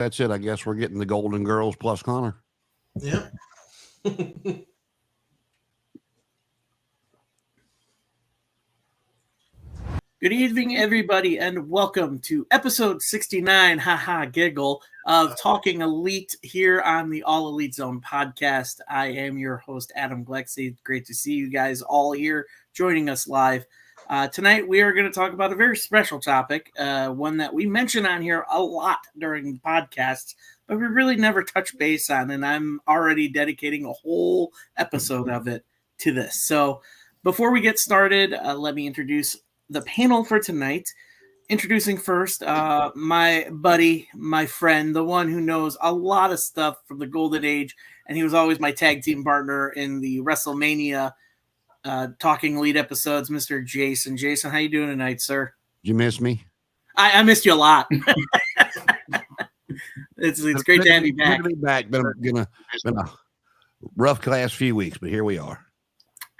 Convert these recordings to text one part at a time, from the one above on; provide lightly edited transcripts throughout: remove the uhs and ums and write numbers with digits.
That's it. I guess we're getting the Golden Girls plus Connor. Yeah. Good evening, everybody, and welcome to episode 69, haha, giggle, of Talking Elite here on the All Elite Zone podcast. I am your host, Adam Glexey. Great to see you guys all here joining us live. Tonight, we are going to talk about a very special topic, one that we mention on here a lot during the podcasts, but we really never touch base on, and I'm already dedicating a whole episode of it to this. So before we get started, let me introduce the panel for tonight. Introducing first, my buddy, my friend, the one who knows a lot of stuff from the Golden Age, and he was always my tag team partner in the WrestleMania Talking Elite episodes, Mr. Jason. Jason, how you doing tonight, sir? Did you miss me? I missed you a lot. It's great to have you back. Been a rough last few weeks, but here we are.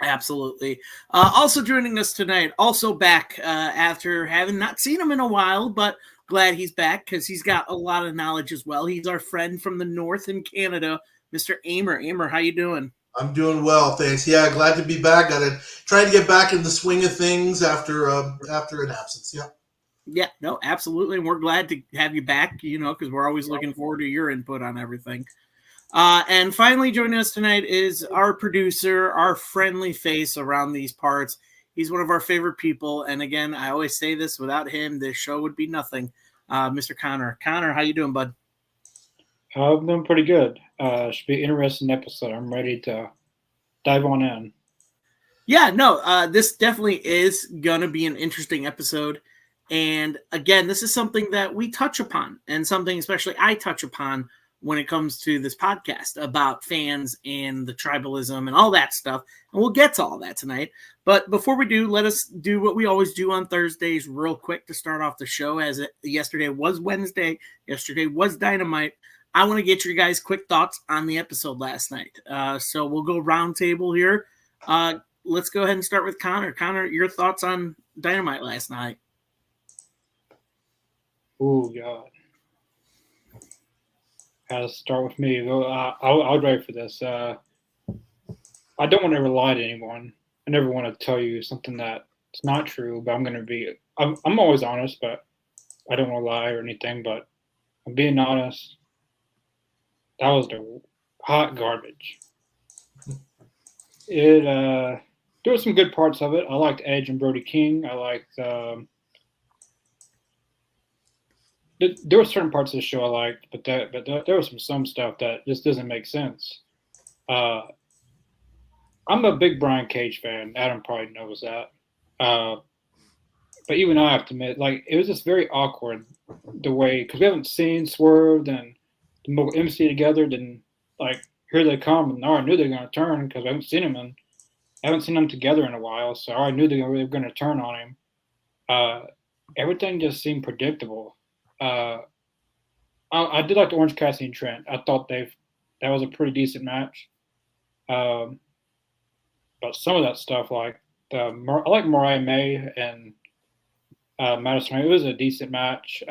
Absolutely. Also joining us tonight, also back after having not seen him in a while, but glad he's back because he's got a lot of knowledge as well. He's our friend from the north in Canada, Mr. Amer. Amer, how you doing? I'm doing well, thanks. Yeah, glad to be back. Trying to get back in the swing of things after an absence. Yeah. Yeah, no, absolutely. And we're glad to have you back, because we're always looking forward to your input on everything. And finally joining us tonight is our producer, our friendly face around these parts. He's one of our favorite people. And again, I always say this, without him, this show would be nothing. Mr. Connor. Connor, how you doing, bud? I'm doing pretty good. Should be an interesting episode. I'm ready to dive on in. Yeah, no, this definitely is going to be an interesting episode. And again, this is something that we touch upon, and something especially I touch upon when it comes to this podcast about fans and the tribalism and all that stuff. And we'll get to all that tonight. But before we do, let us do what we always do on Thursdays real quick to start off the show, as yesterday was Wednesday. Yesterday was Dynamite. I want to get your guys' quick thoughts on the episode last night. So we'll go round table here. Let's go ahead and start with Connor. Connor, your thoughts on Dynamite last night? Oh, God. How to start with me? I'll drive for this. I don't want to ever lie to anyone. I never want to tell you something that's not true, but I'm always honest, but I don't want to lie or anything, but I'm being honest. That was the hot garbage. There were some good parts of it. I liked Edge and Brody King. I liked there were certain parts of the show I liked, but there was some stuff that just doesn't make sense. I'm a big Brian Cage fan. Adam probably knows that. But even I have to admit, it was just very awkward the way, because we haven't seen Swerve and the Mobile MC together. Then here they come, and I already knew they were going to turn because I haven't seen them together in a while. So I already knew they were going to turn on him. Everything just seemed predictable. I did like the Orange Cassidy and Trent. I thought that was a pretty decent match. But some of that stuff, I like Mariah May and Madison. It was a decent match.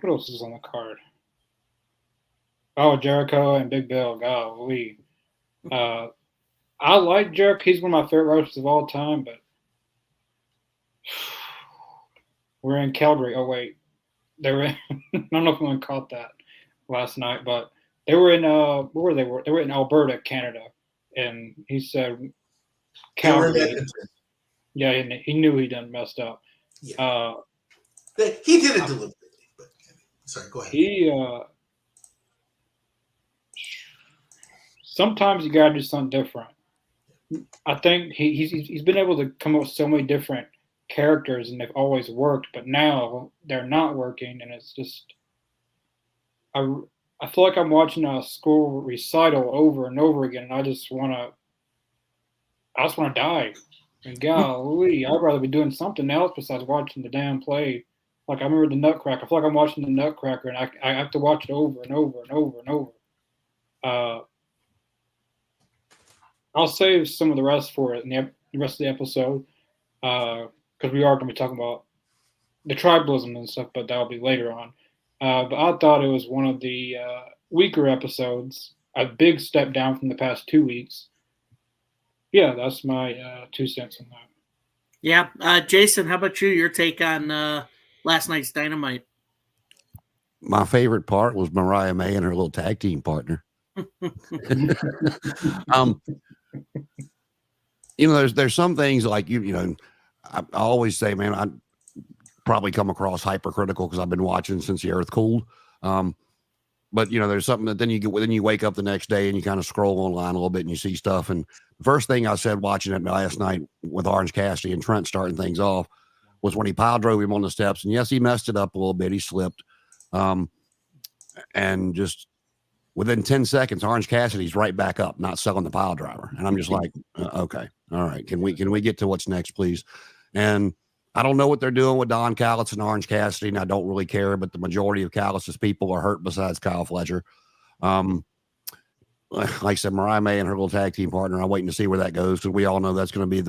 What else is on the card? Oh, Jericho and Big Bill. Golly. I like Jericho. He's one of my favorite wrestlers of all time, but we're in Calgary. Oh, wait. They were in, I don't know if anyone caught that last night, but they were in, where were they? They were in Alberta, Canada. And he said Calgary. Yeah, he knew he done messed up. Yeah. He did it deliberately. But sorry, go ahead. Sometimes you got to do something different. I think he's been able to come up with so many different characters, and they've always worked, but now they're not working, and it's just I feel like I'm watching a school recital over and over again, and I just want to die. And golly, I'd rather be doing something else besides watching the damn play. I remember the Nutcracker. I feel like I'm watching the Nutcracker, and I have to watch it over and over and over and over. I'll save some of the rest for it in the rest of the episode, because we are going to be talking about the tribalism and stuff, but that'll be later on. But I thought it was one of the weaker episodes, a big step down from the past 2 weeks. Yeah, that's my 2 cents on that. Yeah. Jason, how about you? Your take on last night's Dynamite? My favorite part was Mariah May and her little tag team partner. There's some things like I always say, man, I probably come across hypercritical because I've been watching since the earth cooled. But there's something that then you wake up the next day and you kind of scroll online a little bit and you see stuff. And the first thing I said watching it last night with Orange Cassidy and Trent starting things off was when he pile drove him on the steps. And yes, he messed it up a little bit. He slipped. And just within 10 seconds, Orange Cassidy's right back up, not selling the pile driver. And I'm just like, okay, all right. Can we get to what's next, please? And I don't know what they're doing with Don Callis and Orange Cassidy, and I don't really care, but the majority of Callis's people are hurt besides Kyle Fletcher. Like I said, Mariah May and her little tag team partner, I'm waiting to see where that goes because we all know that's going to be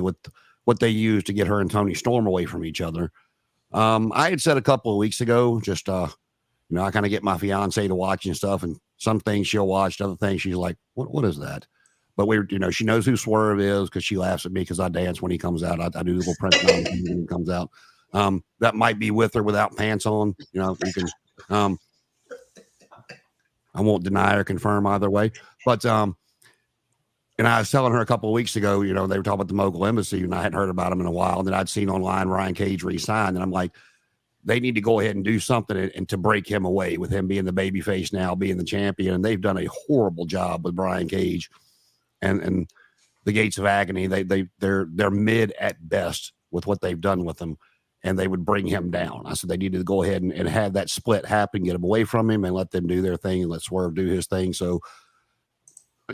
what they use to get her and Tony Storm away from each other. I had said a couple of weeks ago, just, I kind of get my fiance to watch and stuff, and some things she'll watch, other things she's like, what is that? But she knows who Swerve is because she laughs at me because I dance when he comes out. I do the little Prince when he comes out. That might be with or without pants on. You can. I won't deny or confirm either way. But and I was telling her a couple of weeks ago, they were talking about the Mogul Embassy, and I hadn't heard about them in a while. And then I'd seen online Ryan Cage re-signed, and I'm like, they need to go ahead and do something and to break him away with him being the babyface now, being the champion. And they've done a horrible job with Brian Cage. And the Gates of Agony, they're mid at best with what they've done with him, and they would bring him down. I said they needed to go ahead and have that split happen, get him away from him, and let them do their thing and let Swerve do his thing. So,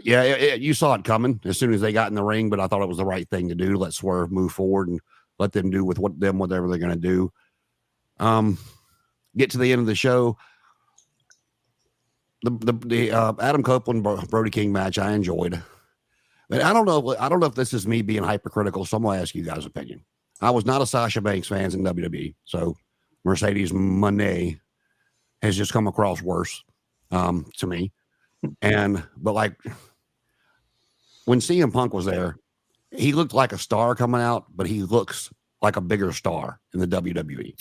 yeah, you saw it coming as soon as they got in the ring, but I thought it was the right thing to do. Let Swerve move forward and let them do whatever they're going to do. Get to the end of the show. The Adam Copeland Brody King match I enjoyed. But I don't know if this is me being hypercritical, so I'm going to ask you guys' opinion. I was not a Sasha Banks fan in WWE, so Mercedes Moné has just come across worse to me. But like when CM Punk was there, he looked like a star coming out, but he looks like a bigger star in the WWE.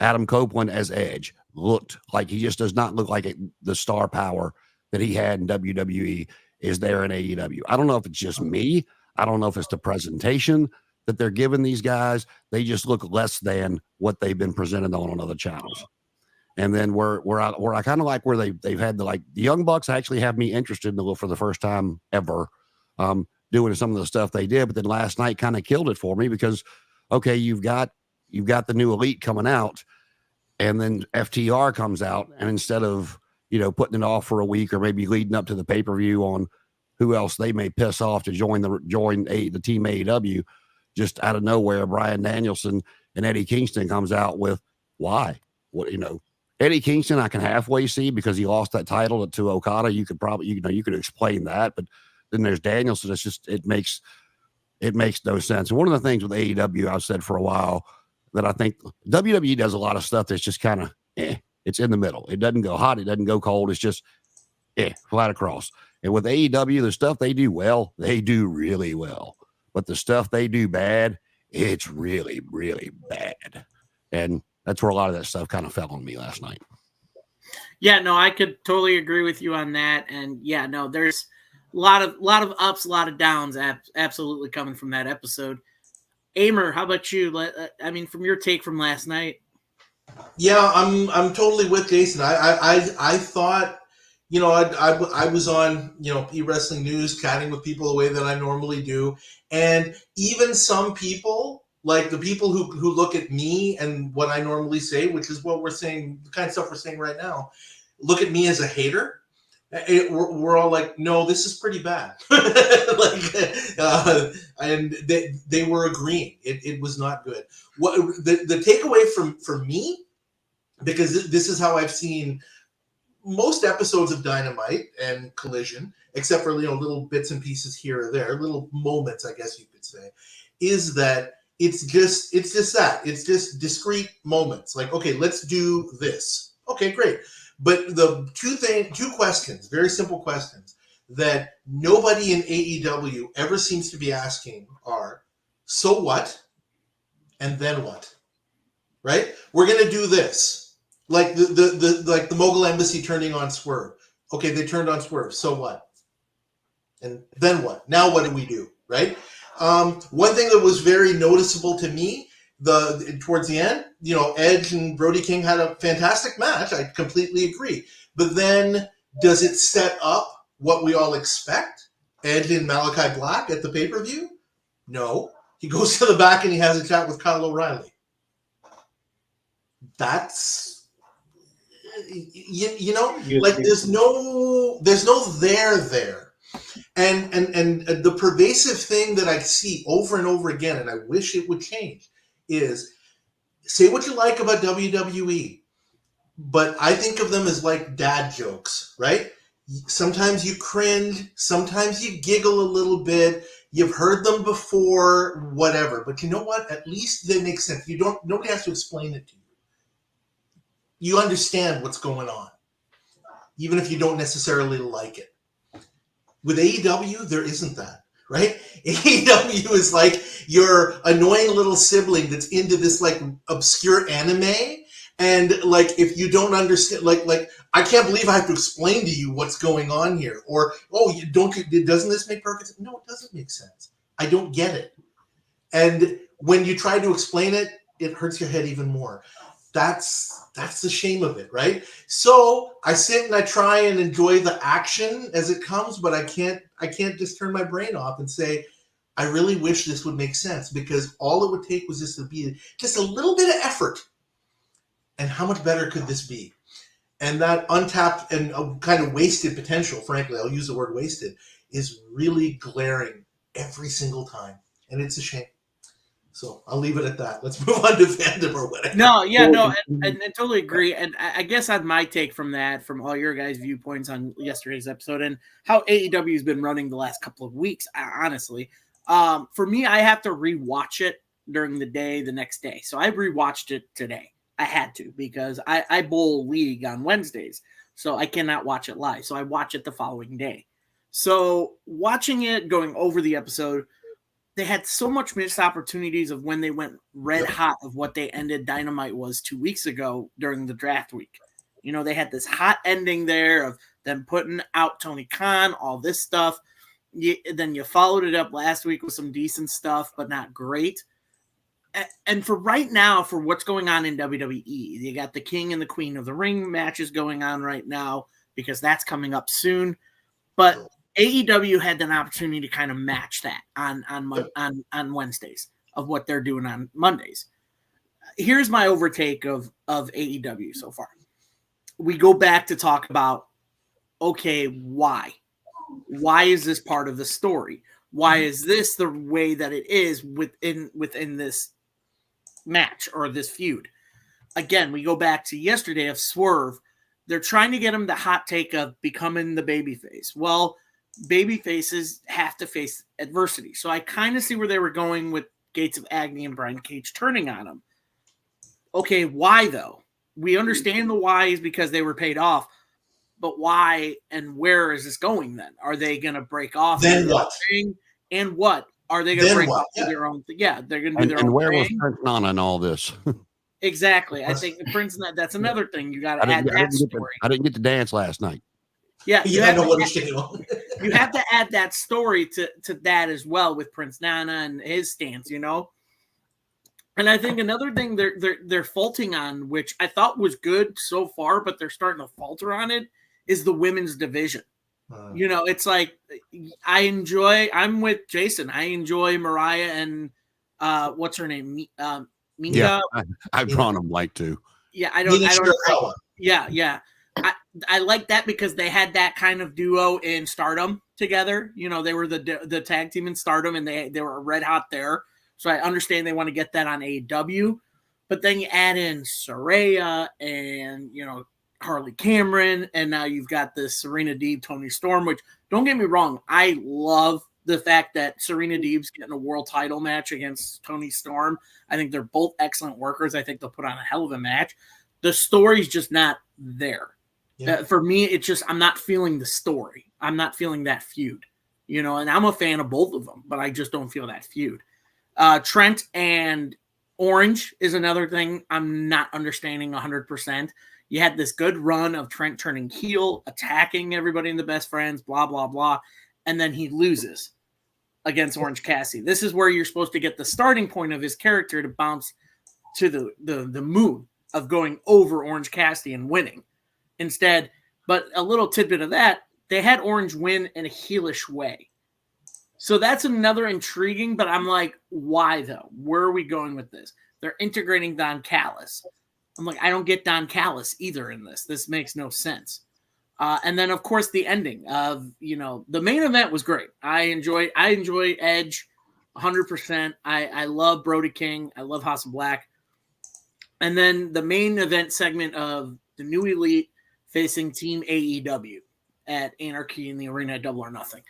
Adam Copeland as Edge looked like he just does not look like the star power that he had in WWE is there in AEW. I don't know if it's just me. I don't know if it's the presentation that they're giving these guys. They just look less than what they've been presented on other channels. And then where I kind of like where they've had the Young Bucks actually have me interested in for the first time ever doing some of the stuff they did. But then last night kind of killed it for me because, okay, you've got the new Elite coming out, and then FTR comes out, and instead of putting it off for a week or maybe leading up to the pay-per-view on who else they may piss off to join the team AEW, just out of nowhere, Bryan Danielson and Eddie Kingston comes out with why? Eddie Kingston I can halfway see because he lost that title to Okada. You could probably, you could explain that, but then there's Danielson. It's just, it makes no sense. And one of the things with AEW, I've said for a while that I think WWE does a lot of stuff that's just kind of, it's in the middle. It doesn't go hot. It doesn't go cold. It's just, flat across. And with AEW, the stuff they do well, they do really well. But the stuff they do bad, it's really, really bad. And that's where a lot of that stuff kind of fell on me last night. Yeah, no, I could totally agree with you on that. And yeah, no, there's a lot of ups, a lot of downs absolutely coming from that episode. Amer, how about you? I mean, from your take from last night. Yeah, I'm totally with Jason. I thought, I was on, e-wrestling news, chatting with people the way that I normally do. And even some people, like the people who look at me and what I normally say, which is what we're saying, the kind of stuff we're saying right now, look at me as a hater. We're all like, no, this is pretty bad. And they were agreeing. It was not good. What the takeaway for me, because this is how I've seen most episodes of Dynamite and Collision, except for little bits and pieces here or there, little moments, I guess you could say, is that it's just discrete moments. Like, okay, let's do this. Okay, great. But the two questions, very simple questions that nobody in AEW ever seems to be asking are, so what? And then what? Right? We're gonna do this. Like the Mogul Embassy turning on Swerve. Okay, they turned on Swerve. So what? And then what? Now what do we do? Right? One thing that was very noticeable to me, towards the end, Edge and Brody King had a fantastic match. I completely agree. But then, does it set up what we all expect? Edge and Malachi Black at the pay-per-view? No. He goes to the back and he has a chat with Kyle O'Reilly. That's, like there's no there. And the pervasive thing that I see over and over again, and I wish it would change, is say what you like about WWE, but I think of them as like dad jokes, right? Sometimes you cringe, sometimes you giggle a little bit. You've heard them before, whatever. But you know what? At least they make sense. Nobody has to explain it to you. You understand what's going on, even if you don't necessarily like it. With AEW, there isn't that, right? AEW is like your annoying little sibling that's into this like obscure anime, and like if you don't understand, like I can't believe I have to explain to you what's going on here, or doesn't this make perfect sense? No, it doesn't make sense. I don't get it, and when you try to explain it, it hurts your head even more. That's the shame of it, right? So I sit and I try and enjoy the action as it comes, but I can't just turn my brain off and say, I really wish this would make sense, because all it would take was just to be just a little bit of effort. And how much better could this be? And that untapped and kind of wasted potential, frankly, I'll use the word wasted, is really glaring every single time. And it's a shame. So I'll leave it at that. Let's move on to Fandom or whatever. No, and totally agree. And I guess on my take from that, from all your guys' viewpoints on yesterday's episode and how AEW has been running the last couple of weeks, honestly, for me, I have to rewatch it during the day, the next day. So I rewatched it today. I had to, because I bowl league on Wednesdays, so I cannot watch it live. So I watch it the following day. So watching it, going over the episode, they had so much missed opportunities of when they went red hot of what they ended Dynamite was 2 weeks ago during the draft week. They had this hot ending there of them putting out Tony Khan, all this stuff. Then you followed it up last week with some decent stuff, but not great. And for right now, for what's going on in WWE, you got the King and the Queen of the Ring matches going on right now, because that's coming up soon. But AEW had an opportunity to kind of match that on Wednesdays of what they're doing on Mondays. Here's my overtake of AEW so far. We go back to talk about, okay, why? Why is this part of the story? Why is this the way that it is within this match or this feud? Again, we go back to yesterday of Swerve. They're trying to get him the hot take of becoming the babyface. Well, baby faces have to face adversity. So I kind of see where they were going with Gates of Agony and Brian Cage turning on him. Okay, why though? We understand the why is because they were paid off, but why and where is this going then? Are they going to break off? Then what? And what? Are they going to break off their own thing? Yeah, they're going to do their own thing. And where was Prince Nana in all this? Exactly. I think the Prince, that's another thing. You got to add that story. I didn't get to dance last night. Yeah, you have to add that story to that as well with Prince Nana and his stance, And I think another thing they're faulting on, which I thought was good so far, but they're starting to falter on it, is the women's division. It's like I'm with Jason. I enjoy Mariah and what's her name? Minka. Yeah, I've drawn them like to. Yeah, yeah. I like that because they had that kind of duo in Stardom together. They were the tag team in Stardom, and they were red hot there. So I understand they want to get that on AEW. But then you add in Saraya and, Harley Cameron, and now you've got this Serena Deeb, Toni Storm, which, don't get me wrong, I love the fact that Serena Deeb's getting a world title match against Toni Storm. I think they're both excellent workers. I think they'll put on a hell of a match. The story's just not there. Yeah. For me, it's just I'm not feeling the story. I'm not feeling that feud, and I'm a fan of both of them, but I just don't feel that feud. Trent and Orange is another thing I'm not understanding 100%. You had this good run of Trent turning heel, attacking everybody in the Best Friends, blah, blah, blah, and then he loses against Orange Cassidy. This is where you're supposed to get the starting point of his character to bounce to the moon of going over Orange Cassidy and winning. Instead, but a little tidbit of that, they had Orange win in a heelish way. So that's another intriguing, but I'm like, why though? Where are we going with this? They're integrating Don Callis. I'm like, I don't get Don Callis either in this. This makes no sense. And then, of course, the ending of, the main event was great. I enjoy Edge 100%. I love Brody King. I love House of Black. And then the main event segment of the New Elite facing Team AEW at Anarchy in the Arena at Double or Nothing.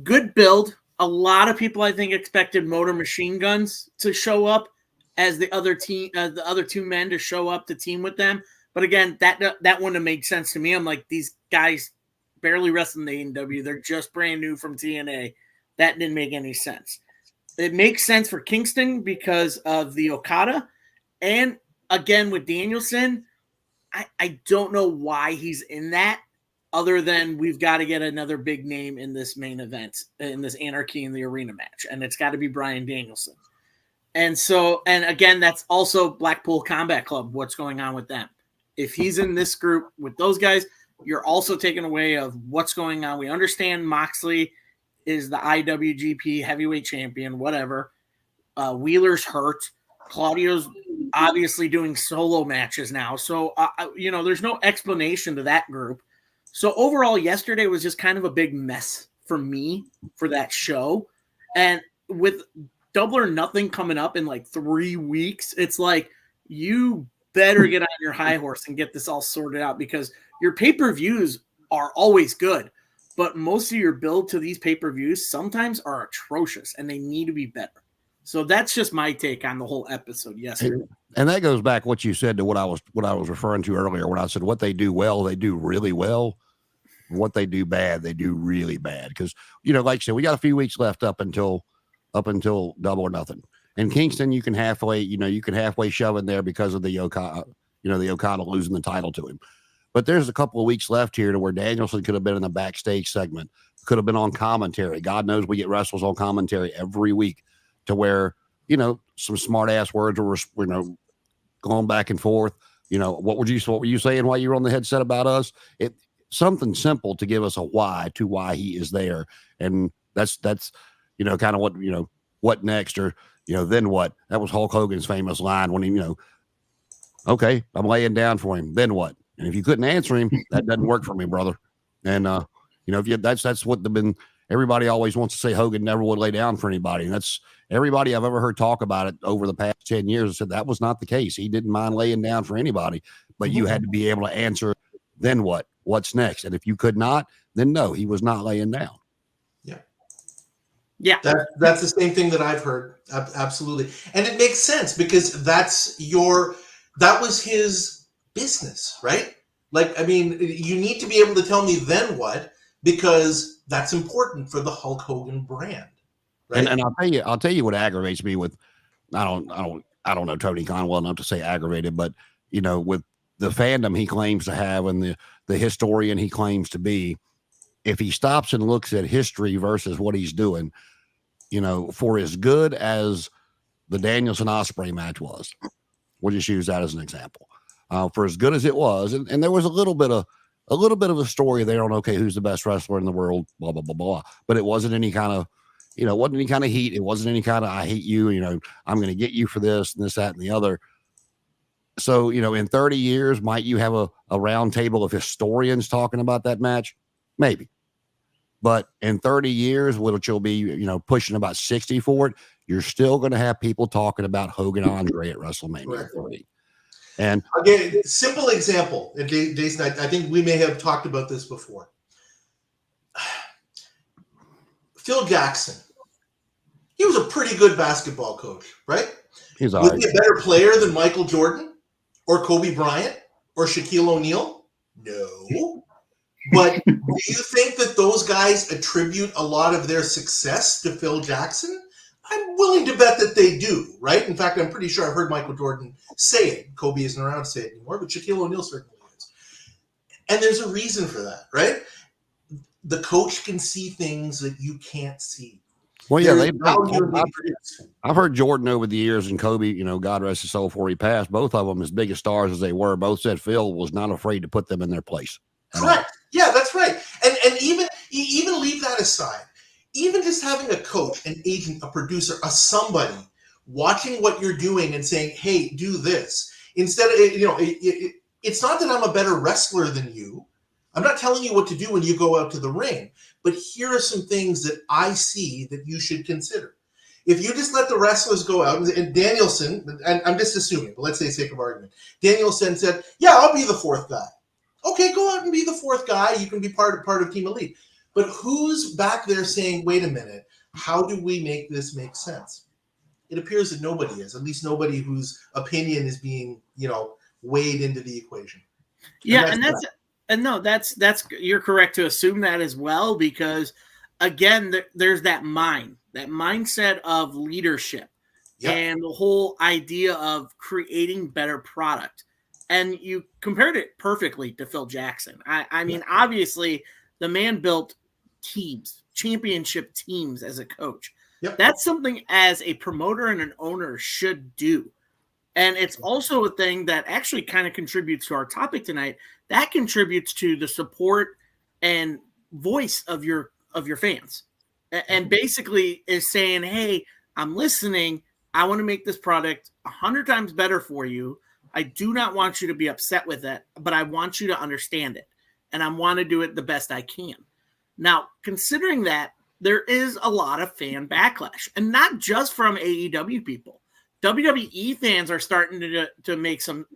Good build. A lot of people, I think, expected Motor Machine Guns to show up as the other team, the other two men to show up to team with them. But again, that wouldn't have made sense to me. I'm like, these guys barely wrestle in the AEW. They're just brand new from TNA. That didn't make any sense. It makes sense for Kingston because of the Okada. And again, with Danielson, I don't know why he's in that other than we've got to get another big name in this main event, in this Anarchy in the Arena match. And it's got to be Bryan Danielson. And again, that's also Blackpool Combat Club. What's going on with them? If he's in this group with those guys, you're also taking away of what's going on. We understand Moxley is the IWGP heavyweight champion, whatever. Wheeler's hurt. Claudio's obviously doing solo matches now. So, there's no explanation to that group. So overall, yesterday was just kind of a big mess for me for that show. And with Double or Nothing coming up in like 3 weeks, it's like you better get on your high horse and get this all sorted out because your pay-per-views are always good. But most of your build to these pay-per-views sometimes are atrocious and they need to be better. So that's just my take on the whole episode yesterday. And that goes back what you said to what I was referring to earlier when I said what they do well, they do really well. What they do bad, they do really bad. Because, like I said, we got a few weeks left up until Double or Nothing. And Kingston, you can halfway shove in there because of the Okada, the Okada losing the title to him. But there's a couple of weeks left here to where Danielson could have been in the backstage segment, could have been on commentary. God knows we get wrestlers on commentary every week to where, some smart ass words were, going back and forth. What were you saying while you were on the headset about us? Something simple to give us a why he is there. And that's, kind of what next or, then what? That was Hulk Hogan's famous line when he, okay, I'm laying down for him. Then what? And if you couldn't answer him, that doesn't work for me, brother. And, that's what everybody always wants to say Hogan never would lay down for anybody. And that's everybody I've ever heard talk about it over the past 10 years said that was not the case. He didn't mind laying down for anybody, but you had to be able to answer, then what? What's next? And if you could not, then no, he was not laying down. Yeah. That's the same thing that I've heard. Absolutely. And it makes sense because that was his business, right? Like, I mean, you need to be able to tell me then what, because that's important for the Hulk Hogan brand. Right. And I'll tell you what aggravates me with, I don't know Tony Khan well enough to say aggravated, but with the fandom he claims to have and the historian he claims to be, if he stops and looks at history versus what he's doing, for as good as the Danielson Ospreay match was, we'll just use that as an example. For as good as it was, and there was a little bit of a story there on, okay, who's the best wrestler in the world, blah, blah, blah, blah. But it wasn't any kind of, it wasn't any kind of heat. It wasn't any kind of, I hate you, I'm going to get you for this and this, that, and the other. So, in 30 years, might you have a round table of historians talking about that match? Maybe. But in 30 years, which you'll be, pushing about 60 for it, you're still going to have people talking about Hogan Andre at WrestleMania 30. And again, simple example, Jason, I think we may have talked about this before. Phil Jackson, he was a pretty good basketball coach, right? Was he a better player than Michael Jordan or Kobe Bryant or Shaquille O'Neal? No. But do you think that those guys attribute a lot of their success to Phil Jackson? I'm willing to bet that they do, right? In fact, I'm pretty sure I've heard Michael Jordan say it. Kobe isn't around to say it anymore, but Shaquille O'Neal certainly is. And there's a reason for that, right? The coach can see things that you can't see. Well, yeah, I've heard Jordan over the years and Kobe, God rest his soul before he passed, both of them as big as stars as they were, both said Phil was not afraid to put them in their place. Correct. Yeah, that's right. And even leave that aside. Even just having a coach, an agent, a producer, a somebody watching what you're doing and saying, hey, do this. Instead of, it's not that I'm a better wrestler than you. I'm not telling you what to do when you go out to the ring. But here are some things that I see that you should consider. If you just let the wrestlers go out, and Danielson, and I'm just assuming, but let's say sake of argument, Danielson said, yeah, I'll be the fourth guy. Okay, go out and be the fourth guy. You can be part of Team Elite. But who's back there saying, wait a minute, how do we make this make sense? It appears that nobody is, at least nobody whose opinion is being, weighed into the equation. Yeah, that's you're correct to assume that as well, because again, there's that mindset of leadership and the whole idea of creating better product. And you compared it perfectly to Phil Jackson. I mean, obviously the man built teams, championship teams as a coach. Yep. That's something as a promoter and an owner should do. And it's also a thing that actually kind of contributes to our topic tonight. That contributes to the support and voice of your fans. And basically is saying, hey, I'm listening. I want to make this product 100 times better for you. I do not want you to be upset with it, but I want you to understand it. And I want to do it the best I can. Now, considering that, there is a lot of fan backlash, and not just from AEW people. WWE fans are starting to make some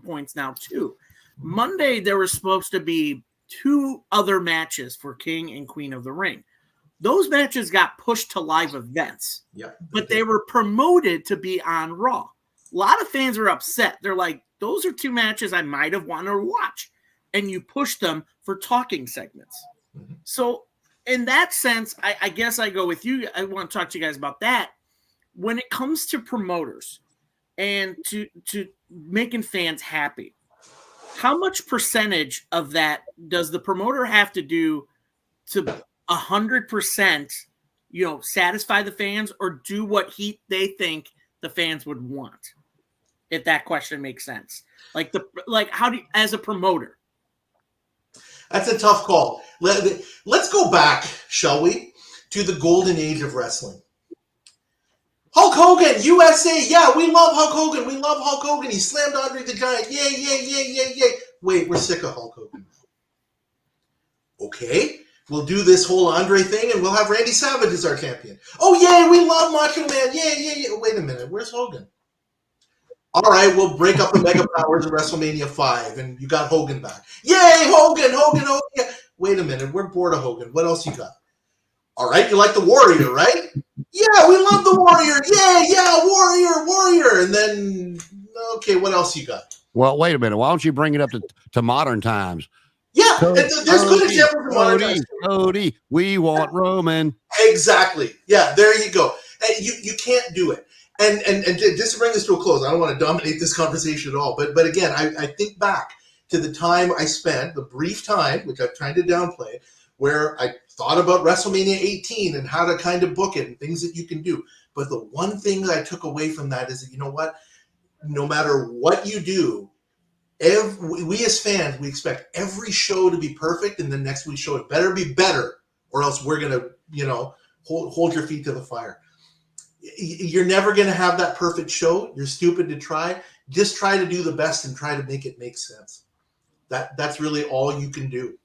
points now too. Monday, there was supposed to be 2 other matches for King and Queen of the Ring. Those matches got pushed to live events, but they were promoted to be on Raw. A lot of fans are upset. They're like, those are 2 matches I might have wanted to watch. And you push them for talking segments. Mm-hmm. So in that sense, I guess I go with you. I want to talk to you guys about that. When it comes to promoters and to making fans happy, how much percentage of that does the promoter have to do to 100%, satisfy the fans, or do what they think the fans would want? If that question makes sense, how do you, as a promoter? That's a tough call. Let's go back, shall we, to the golden age of wrestling. Hulk Hogan, USA. Yeah, we love Hulk Hogan. We love Hulk Hogan. He slammed Andre the Giant. Yay. Wait, we're sick of Hulk Hogan. Okay, we'll do this whole Andre thing and we'll have Randy Savage as our champion. Oh, yay, we love Macho Man. Yeah. Wait a minute, where's Hogan? All right, we'll break up the Mega Powers of WrestleMania 5 and you got Hogan back. Yay, Hogan. Yeah. Wait a minute, we're bored of Hogan. What else you got? All right, you like the Warrior, right? Yeah, we love the Warrior. Yeah, Warrior. And then, okay, what else you got? Well, wait a minute. Why don't you bring it up to modern times? Yeah, there's good examples of modern times. Cody, we want Roman. Exactly. Yeah, there you go. And you can't do it. And just to bring this to a close, I don't want to dominate this conversation at all. But again, I think back to the time I spent, the brief time, which I've tried to downplay, where I thought about WrestleMania 18 and how to kind of book it and things that you can do. But the one thing that I took away from that is that, you know what? No matter what you do, we as fans, we expect every show to be perfect, and the next week's show it better be better, or else we're going to, hold your feet to the fire. You're never going to have that perfect show. You're stupid to try. Just try to do the best and try to make it make sense. That's really all you can do.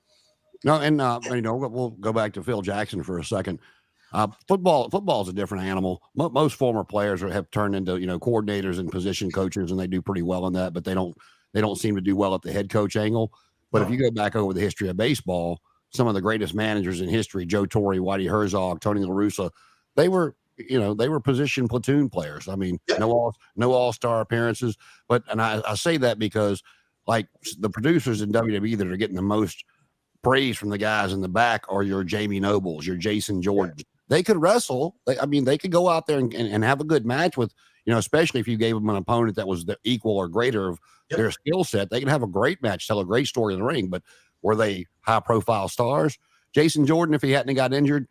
No, and we'll go back to Phil Jackson for a second. Football is a different animal. Most former players have turned into coordinators and position coaches, and they do pretty well in that. But they don't seem to do well at the head coach angle. But if you go back over the history of baseball, some of the greatest managers in history, Joe Torre, Whitey Herzog, Tony La Russa, they were position platoon players. I mean, no all-star appearances. And I say that because like the producers in WWE that are getting the most praise from the guys in the back are your Jamie Nobles, your Jason Jordan. Yeah. They could wrestle. They could go out there and have a good match with, especially if you gave them an opponent that was the equal or greater of their skill set. They could have a great match, tell a great story in the ring. But were they high profile stars? Jason Jordan, if he hadn't got injured,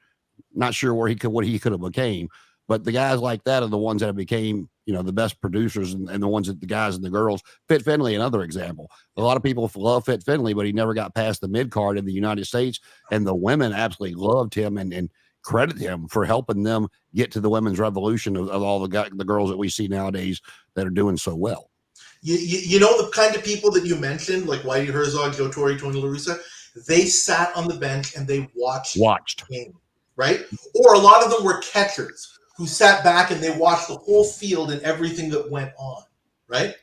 not sure what he could have became. But the guys like that are the ones that have became, the best producers and the ones that the guys and the girls. Fit Finlay, another example. A lot of people love Fit Finlay, but he never got past the mid card in the United States. And the women absolutely loved him and credit him for helping them get to the women's revolution of all the girls that we see nowadays that are doing so well. You know, the kind of people that you mentioned, like Whitey Herzog, Joe Torre, Tony La Russa, they sat on the bench and they watched the game, right? Or a lot of them were catchers who sat back and they watched the whole field and everything that went on, right?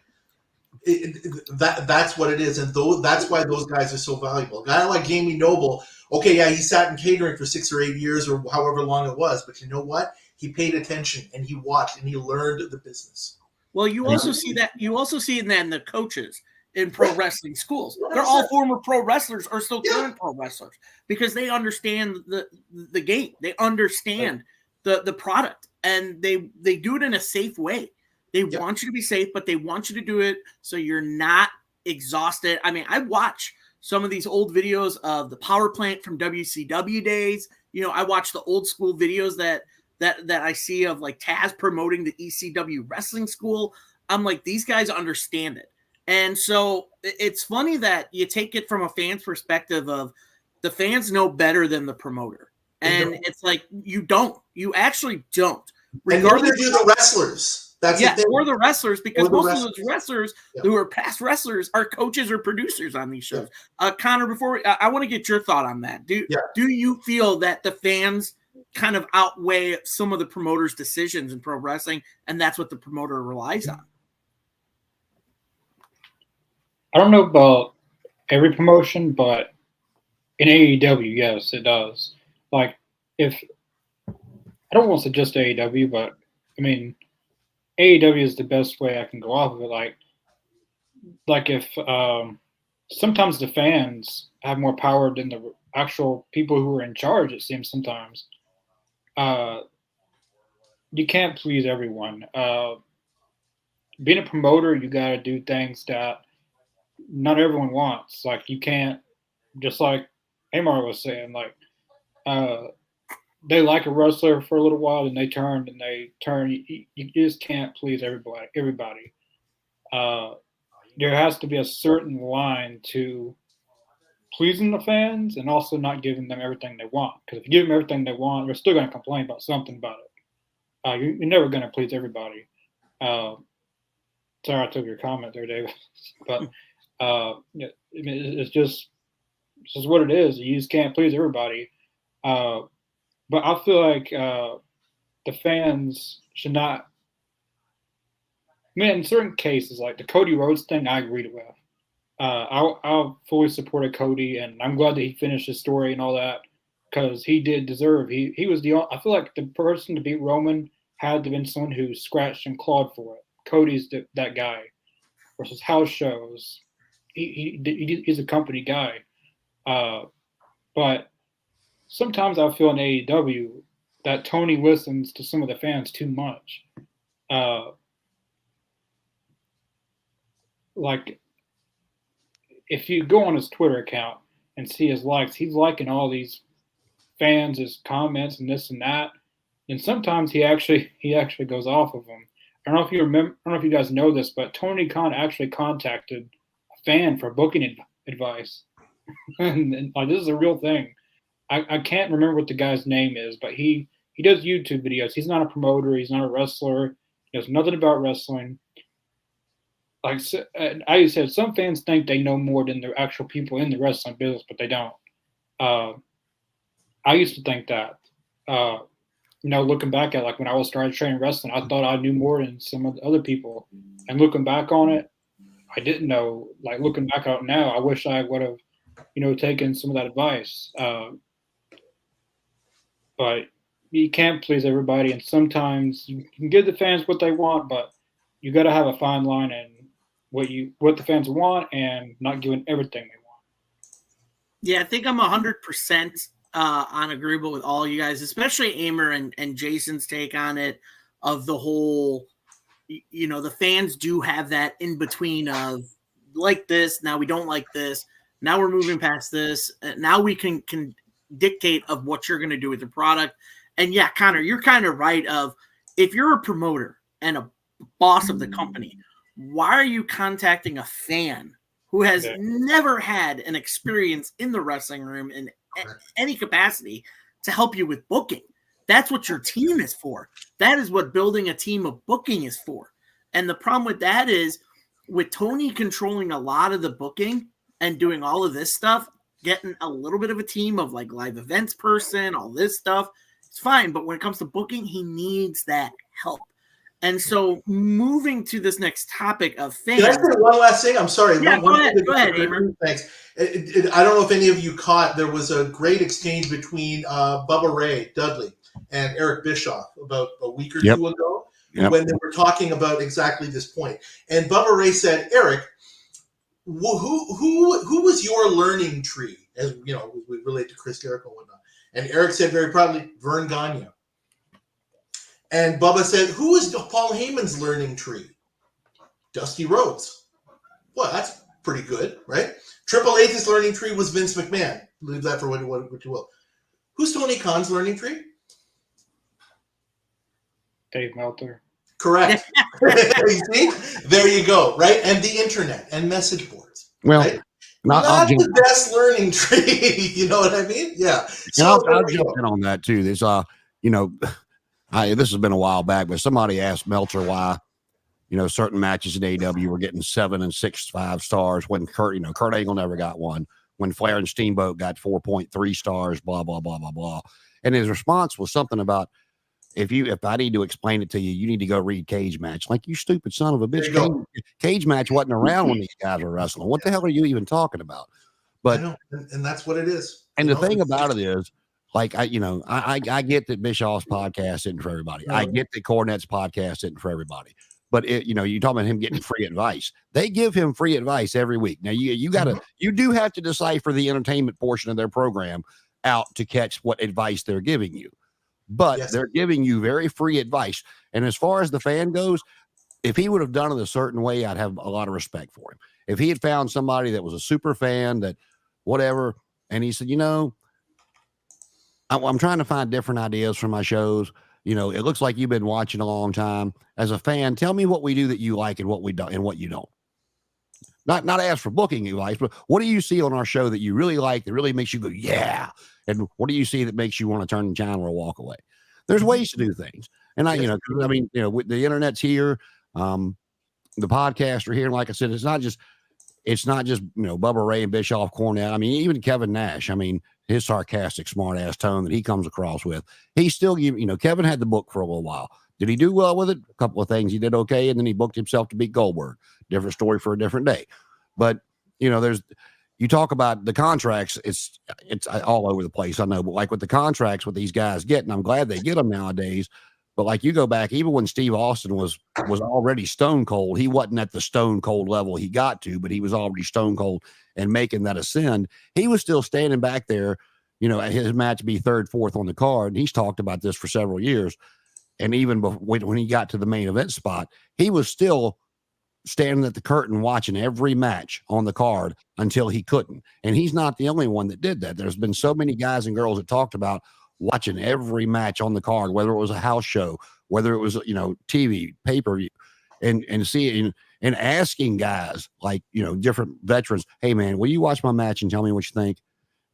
That's what it is, and that's why those guys are so valuable. A guy like Jamie Noble, okay, yeah, he sat in catering for 6 or 8 years or however long it was, but you know what? He paid attention and he watched and he learned the business. Well, you also see that. You also see that in the coaches in pro wrestling schools. They're all former pro wrestlers or still current pro wrestlers because they understand the game. They understand the product, and they do it in a safe way. They want you to be safe, but they want you to do it so you're not exhausted. I mean, I watch some of these old videos of the power plant from WCW days. I watch the old school videos that I see of like Taz promoting the ECW wrestling school. I'm like, these guys understand it. And so it's funny that you take it from a fan's perspective of the fans know better than the promoter. And it's like, you actually don't. Regardless of the wrestlers. That's the thing. Or the wrestlers, because most of those wrestlers who are past wrestlers are coaches or producers on these shows. Connor, before I want to get your thought on that. Do you feel that the fans kind of outweigh some of the promoters' decisions in pro wrestling, and that's what the promoter relies on? I don't know about every promotion, but in AEW, yes, it does. Like, I don't want to say just AEW, but I mean, AEW is the best way I can go off of it. Like if sometimes the fans have more power than the actual people who are in charge, it seems sometimes. You can't please everyone. Being a promoter, you got to do things that not everyone wants. Like, you can't, just like Amar was saying, they like a wrestler for a little while, and they turn. You just can't please everybody. There has to be a certain line to pleasing the fans and also not giving them everything they want. Because if you give them everything they want, they're still going to complain about something about it. You're never going to please everybody. Sorry, I took your comment there, David. But it's just what it is. You just can't please everybody. But I feel like the fans should not. I mean, in certain cases, like the Cody Rhodes thing, I agreed with. I'll fully supported Cody, and I'm glad that he finished his story and all that, because he did deserve. He was I feel like the person to beat Roman had to have been someone who scratched and clawed for it. Cody's that guy. Versus house shows, he's a company guy. But sometimes I feel in AEW that Tony listens to some of the fans too much. Like, if you go on his Twitter account and see his likes, he's liking all these fans, his comments, and this and that. And sometimes he actually goes off of them. I don't know if you remember. I don't know if you guys know this, but Tony Khan actually contacted a fan for booking advice, and like, this is a real thing. I can't remember what the guy's name is, but he does YouTube videos. He's not a promoter. He's not a wrestler. He knows nothing about wrestling. Like I said, some fans think they know more than the actual people in the wrestling business, but they don't. I used to think that. Looking back at, like, when I was starting training wrestling, I thought I knew more than some of the other people. And looking back on it, I didn't know. Like, looking back out now, I wish I would have, taken some of that advice. But you can't please everybody, and sometimes you can give the fans what they want, but you got to have a fine line. And what the fans want and not giving everything they want. Yeah, I think I'm 100% on agreeable with all you guys, especially Amer and Jason's take on it of the whole, the fans do have that in between of like this, now we don't like this, now we're moving past this, now we can dictate of what you're going to do with the product. And yeah, Connor, you're kind of right of if you're a promoter and a boss of the company, why are you contacting a fan who has never had an experience in the wrestling room in any capacity to help you with booking? That's what your team is for. That is what building a team of booking is for. And the problem with that is with Tony controlling a lot of the booking and doing all of this stuff, getting a little bit of a team of like live events person, all this stuff, it's fine. But when it comes to booking, he needs that help. And so moving to this next topic of fans. Can I say one last thing? I'm sorry. Yeah, go ahead, Amer. Thanks. I don't know if any of you caught, there was a great exchange between Bubba Ray Dudley and Eric Bischoff about a week or two ago when they were talking about exactly this point. And Bubba Ray said, Eric, who was your learning tree? As you know, we relate to Chris Jericho and whatnot. And Eric said very proudly, Vern Gagne. And Bubba said, who is Paul Heyman's learning tree? Dusty Rhodes. Well, that's pretty good, right? Triple H's learning tree was Vince McMahon. Leave that for what you will. Who's Tony Khan's learning tree? Dave Meltzer. Correct. You see? There you go, right? And the internet and message boards. Well, right? Not the best learning tree. You know what I mean? Yeah. So I'll jump in on that too. There's this has been a while back, but somebody asked Meltzer why, certain matches in AEW were getting 7 and 6 5-stars when Kurt Angle never got one, when Flair and Steamboat got 4.3 stars, blah, blah, blah, blah, blah. And his response was something about, if I need to explain it to you, you need to go read Cage Match. Like, you stupid son of a bitch. Cage Match wasn't around when these guys were wrestling. What the hell are you even talking about? But I know, and that's what it is. And the thing about it is, like, I get that Bischoff's podcast isn't for everybody. I get that Cornette's podcast isn't for everybody. But you're talking about him getting free advice. They give him free advice every week. Now you do have to decipher the entertainment portion of their program out to catch what advice they're giving you. But they're giving you very free advice. And as far as the fan goes, if he would have done it a certain way, I'd have a lot of respect for him. If he had found somebody that was a super fan, that whatever, and he said, I'm trying to find different ideas for my shows. It looks like you've been watching a long time. As a fan, tell me what we do that you like and what we don't and what you don't. Not ask for booking advice, but what do you see on our show that you really like, that really makes you go, yeah? And what do you see that makes you want to turn the channel or walk away? There's ways to do things. And with the internet's here, the podcasts are here. And like I said, it's not just Bubba Ray and Bischoff, Cornette. I mean, even Kevin Nash. I mean, his sarcastic, smart ass tone that he comes across with. He still, Kevin had the book for a little while. Did he do well with it? A couple of things he did okay, and then he booked himself to beat Goldberg. Different story for a different day. But you talk about the contracts. It's all over the place. I know, but like with the contracts with these guys getting, I'm glad they get them nowadays. But like you go back, even when Steve Austin was already stone cold, he wasn't at the stone cold level he got to, but he was already stone cold and making that ascend. He was still standing back there, at his match be 3rd, 4th on the card. And he's talked about this for several years. And even when he got to the main event spot, he was still standing at the curtain watching every match on the card until he couldn't. And he's not the only one that did that. There's been so many guys and girls that talked about watching every match on the card, whether it was a house show, whether it was, TV, pay-per-view, and seeing and asking guys like, different veterans, hey man, will you watch my match and tell me what you think?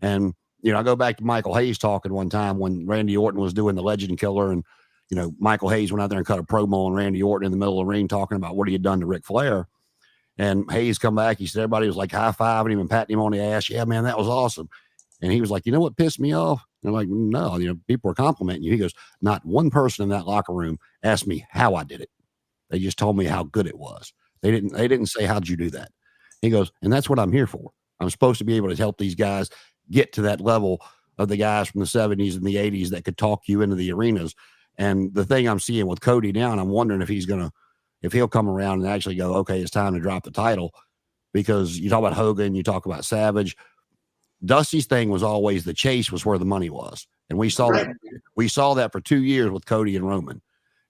And, I go back to Michael Hayes talking one time when Randy Orton was doing the Legend Killer, and, Michael Hayes went out there and cut a promo on Randy Orton in the middle of the ring talking about what he had done to Ric Flair. And Hayes come back, he said, everybody was like high-fiving him and patting him on the ass. Yeah, man, that was awesome. And he was like, what pissed me off? They're like, no, people are complimenting you. He goes, not one person in that locker room asked me how I did it. They just told me how good it was. They didn't say, how'd you do that? He goes, and that's what I'm here for. I'm supposed to be able to help these guys get to that level of the guys from the 70s and the 80s that could talk you into the arenas. And the thing I'm seeing with Cody now, and I'm wondering if he's going to, if he'll come around and actually go, okay, it's time to drop the title, because you talk about Hogan, you talk about Savage. Dusty's thing was always the chase was where the money was. And we saw that. We saw that for 2 years with Cody and Roman.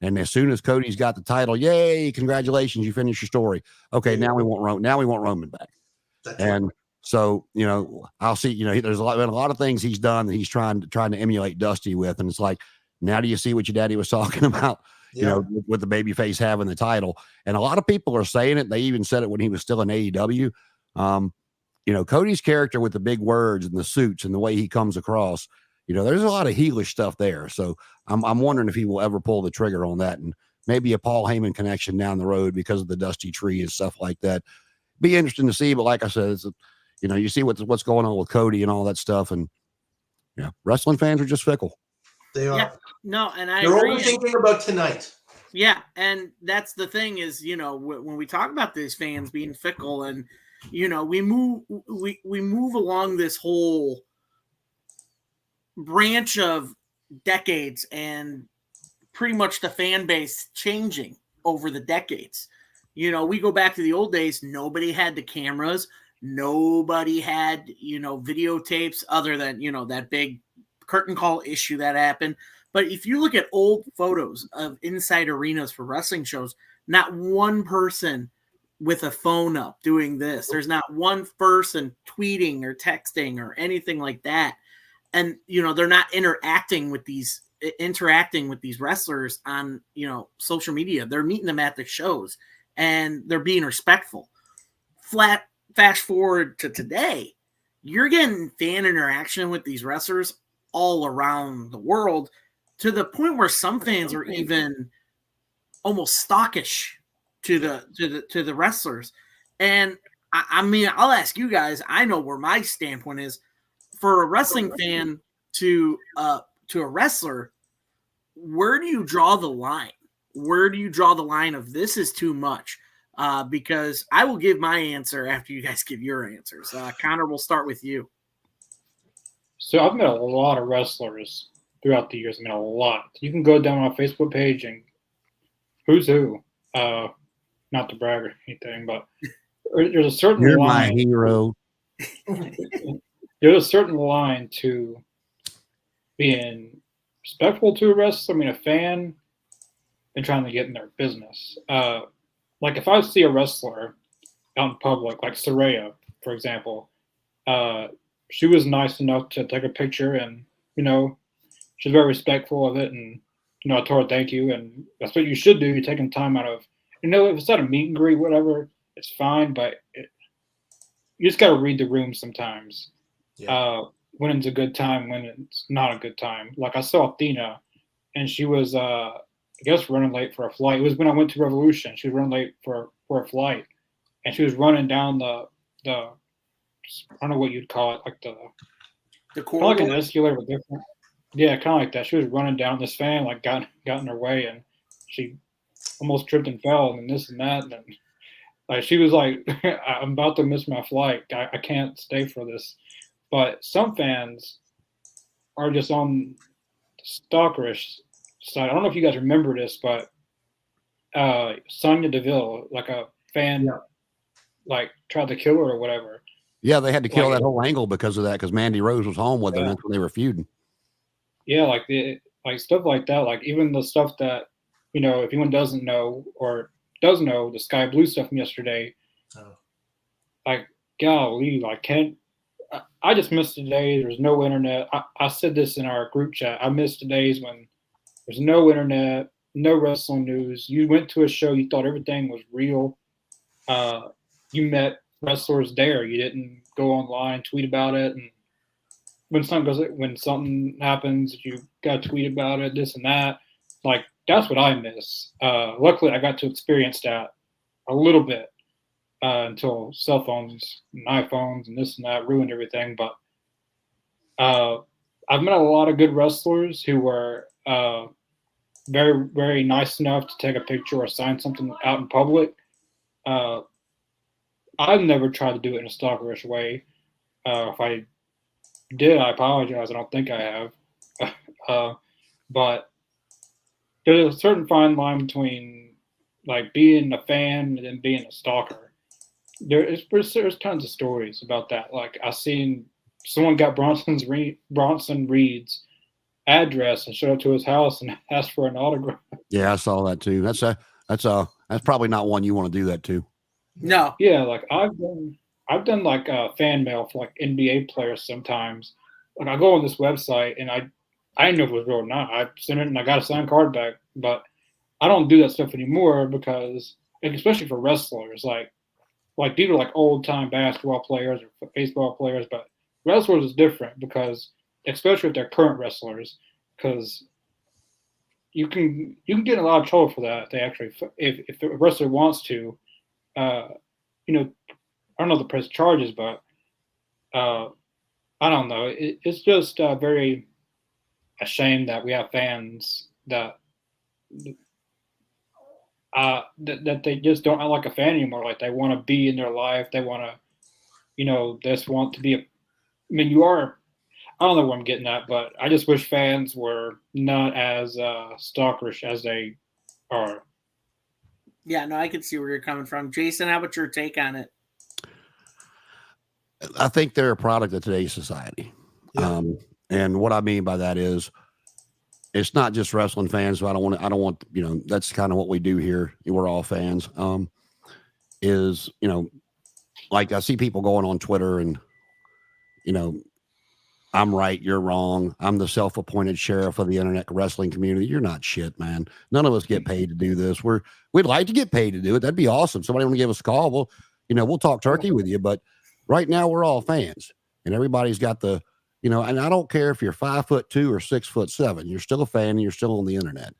And as soon as Cody's got the title, yay, congratulations, you finished your story. Okay, now we want Roman back. And so, I'll see, there's been a lot of things he's done that he's trying to emulate Dusty with. And it's like, now do you see what your daddy was talking about? With the babyface having the title. And a lot of people are saying it. They even said it when he was still in AEW. Cody's character with the big words and the suits and the way he comes across, there's a lot of heelish stuff there. So I'm wondering if he will ever pull the trigger on that, and maybe a Paul Heyman connection down the road because of the Dusty tree and stuff like that. Be interesting to see. But like I said, you see what's going on with Cody and all that stuff. And wrestling fans are just fickle. They are. Yeah. No, and They're only thinking about tonight. Yeah, and that's the thing is, when we talk about these fans being fickle, and we move along this whole branch of decades, and pretty much the fan base changing over the decades. We go back to the old days. Nobody had the cameras. Nobody had videotapes other than that big curtain call issue that happened. But if you look at old photos of inside arenas for wrestling shows, not one person with a phone up doing this. There's not one person tweeting or texting or anything like that. And, they're not interacting with these wrestlers on, social media. They're meeting them at the shows and they're being respectful. Fast forward to today, you're getting fan interaction with these wrestlers all around the world, to the point where some fans are even almost stockish to the wrestlers. And I mean, I'll ask you guys, I know where my standpoint is. For a wrestling fan to a wrestler, where do you draw the line? Where do you draw the line of this is too much? Because I will give my answer after you guys give your answers. Connor, we'll start with you. So I've met a lot of wrestlers throughout the years. I mean, a lot. You can go down my Facebook page and who's who. Not to brag or anything, but there's a certain You're line. my hero. There's a certain line to being respectful to a wrestler, a fan, and trying to get in their business. Like if I see a wrestler out in public, like Saraya, for example, she was nice enough to take a picture, and she's very respectful of it, and I told her thank you, and that's what you should do. You're taking time out of, if it's not a meet and greet, whatever, it's fine, but you just got to read the room sometimes. Yeah. When it's a good time, when it's not a good time. Like I saw Athena, and she was, I guess, running late for a flight. It was when I went to Revolution. She was running late for a flight, and she was running down the I don't know what you'd call it, like the corridor, like an escalator, but different. Yeah, kind of like that. She was running down. This fan got in her way, and she almost tripped and fell, and this and that, and she was like, "I'm about to miss my flight. I can't stay for this." But some fans are just on the stalkerish side. I don't know if you guys remember this, but Sonya Deville, like a fan, tried to kill her or whatever. Yeah, they had to kill that whole angle because of that, because Mandy Rose was home with her, and that's when they were feuding. Yeah, like stuff like that. Like even the stuff that, if anyone doesn't know or does know, the Sky Blue stuff from yesterday. Oh. Like, golly, I just missed the days. There's no internet. I said this in our group chat. I missed the days when there's no internet, no wrestling news. You went to a show, you thought everything was real. You met wrestlers there. You didn't go online, tweet about it, and when something happens, you got to tweet about it, this and that. Like, that's what I miss. Luckily, I got to experience that a little bit until cell phones and iPhones and this and that ruined everything. But I've met a lot of good wrestlers who were very, very nice enough to take a picture or sign something out in public. I've never tried to do it in a stalkerish way. If I did, I apologize. I don't think I have. But there's a certain fine line between like being a fan and then being a stalker. There's tons of stories about that. Like I seen someone got Bronson Reed's address and showed up to his house and asked for an autograph. Yeah, I saw that too. That's probably not one you want to do that to. No. Yeah, like I've done like fan mail for like NBA players sometimes. Like I go on this website and I didn't know if it was real or not. I sent it and I got a signed card back, but I don't do that stuff anymore because, especially for wrestlers, like these are like old time basketball players or baseball players, but wrestlers is different because, especially if they're current wrestlers, because you can get in a lot of trouble for that. They actually, if the wrestler wants to, I don't know the press charges, but I don't know. It's just very a shame that we have fans that that they just don't act like a fan anymore. Like they want to be in their life. They want to, they just want to be I mean, you are. I don't know what I'm getting at, but I just wish fans were not as stalkerish as they are. Yeah, no, I can see where you're coming from. Jason, how about your take on it? I think they're a product of today's society. Yeah. And what I mean by that is it's not just wrestling fans. So I don't want, that's kind of what we do here. We're all fans. Like I see people going on Twitter and, I'm right, you're wrong. I'm the self-appointed sheriff of the internet wrestling community. You're not shit, man. None of us get paid to do this. We'd like to get paid to do it. That'd be awesome. Somebody want to give us a call. We'll talk turkey with you. But right now we're all fans, and everybody's got the, and I don't care if you're 5'2" or 6'7", you're still a fan and you're still on the internet.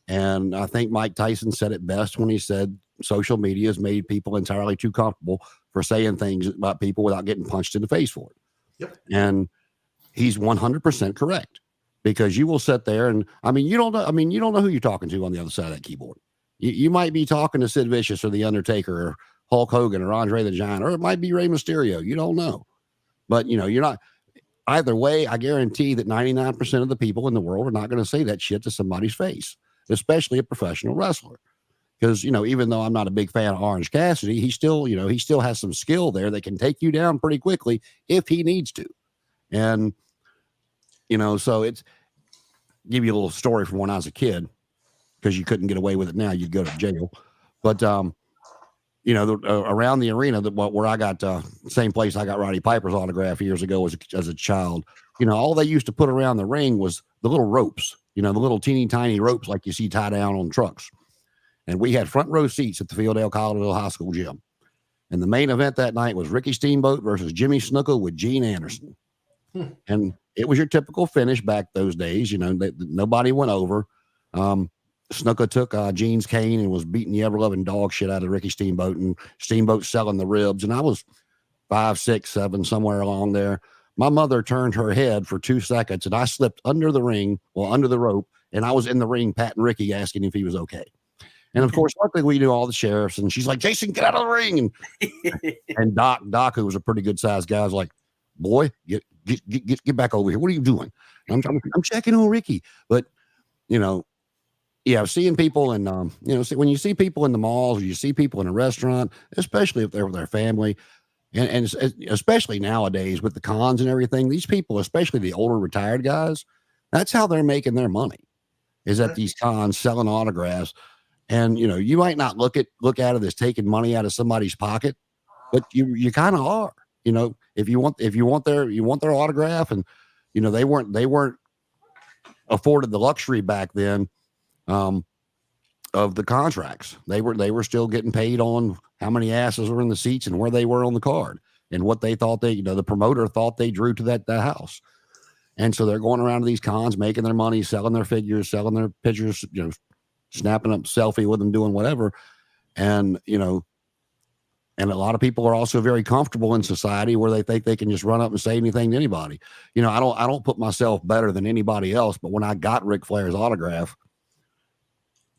And I think Mike Tyson said it best when he said social media has made people entirely too comfortable for saying things about people without getting punched in the face for it. Yep. And he's 100% correct, because you will sit there and you don't know who you're talking to on the other side of that keyboard. You might be talking to Sid Vicious or The Undertaker or Hulk Hogan or Andre the Giant, or it might be Rey Mysterio. You don't know, but you're not. Either way, I guarantee that 99% of the people in the world are not going to say that shit to somebody's face, especially a professional wrestler. Because, even though I'm not a big fan of Orange Cassidy, he still has some skill there that can take you down pretty quickly if he needs to. And, so it's give you a little story from when I was a kid, because you couldn't get away with it now. You'd go to jail. But, around the arena where I got same place I got Roddy Piper's autograph years ago as a child, all they used to put around the ring was the little ropes, the little teeny tiny ropes like you see tie down on trucks. And we had front row seats at the Fieldale Colorado High School gym. And the main event that night was Ricky Steamboat versus Jimmy Snuka with Gene Anderson. And it was your typical finish back those days. Nobody went over. Snuka took Gene's cane and was beating the ever-loving dog shit out of Ricky Steamboat, and Steamboat selling the ribs. And I was 5, 6, 7, somewhere along there. My mother turned her head for 2 seconds, and I slipped under the rope, and I was in the ring patting Ricky, asking if he was okay. And of course, luckily we knew all the sheriffs, and she's like, "Jason, get out of the ring!" And Doc, who was a pretty good sized guy, was like, "Boy, get back over here. What are you doing?" And I'm checking on Ricky, but seeing people and when you see people in the malls, or you see people in a restaurant, especially if they're with their family, and especially nowadays with the cons and everything, these people, especially the older retired guys, that's how they're making their money, is at these cons selling autographs. And you might not look at it as taking money out of somebody's pocket, but you kind of are. If you want their autograph, and they weren't afforded the luxury back then of the contracts. They were still getting paid on how many asses were in the seats and where they were on the card and what they thought the promoter thought they drew to that house. And so they're going around to these cons, making their money, selling their figures, selling their pictures, snapping up selfie with them, doing whatever. And, and a lot of people are also very comfortable in society where they think they can just run up and say anything to anybody. I don't put myself better than anybody else, but when I got Ric Flair's autograph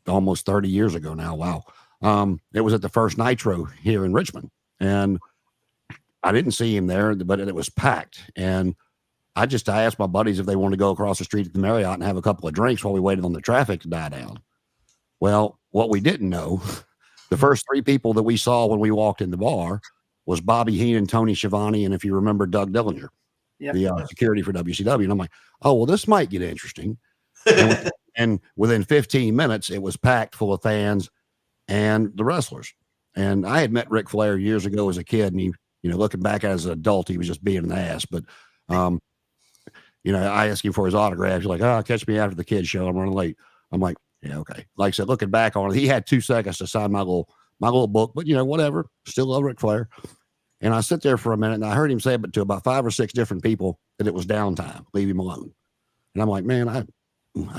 almost 30 years ago now, wow. It was at the first Nitro here in Richmond, and I didn't see him there, but it was packed. And I asked my buddies if they wanted to go across the street at the Marriott and have a couple of drinks while we waited on the traffic to die down. Well, what we didn't know, the first three people that we saw when we walked in the bar was Bobby Heenan, Tony Schiavone, and if you remember, Doug Dillinger, the security for WCW. And I'm like, oh, well, this might get interesting. And within 15 minutes, it was packed full of fans and the wrestlers. And I had met Ric Flair years ago as a kid, and he, looking back as an adult, he was just being an ass. But, I asked him for his autograph. He's like, oh, catch me after the kids show. I'm running late. I'm like, yeah, okay. Like I said, looking back on it, he had 2 seconds to sign my little book, but whatever. Still love Ric Flair. And I sit there for a minute, and I heard him say it to about 5 or 6 different people that it was downtime. Leave him alone. And I'm like, man, I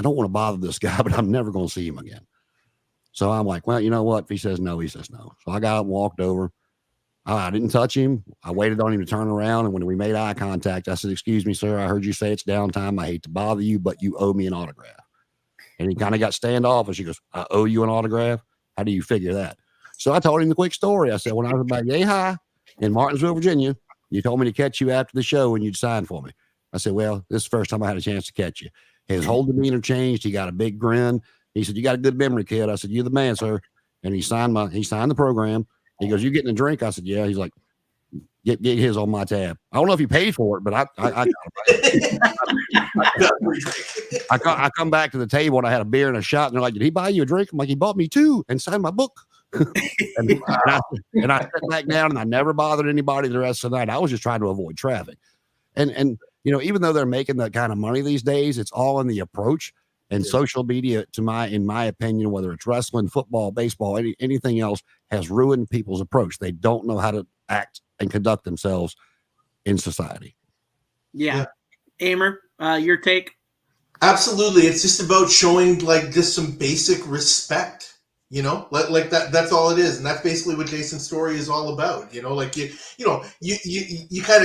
don't want to bother this guy, but I'm never going to see him again. So I'm like, well, you know what? If he says no, he says no. So I got up and walked over. I didn't touch him. I waited on him to turn around. And when we made eye contact, I said, excuse me, sir, I heard you say it's downtime. I hate to bother you, but you owe me an autograph. And he kind of got standoffish. He goes, I owe you an autograph? How do you figure that? So I told him the quick story. I said, when I was about yay high in Martinsville, Virginia, you told me to catch you after the show and you'd sign for me. I said, well, this is the first time I had a chance to catch you. His whole demeanor changed. He got a big grin. He said, you got a good memory, kid. I said, you're the man, sir. And he signed the program. He goes, you getting a drink? I said, yeah. He's like, get his on my tab. I don't know if he paid for it, but I got it. I come back to the table and I had a beer and a shot, and they're like, did he buy you a drink? I'm like, he bought me 2 and signed my book. and I sat back down, and I never bothered anybody the rest of the night. I was just trying to avoid traffic. And even though they're making that kind of money these days, it's all in the approach. And social media, in my opinion, whether it's wrestling, football, baseball, anything else, has ruined people's approach. They don't know how to act and conduct themselves in society. Yeah. Amer, your take? Absolutely. It's just about showing just some basic respect. Like that. That's all it is, and that's basically what Jason's story is all about. You kind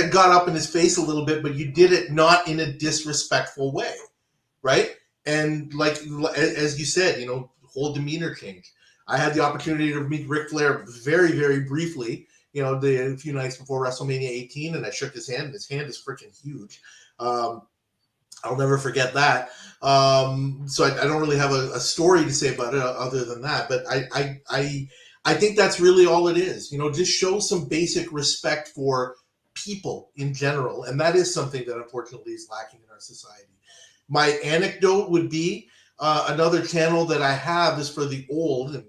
of got up in his face a little bit, but you did it not in a disrespectful way, right? And as you said, whole demeanor change. I had the opportunity to meet Ric Flair very, very briefly. A few nights before WrestleMania 18, and I shook his hand. And his hand is freaking huge. I'll never forget that. So I don't really have a story to say about it other than that. But I think that's really all it is. Just show some basic respect for people in general. And that is something that unfortunately is lacking in our society. My anecdote would be another channel that I have is for the old, and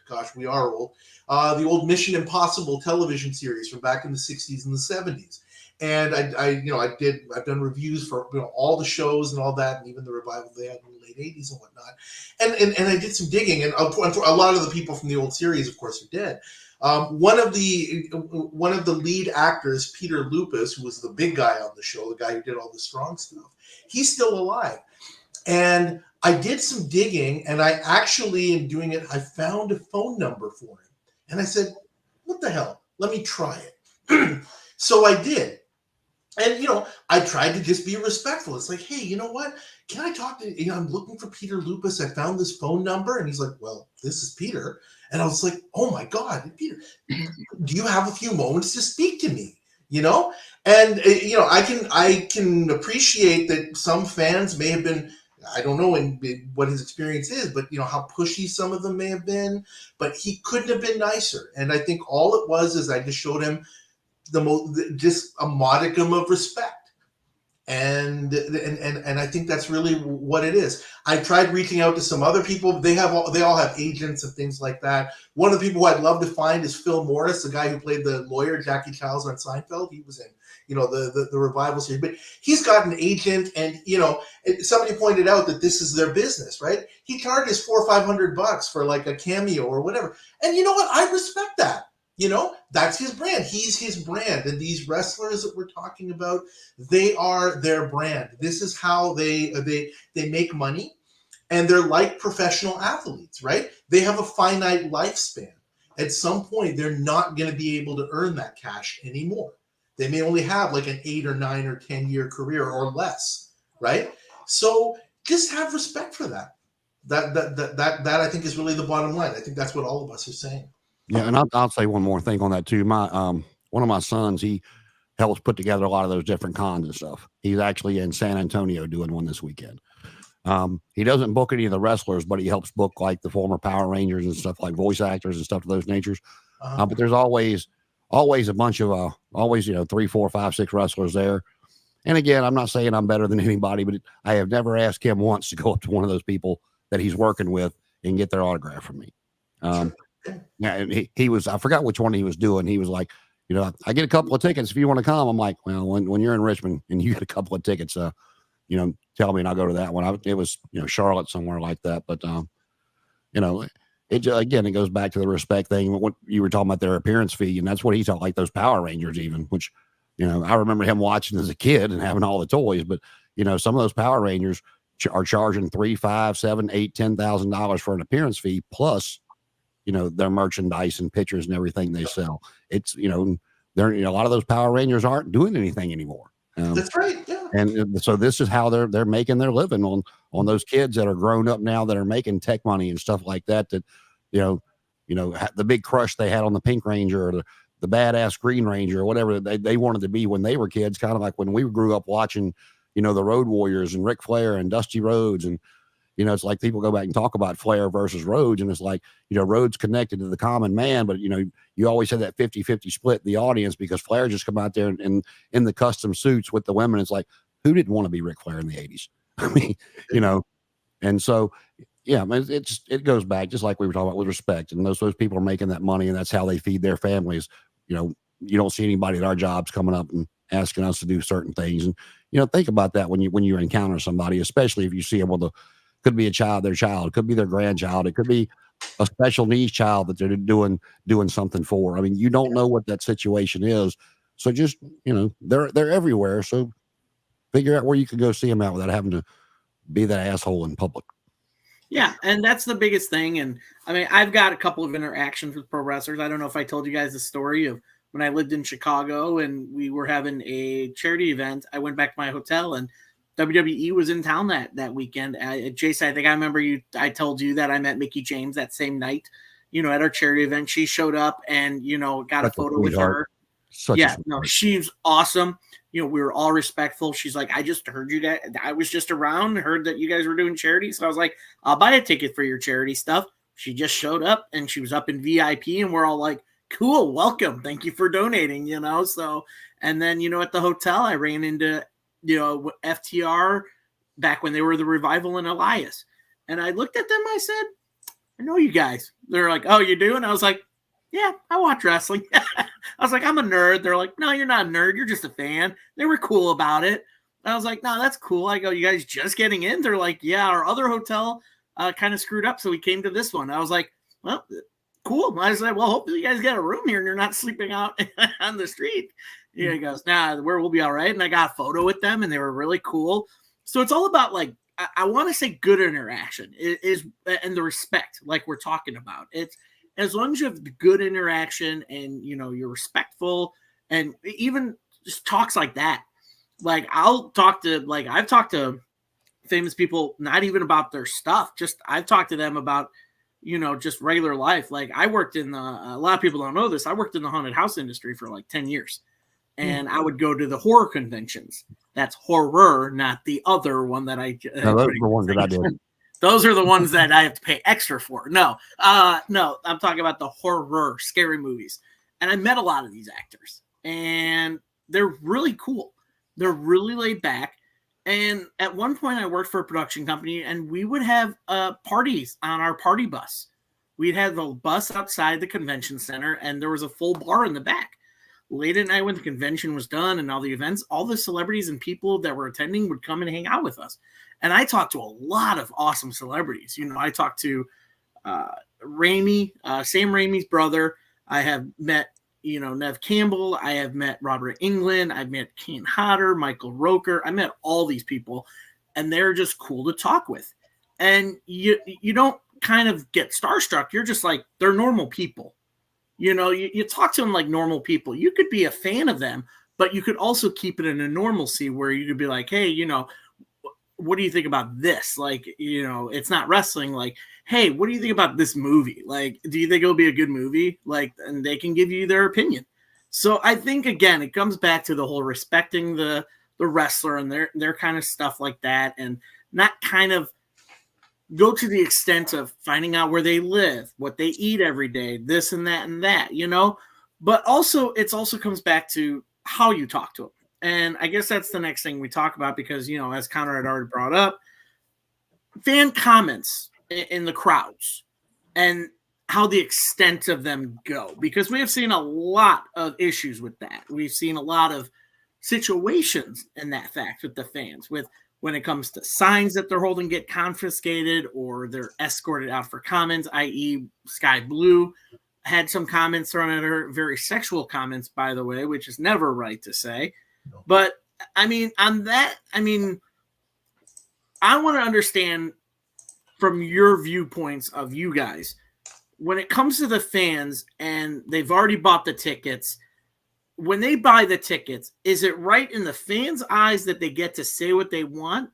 gosh, we are old, the old Mission Impossible television series from back in the 60s and the 70s. And I've done reviews for all the shows and all that, and even the revival they had in the late 80s and whatnot. And I did some digging, and a lot of the people from the old series, of course, are dead. One of the lead actors, Peter Lupus, who was the big guy on the show, the guy who did all the strong stuff, he's still alive. And I did some digging, and I actually, in doing it, I found a phone number for him. And I said, what the hell? Let me try it. So I did. And, I tried to just be respectful. It's like, hey, you know what? Can I talk to, I'm looking for Peter Lupus. I found this phone number. And he's like, well, this is Peter. And I was like, oh my God, Peter, do you have a few moments to speak to me? And, I can appreciate that some fans may have been, I don't know what his experience is, but how pushy some of them may have been, but he couldn't have been nicer. And I think all it was is I just showed him just a modicum of respect. And I think that's really what it is. I tried reaching out to some other people. They all have agents and things like that. One of the people who I'd love to find is Phil Morris, the guy who played the lawyer Jackie Childs on Seinfeld. He was in the revival series, but he's got an agent, and somebody pointed out that this is their business, right? He charges $400 or $500 for like a cameo or whatever, and you know what? I respect that. That's his brand. He's his brand. And these wrestlers that we're talking about, they are their brand. This is how they make money. And they're like professional athletes, right? They have a finite lifespan. At some point, they're not going to be able to earn that cash anymore. They may only have like an 8 or 9 or 10 year career or less, right? So just have respect for that. That I think is really the bottom line. I think that's what all of us are saying. Yeah, and I'll say one more thing on that too. My one of my sons, he helps put together a lot of those different cons and stuff. He's actually in San Antonio doing one this weekend. He doesn't book any of the wrestlers, but he helps book like the former Power Rangers and stuff, like voice actors and stuff of those natures. But there's always a bunch of always 3, 4, 5, 6 wrestlers there. And again, I'm not saying I'm better than anybody, but I have never asked him once to go up to one of those people that he's working with and get their autograph from me. Yeah, and he was, I forgot which one he was doing. He was like, I get a couple of tickets if you want to come. I'm like, well, when you're in Richmond and you get a couple of tickets, tell me and I'll go to that one. It was, Charlotte, somewhere like that. But, it goes back to the respect thing. What you were talking about, their appearance fee, and that's what he thought, like those Power Rangers, even, which, I remember him watching as a kid and having all the toys, but some of those Power Rangers are charging $3, $5, $7, $8, $10,000 for an appearance fee, plus, their merchandise and pictures and everything they sell. It's, they're, a lot of those Power Rangers aren't doing anything anymore. That's right. Yeah. And so this is how they're making their living on those kids that are grown up now that are making tech money and stuff like that. That, the big crush they had on the Pink Ranger or the badass Green Ranger or whatever they wanted to be when they were kids, kind of like when we grew up watching, the Road Warriors and Ric Flair and Dusty Rhodes. And, it's like people go back and talk about Flair versus Rhodes. And it's like, Rhodes connected to the common man, but, you always had that 50-50 split in the audience because Flair just come out there and in the custom suits with the women. It's like, who didn't want to be Ric Flair in the 80s? I mean, and so, yeah, it goes back just like we were talking about with respect. And those people are making that money and that's how they feed their families. You don't see anybody at our jobs coming up and asking us to do certain things. And, think about that when you encounter somebody, especially if you see them with could be a child, their child, it could be their grandchild. It could be a special needs child that they're doing something for. I mean, you don't know what that situation is. So just, they're everywhere. So figure out where you can go see them out without having to be that asshole in public. Yeah, and that's the biggest thing. And I mean, I've got a couple of interactions with pro wrestlers. I don't know if I told you guys the story of when I lived in Chicago and we were having a charity event. I went back to my hotel and WWE was in town that weekend. Jason, I think I remember I told you that I met Mickie James that same night, at our charity event. She showed up and, got a photo with her. She's awesome. We were all respectful. She's like, I just heard you that I was just around, heard that you guys were doing charity. So I was like, I'll buy a ticket for your charity stuff. She just showed up and she was up in VIP and we're all like, cool, welcome. Thank you for donating, So, and then, at the hotel, I ran into, FTR back when they were the Revival and Elias. And I looked at them, I said, I know you guys. They're like, oh, you do? And I was like, yeah, I watch wrestling. I was like, I'm a nerd. They're like, no, you're not a nerd. You're just a fan. They were cool about it. I was like, no, that's cool. I go, you guys just getting in? They're like, yeah, our other hotel kind of screwed up. So we came to this one. I was like, well, cool. I said, well, hopefully you guys get a room here and you're not sleeping out on the street. Yeah, he goes, nah, we'll be all right. And I got a photo with them and they were really cool. So it's all about like, I want to say good interaction is and the respect, like we're talking about. It's as long as you have the good interaction and, you're respectful and even just talks like that. Like I've talked to famous people, not even about their stuff. Just I've talked to them about, just regular life. Like I worked in a lot of people don't know this. I worked in the haunted house industry for like 10 years. And I would go to the horror conventions. That's horror, not the other one that I. No, those are the ones that I did. Those are the ones that I have to pay extra for. No, I'm talking about the horror, scary movies. And I met a lot of these actors, and they're really cool. They're really laid back. And at one point, I worked for a production company, and we would have parties on our party bus. We'd have the bus outside the convention center, and there was a full bar in the back. Late at night when the convention was done and all the events, all the celebrities and people that were attending would come and hang out with us. And I talked to a lot of awesome celebrities. I talked to Raimi, Sam Raimi's brother. I have met, Nev Campbell. I have met Robert Englund. I've met Kane Hodder, Michael Roker. I met all these people, and they're just cool to talk with. And you don't kind of get starstruck. You're just like, they're normal people. You talk to them like normal people. You could be a fan of them, but you could also keep it in a normalcy where you could be like, hey, what do you think about this? Like, it's not wrestling. Like, hey, what do you think about this movie? Like, do you think it'll be a good movie? Like, and they can give you their opinion. So I think, again, it comes back to the whole respecting the the wrestler and their kind of stuff like that, and not kind of go to the extent of finding out where they live, what they eat every day, this and that, you know. But also, it also comes back to how you talk to them. And I guess that's the next thing we talk about because, you know, as Connor had already brought up, fan comments in the crowds and how the extent of them go. Because we have seen a lot of issues with that. We've seen a lot of situations in that fact with the fans, with when it comes to signs that they're holding get confiscated or they're escorted out for comments, i.e. Sky Blue had some comments thrown at her, very sexual comments, by the way, which is never right to say. No. But, I mean, on that, I mean, I want to understand from your viewpoints of you guys, when it comes to the fans and they've already bought the tickets, when they buy the tickets, is it right in the fans' eyes that they get to say what they want?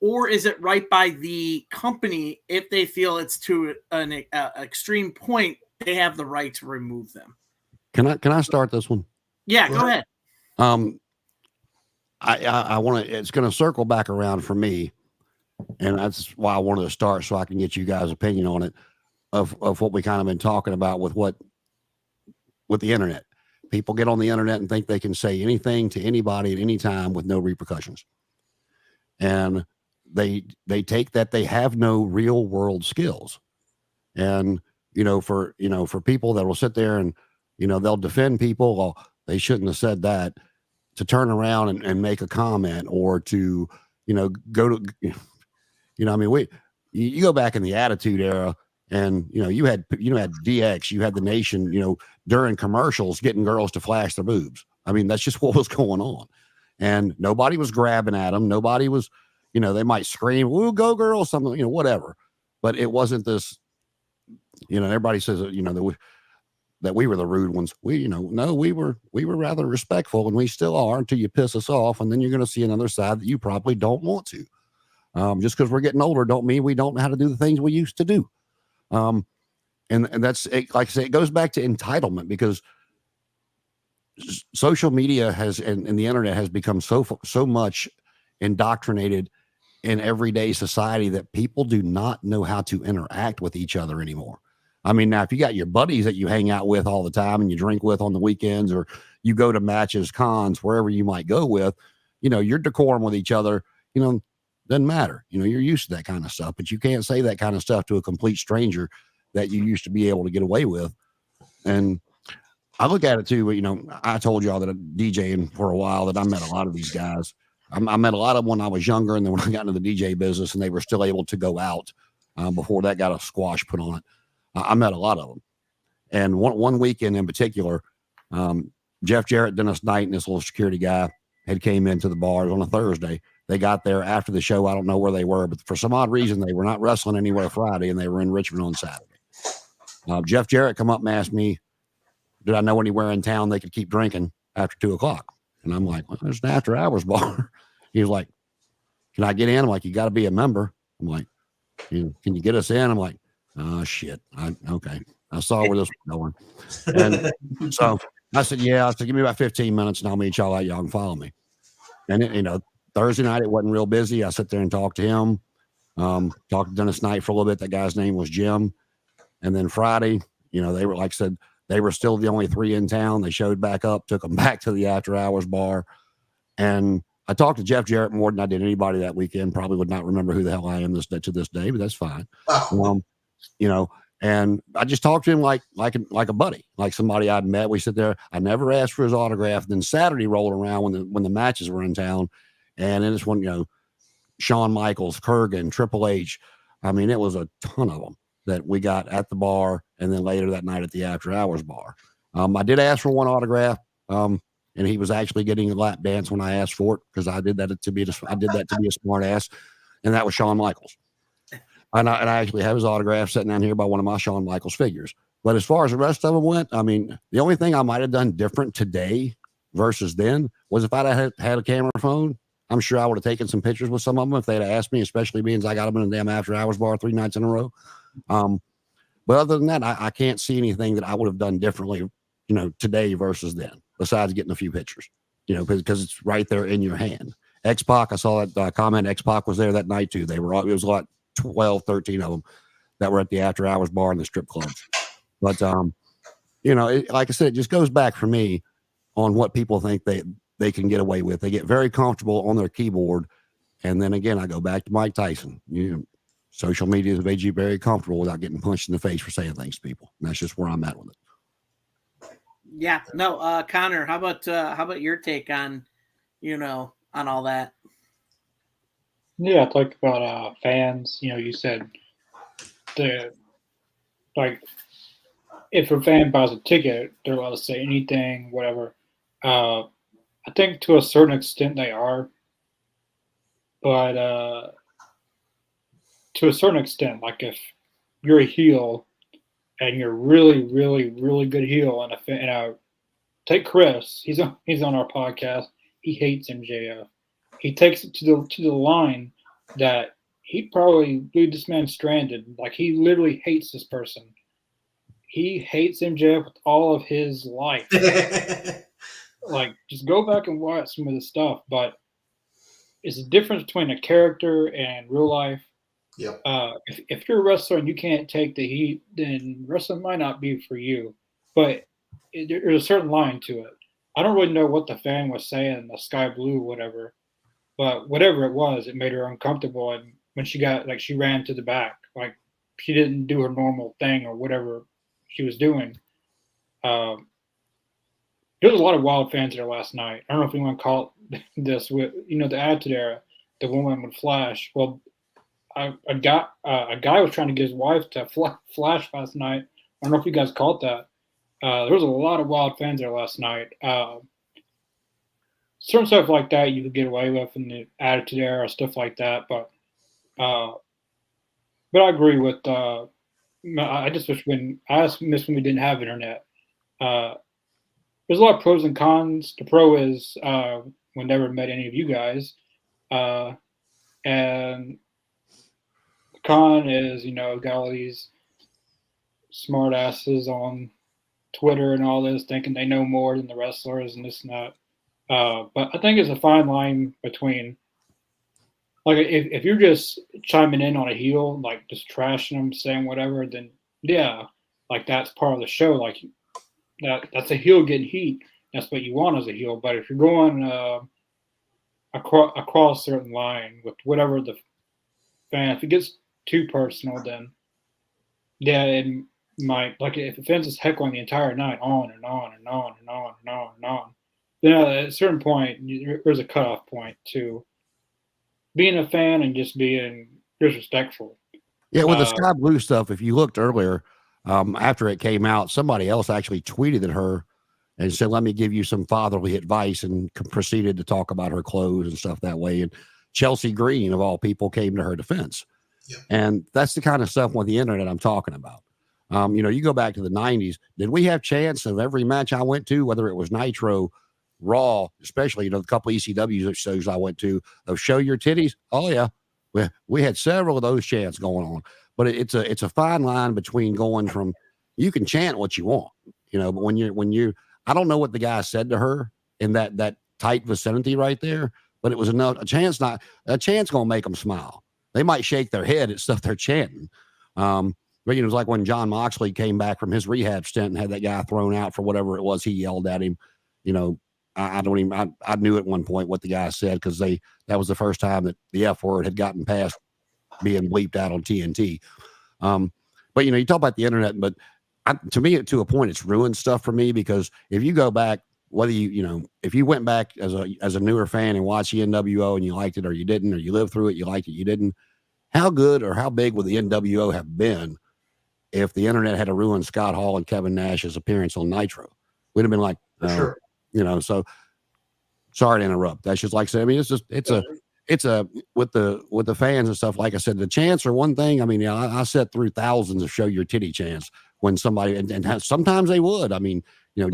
Or is it right by the company if they feel it's to an extreme point, they have the right to remove them? Can I start this one? Yeah, go ahead. I want to. It's going to circle back around for me, and that's why I wanted to start so I can get you guys' opinion on it of what we kind of been talking about with the internet. People get on the internet and think they can say anything to anybody at any time with no repercussions, and they take that they have no real world skills, and for people that will sit there and they'll defend people. Well, they shouldn't have said that. To turn around and make a comment or to go to I mean, you go back in the Attitude Era and you had DX, you had the Nation during commercials getting girls to flash their boobs. I mean, that's just what was going on, and nobody was grabbing at them. Nobody was they might scream, "Woo, go girl," something, whatever, but it wasn't this. Everybody says that we were the rude ones. No, we were rather respectful, and we still are until you piss us off, and then you're going to see another side that you probably don't want to. Just because we're getting older don't mean we don't know how to do the things we used to do. And that's it, like I say, it goes back to entitlement, because social media and the internet has become so much indoctrinated in everyday society that people do not know how to interact with each other anymore. I mean, now if you got your buddies that you hang out with all the time and you drink with on the weekends, or you go to matches, cons, wherever you might go with, your decorum with each other, doesn't matter. You're used to that kind of stuff, but you can't say that kind of stuff to a complete stranger that you used to be able to get away with. And I look at it too, I told y'all that I'm DJing for a while, that I met a lot of these guys. I met a lot of them when I was younger, and then when I got into the DJ business and they were still able to go out before that got a squash put on it. I met a lot of them. And one weekend in particular, Jeff Jarrett, Dennis Knight, and this little security guy had came into the bars on a Thursday. They got there after the show. I don't know where they were, but for some odd reason, they were not wrestling anywhere Friday, and they were in Richmond on Saturday. Jeff Jarrett come up and asked me, did I know anywhere in town they could keep drinking after 2:00? And I'm like, well, there's an after hours bar. He was like, can I get in? I'm like, you got to be a member. I'm like, can you get us in? I'm like, oh, shit. Okay. I saw where this was going. And so I said, yeah. I said, give me about 15 minutes and I'll meet y'all out. Y'all can follow me. And, Thursday night, it wasn't real busy. I sat there and talked to him, talked to Dennis Knight for a little bit. That guy's name was Jim. And then Friday, they were, like I said, they were still the only three in town. They showed back up, took them back to the after hours bar. And I talked to Jeff Jarrett more than I did anybody that weekend. Probably would not remember who the hell I am to this day, but that's fine. And I just talked to him like a buddy, like somebody I'd met. We sit there. I never asked for his autograph. Then Saturday rolled around when the matches were in town, and then it's when Shawn Michaels, Kurgan, Triple H. I mean, it was a ton of them that we got at the bar, and then later that night at the after hours bar. I did ask for one autograph, and he was actually getting a lap dance when I asked for it, because I did that to be a smart ass, and that was Shawn Michaels. And I actually have his autograph sitting down here by one of my Shawn Michaels figures. But as far as the rest of them went, I mean, the only thing I might have done different today versus then was if I'd had a camera phone, I'm sure I would have taken some pictures with some of them if they'd asked me, especially being as I got them in a damn after hours bar 3 nights in a row. But other than that, I can't see anything that I would have done differently, today versus then, besides getting a few pictures, because it's right there in your hand. X-Pac, I saw that comment. X-Pac was there that night too. It was like 12, 13 of them that were at the after hours bar in the strip clubs. But, like I said, it just goes back for me on what people think they can get away with. They get very comfortable on their keyboard. And then again, I go back to Mike Tyson. Social media has made you very comfortable without getting punched in the face for saying things to people. And that's just where I'm at with it. Yeah, no, Connor, how about your take on, on all that? Yeah, talk about fans. You said if a fan buys a ticket, they're allowed to say anything, whatever. I think to a certain extent they are, but to a certain extent, like if you're a heel and you're really, really, really good heel, and take Chris, he's on our podcast. He hates MJF. He takes it to the line that he probably leave this man stranded. Like he literally hates this person. He hates MJF with all of his life. Like, just go back and watch some of the stuff. But it's a difference between a character and real life. Yep. If you're a wrestler and you can't take the heat, then wrestling might not be for you. But there's a certain line to it. I don't really know what the fan was saying, the sky blue, whatever. But whatever it was, it made her uncomfortable. And when she ran to the back, like she didn't do her normal thing or whatever she was doing. There was a lot of wild fans there last night. I don't know if anyone caught this with, the Attitude Era, the woman with Flash. Well, a guy was trying to get his wife to Flash last night. I don't know if you guys caught that. There was a lot of wild fans there last night. Certain stuff like that you could get away with in the Attitude Era, stuff like that. But I agree with. I just wish miss when we didn't have internet. There's a lot of pros and cons. The pro is we never met any of you guys, and the con is got all these smart asses on Twitter and all this thinking they know more than the wrestlers and this and that. But I think it's a fine line between, like, if you're just chiming in on a heel, like just trashing them, saying whatever, then yeah, like that's part of the show. Like that's a heel getting heat. That's what you want as a heel. But if you're going across a certain line with whatever the fan, if it gets too personal, then yeah, it might, like if the fans is heckling the entire night on and on and on and on and on and on, then at a certain point there's a cutoff point to being a fan and just being disrespectful. Yeah, with the sky blue stuff, if you looked earlier, after it came out, somebody else actually tweeted at her and said, "Let me give you some fatherly advice," and proceeded to talk about her clothes and stuff that way. And Chelsea Green, of all people, came to her defense. Yep. And that's the kind of stuff with the internet I'm talking about. You go back to the 90s. Did we have chance of every match I went to, whether it was Nitro, Raw, especially, the couple ECW shows I went to, of show your titties? Oh yeah. We had several of those chants going on, but it's a fine line between going from, you can chant what you want, but when you, I don't know what the guy said to her in that tight vicinity right there, but it was enough. A chant's going to make them smile. They might shake their head at stuff they're chanting. But it was like when John Moxley came back from his rehab stint and had that guy thrown out for whatever it was he yelled at him. I knew at one point what the guy said, because that was the first time that the F word had gotten past being bleeped out on TNT. But you talk about the internet, but to me, to a point, it's ruined stuff for me, because if you go back, whether if you went back as a newer fan and watched the NWO and you liked it or you didn't, or you lived through it, you liked it, you didn't, how good or how big would the NWO have been if the internet had to ruin Scott Hall and Kevin Nash's appearance on Nitro? We'd have been like, sure. So sorry to interrupt. That's just like I said. I mean, it's a with the fans and stuff. Like I said, the chants are one thing. I mean, I sat through thousands of show your titty chants when somebody, and sometimes they would. I mean,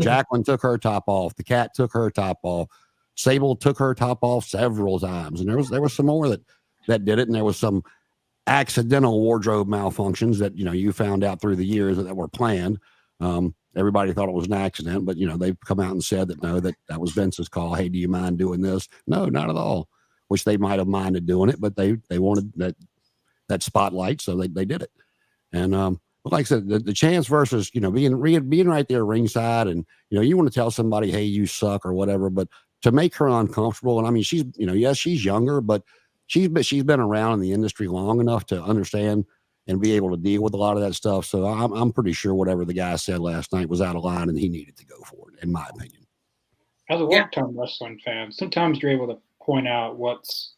Jacqueline took her top off. The Cat took her top off. Sable took her top off several times, and there was some more that did it, and there was some accidental wardrobe malfunctions that you found out through the years that were planned. Everybody thought it was an accident, but they've come out and said that no, that was Vince's call. Hey, do you mind doing this? No, not at all. which they might have minded doing it, but they wanted that spotlight, so they did it. And like I said, the chance versus, you know, being right there ringside, and, you know, you want to tell somebody, hey, you suck or whatever, but to make her uncomfortable. And I mean, she's, you know, yes, she's younger, but she's been around in the industry long enough to understand and be able to deal with a lot of that stuff. So I'm pretty sure whatever the guy said last night was out of line, and he needed to go for it, in my opinion. As a long-time wrestling fan, sometimes you're able to point out what's,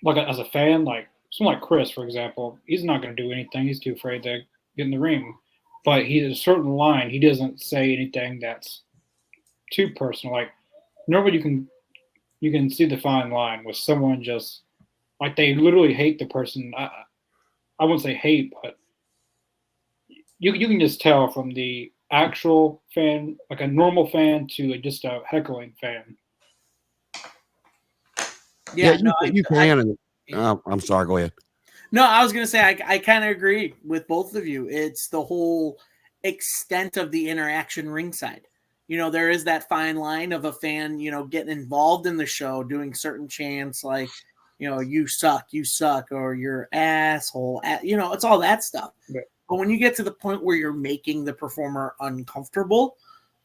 like, as a fan, like someone like Chris, for example, he's not going to do anything. He's too afraid to get in the ring. But he has a certain line. He doesn't say anything that's too personal. Like, normally you can see the fine line with someone just, like, they literally hate the person. I wouldn't say hate, but you can just tell from the actual fan, like a normal fan, to just a heckling fan. Yeah, you can. I'm sorry. Go ahead. No, I was going to say, I kind of agree with both of you. It's the whole extent of the interaction ringside. You know, there is that fine line of a fan, you know, getting involved in the show, doing certain chants like, you know, you suck, or you're asshole. You know, it's all that stuff. Yeah. But when you get to the point where you're making the performer uncomfortable,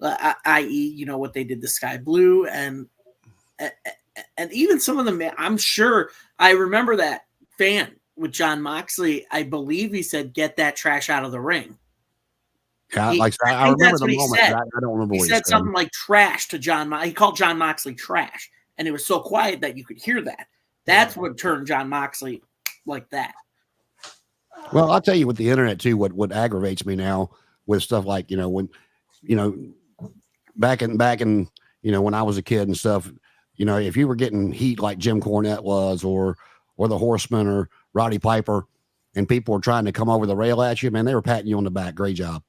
i.e., you know, what they did to Sky Blue, and even some of them, I'm sure I remember that fan with John Moxley. I believe he said, "Get that trash out of the ring." Yeah, I remember the moment. I don't remember he what said. Something like "trash" to John. He called John Moxley trash, and it was so quiet that you could hear that. That's what turned John Moxley like that. Well, I'll tell you with the internet too, what aggravates me now with stuff like, you know, when, you know, back in, you know, when I was a kid and stuff, you know, if you were getting heat like Jim Cornette was, or the Horseman or Roddy Piper, and people were trying to come over the rail at you, man, they were patting you on the back. Great job.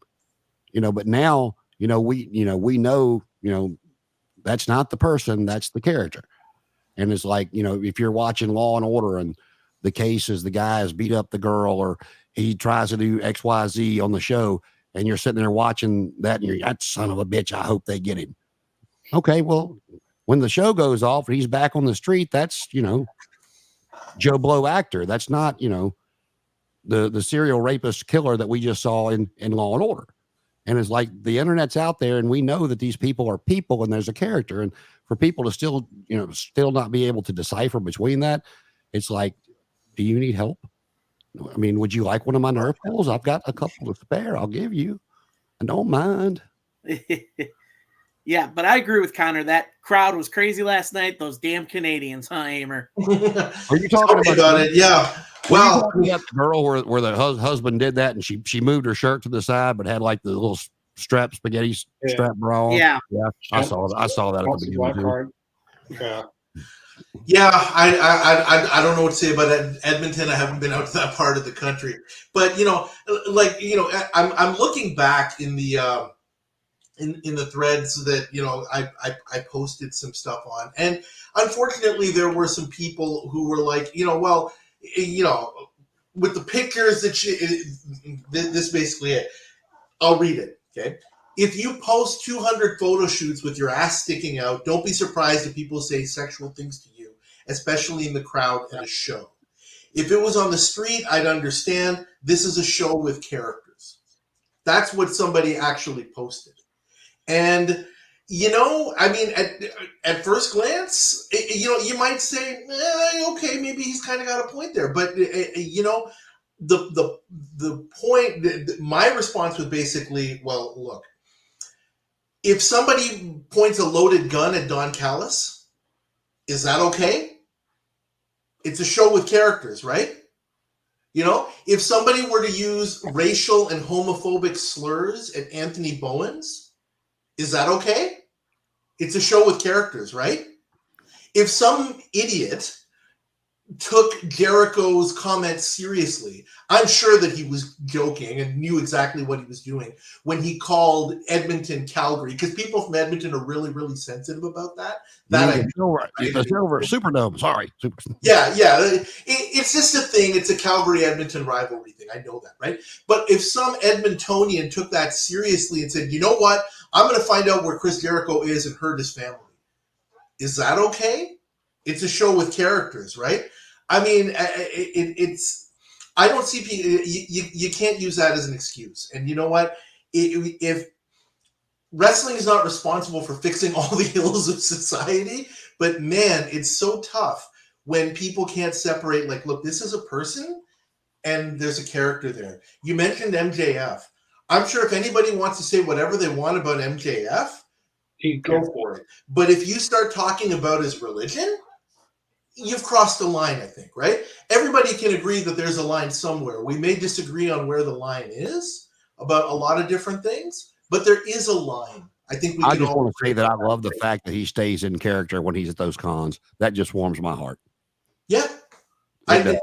You know, but now, you know, we know, you know, that's not the person, that's the character. And it's like, you know, if you're watching Law and Order and the case is the guy has beat up the girl, or he tries to do XYZ on the show, and you're sitting there watching that, and you're, that son of a bitch, I hope they get him. Okay, well, when the show goes off and he's back on the street, that's, you know, Joe Blow actor. That's not, you know, the serial rapist killer that we just saw in Law and Order. And it's like the internet's out there, and we know that these people are people, and there's a character. And for people to still, you know, still not be able to decipher between that, it's like, do you need help? I mean, would you like one of my nerve pills? I've got a couple to spare. I'll give you. I don't mind. Yeah, but I agree with Connor. That crowd was crazy last night. Those damn Canadians, huh, Amer? Are you talking about it? Yeah. Well, that girl where the husband did that, and she moved her shirt to the side, but had like the little spaghetti strap bra on. Yeah. I saw that at the beginning. Yeah. Yeah, I don't know what to say about Edmonton. I haven't been out to that part of the country, but you know, like, you know, I'm looking back in the threads that, you know, I posted some stuff on, and unfortunately there were some people who were like, you know, well, you know, with the pictures that this basically it. I'll read it. Okay. If you post 200 photo shoots with your ass sticking out, don't be surprised if people say sexual things to you, especially in the crowd at a show. If it was on the street, I'd understand. This is a show with characters. That's what somebody actually posted. And, you know, I mean, at first glance, you know, you might say, okay, maybe he's kind of got a point there. But, you know, the point, my response was basically, well, look, if somebody points a loaded gun at Don Callis, is that okay? It's a show with characters, right? You know, if somebody were to use racial and homophobic slurs at Anthony Bowens, is that okay? It's a show with characters, right? If some idiot took Jericho's comments seriously, I'm sure that he was joking and knew exactly what he was doing when he called Edmonton Calgary, because people from Edmonton are really, really sensitive about that. The silver Superdome. Sorry. Yeah. It's just a thing. It's a Calgary-Edmonton rivalry thing. I know that, right? But if some Edmontonian took that seriously and said, you know what? I'm going to find out where Chris Jericho is and hurt his family. Is that okay? It's a show with characters, right? I mean, it's. I don't see people. You can't use that as an excuse. And you know what? If wrestling is not responsible for fixing all the ills of society, but man, it's so tough when people can't separate. Like, look, this is a person, and there's a character there. You mentioned MJF. I'm sure if anybody wants to say whatever they want about MJF, go for it. But if you start talking about his religion, you've crossed the line, I think, right? Everybody can agree that there's a line somewhere. We may disagree on where the line is about a lot of different things, but there is a line. I think we I can just all want to say agree that I on love the fact that he stays in character when he's at those cons. That just warms my heart. Yeah. It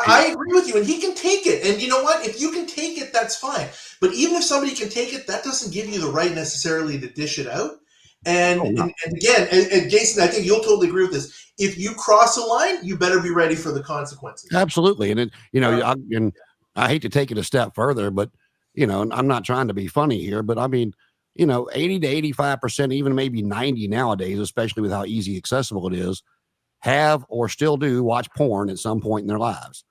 I agree with you, and he can take it. And you know what? If you can take it, that's fine. But even if somebody can take it, that doesn't give you the right necessarily to dish it out. And, Oh, no. and again, and Jason, I think you'll totally agree with this. If you cross a line, you better be ready for the consequences. Absolutely. And I hate to take it a step further, but and I'm not trying to be funny here, but I mean, 80 to 85%, even maybe 90 nowadays, especially with how easy accessible it is, have or still do watch porn at some point in their lives.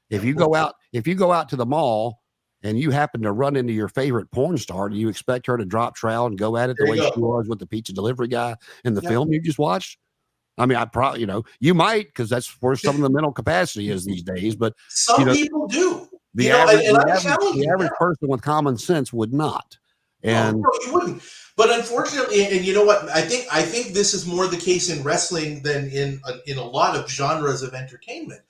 If you go out to the mall and you happen to run into your favorite porn star, do you expect her to drop trowel and go at it the way she was with the pizza delivery guy in the film you just watched? I mean, I probably, you might, because that's where some of the mental capacity is these days. But some people do. The average person with common sense would not. And no, you wouldn't. But unfortunately, and you know what? I think this is more the case in wrestling than in a lot of genres of entertainment.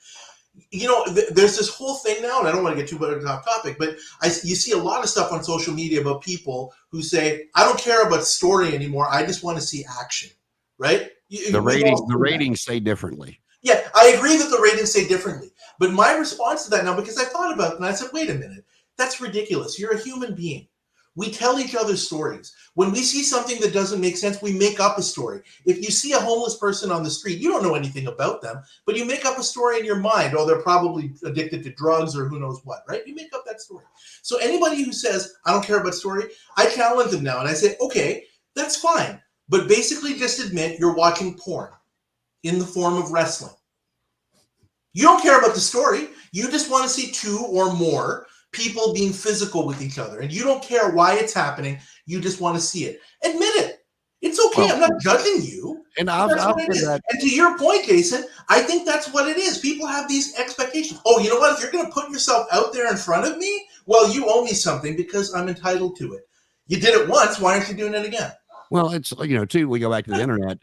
There's this whole thing now, and I don't want to get too much off topic, but you see a lot of stuff on social media about people who say, "I don't care about story anymore. I just want to see action." Right? The ratings say differently. Yeah, I agree that the ratings say differently. But my response to that now, because I thought about it and I said, "Wait a minute, that's ridiculous. You're a human being. We tell each other stories. When we see something that doesn't make sense, we make up a story. If you see a homeless person on the street, you don't know anything about them, but you make up a story in your mind. Oh, they're probably addicted to drugs or who knows what, right? You make up that story. So anybody who says, I don't care about story, I challenge them now and I say, okay, that's fine. But basically just admit you're watching porn in the form of wrestling. You don't care about the story. You just want to see two or more people being physical with each other, and you don't care why it's happening. You just want to see it. Admit it. It's okay. Well, I'm not judging you. And I'll that. And to your point, Jason, I think that's what it is. People have these expectations. Oh, you know what? If you're going to put yourself out there in front of me, well, you owe me something because I'm entitled to it. You did it once. Why aren't you doing it again? Well, it's, too, we go back to the internet,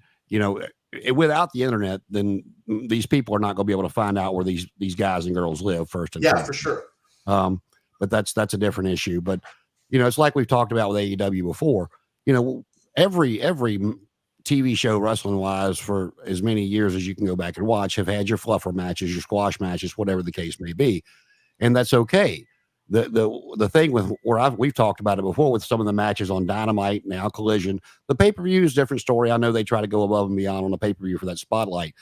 without the internet, then these people are not going to be able to find out where these guys and girls live first. And for sure. But that's a different issue. But, it's like we've talked about with AEW before, every TV show wrestling wise for as many years as you can go back and watch have had your fluffer matches, your squash matches, whatever the case may be. And that's okay. The thing with we've talked about it before with some of the matches on Dynamite, now Collision, the pay-per-view is a different story. I know they try to go above and beyond on the pay-per-view for that spotlight,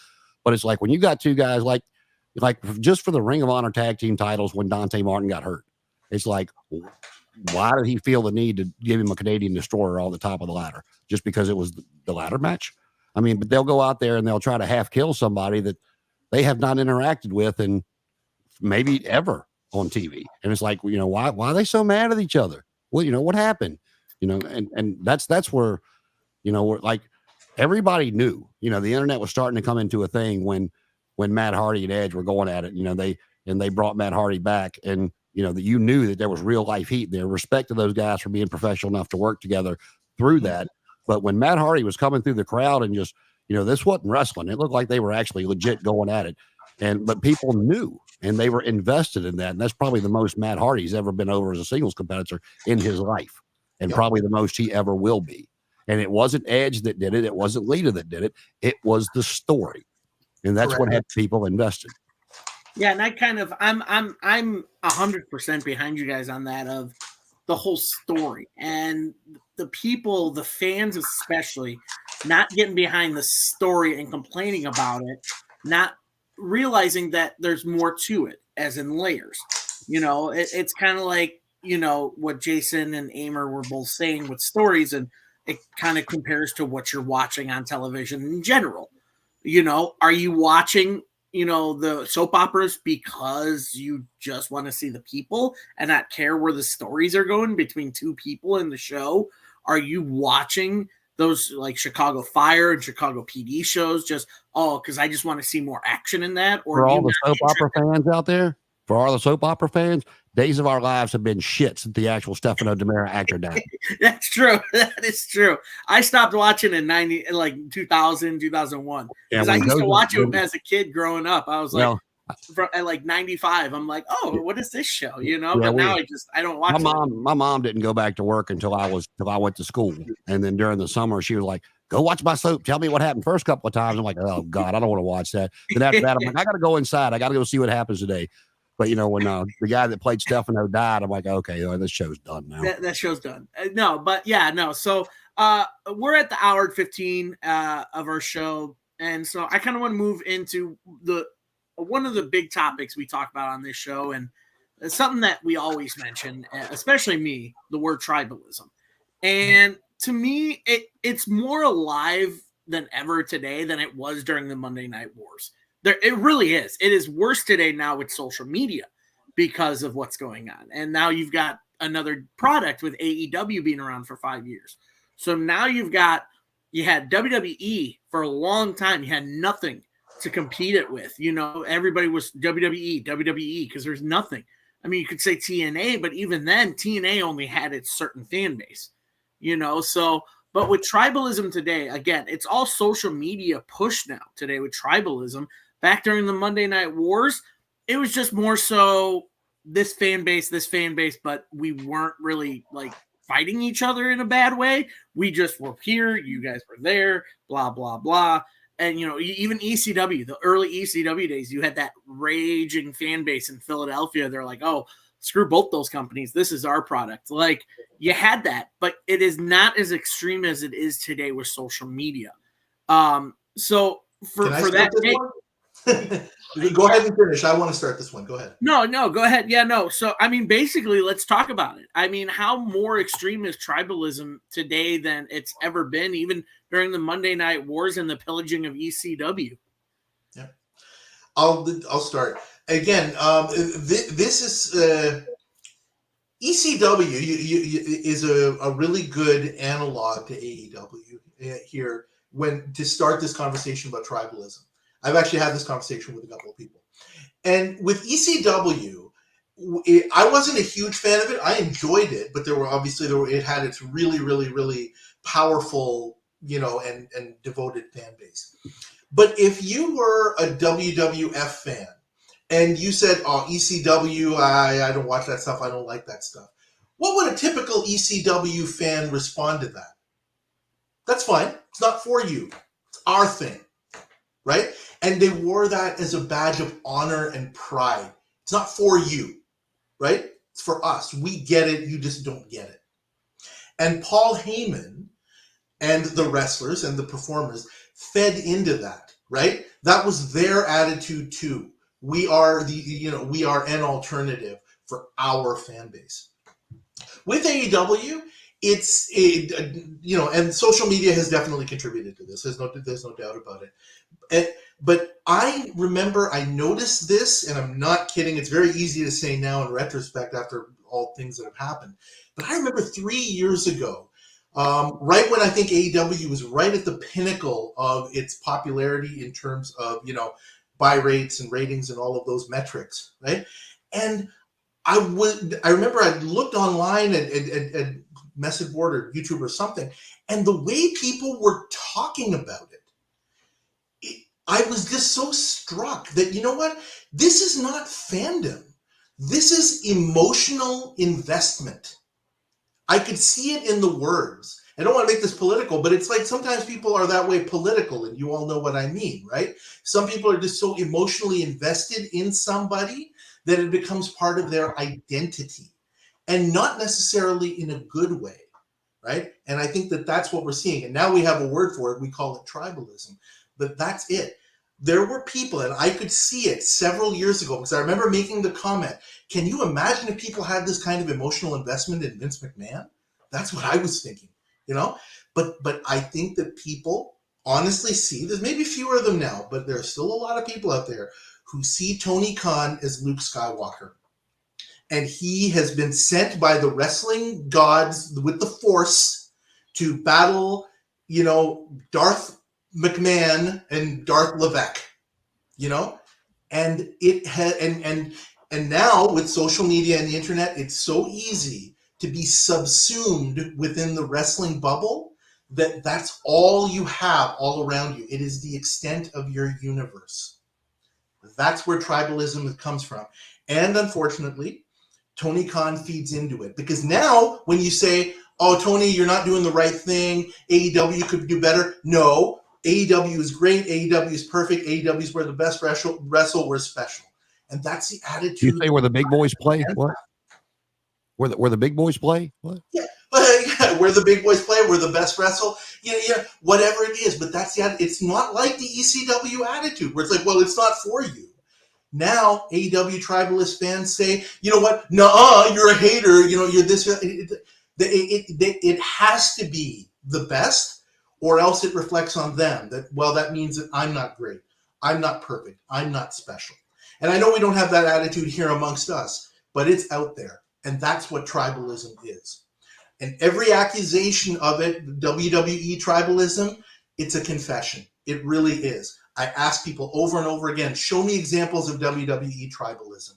but it's like when you got two guys like just for the Ring of Honor tag team titles when Dante Martin got hurt, it's like, why did he feel the need to give him a Canadian Destroyer on the top of the ladder just because it was the ladder match? I mean, but they'll go out there and they'll try to half kill somebody that they have not interacted with and maybe ever on TV. And it's like, why are they so mad at each other? Well, what happened? And that's where, we're like, everybody knew, the internet was starting to come into a thing when Matt Hardy and Edge were going at it, they brought Matt Hardy back and, that you knew that there was real life heat there. Respect to those guys for being professional enough to work together through that. But when Matt Hardy was coming through the crowd and just, this wasn't wrestling, it looked like they were actually legit going at it. But people knew and they were invested in that. And that's probably the most Matt Hardy's ever been over as a singles competitor in his life. And probably the most he ever will be. And it wasn't Edge that did it. It wasn't Lita that did it. It was the story. And that's what had people invested. Yeah. And I'm 100% behind you guys on that of the whole story and the people, the fans, especially not getting behind the story and complaining about it, not realizing that there's more to it, as in layers. It's kind of like, what Jason and Amer were both saying with stories, and it kind of compares to what you're watching on television in general. You know, are you watching, you know, the soap operas because you just want to see the people and not care where the stories are going between two people in the show? Are you watching those like Chicago Fire and Chicago PD shows just, oh, because I just want to see more action in that? Or For do you all the not soap opera interested- fans out there, for all the soap opera fans, Days of Our Lives have been shit since the actual Stefano DiMera actor died. That's true. That is true. I stopped watching in 2000, 2001. Yeah, Because I when used to Joseph, watch it when, as a kid growing up. I was like, well, at like 95, I'm like, oh, what is this show? You know, yeah, but now I don't watch my mom didn't go back to work until I went to school. And then during the summer, she was like, go watch my soap. Tell me what happened first couple of times. I'm like, oh God, I don't want to watch that. Then after that, I'm like, I got to go inside. I got to go see what happens today. But you know, when the guy that played Stefano died, I'm like, okay, this show's done now. that show's done. No, but yeah, no. So we're at the hour and 15 of our show. And so I kind of want to move into one of the big topics we talk about on this show, and it's something that we always mention, especially me, the word tribalism. And to me, it's more alive than ever today than it was during the Monday Night Wars. It really is. It is worse today now with social media because of what's going on. And now you've got another product with AEW being around for 5 years. So now you had WWE for a long time. You had nothing to compete it with. You know, everybody was WWE, because there's nothing. I mean, you could say TNA, but even then, TNA only had its certain fan base, you know. So, but with tribalism today, again, it's all social media push now today with tribalism. Back during the Monday Night Wars, it was just more so this fan base, but we weren't really like fighting each other in a bad way. We just were here, you guys were there, blah, blah, blah. And, you know, even ECW, the early ECW days, you had that raging fan base in Philadelphia. They're like, oh, screw both those companies. This is our product. Like, you had that, but it is not as extreme as it is today with social media. So for that, go ahead and finish. I want to start this one. Go ahead. No, go ahead. Yeah, no. So, I mean, basically, let's talk about it. I mean, how more extreme is tribalism today than it's ever been, even during the Monday Night Wars and the pillaging of ECW? Yeah, I'll start again. This is ECW is a really good analog to AEW here to start this conversation about tribalism. I've actually had this conversation with a couple of people. And with ECW, I wasn't a huge fan of it. I enjoyed it, but it had its really, really, really powerful, you know, and devoted fan base. But if you were a WWF fan and you said, oh, ECW, I don't watch that stuff, I don't like that stuff, what would a typical ECW fan respond to that? That's fine. It's not for you. It's our thing. Right? And they wore that as a badge of honor and pride. It's not for you, right? It's for us. We get it. You just don't get it. And Paul Heyman and the wrestlers and the performers fed into that, right? That was their attitude too. We are an alternative for our fan base. With AEW, and social media has definitely contributed to this. There's no doubt about it. But I remember I noticed this, and I'm not kidding. It's very easy to say now in retrospect after all things that have happened. But I remember 3 years ago, right when I think AEW was right at the pinnacle of its popularity in terms of, you know, buy rates and ratings and all of those metrics, right? And I remember I looked online at message board or YouTube or something, and the way people were talking about it, I was just so struck that, you know what? This is not fandom. This is emotional investment. I could see it in the words. I don't want to make this political, but it's like sometimes people are that way political, and you all know what I mean, right? Some people are just so emotionally invested in somebody that it becomes part of their identity, and not necessarily in a good way, right? And I think that that's what we're seeing. And now we have a word for it. We call it tribalism. But that's it. There were people, and I could see it several years ago, because I remember making the comment, can you imagine if people had this kind of emotional investment in Vince McMahon? That's what I was thinking, you know? But I think that people honestly see, there's maybe fewer of them now, but there are still a lot of people out there who see Tony Khan as Luke Skywalker. And he has been sent by the wrestling gods with the Force to battle, Darth McMahon and Darth Levesque, and it had, and now with social media and the internet, it's so easy to be subsumed within the wrestling bubble that's all you have all around you. It is the extent of your universe. That's where tribalism comes from. And unfortunately, Tony Khan feeds into it, because now when you say, oh, Tony, you're not doing the right thing, AEW could do better. No, AEW is great. AEW is perfect. AEW is where the best wrestle, we're special. And that's the attitude. You say where the big boys play? What? Where the big boys play? What? Yeah, where the big boys play, where the best wrestle, whatever it is. But that's the, it's not like the ECW attitude where it's like, well, it's not for you. Now, AEW tribalist fans say, you know what? Nuh-uh, you're a hater. You're this. It has to be the best, or else it reflects on them. That means that I'm not great. I'm not perfect. I'm not special. And I know we don't have that attitude here amongst us, but it's out there. And that's what tribalism is. And every accusation of it, WWE tribalism, it's a confession. It really is. I ask people over and over again, show me examples of WWE tribalism.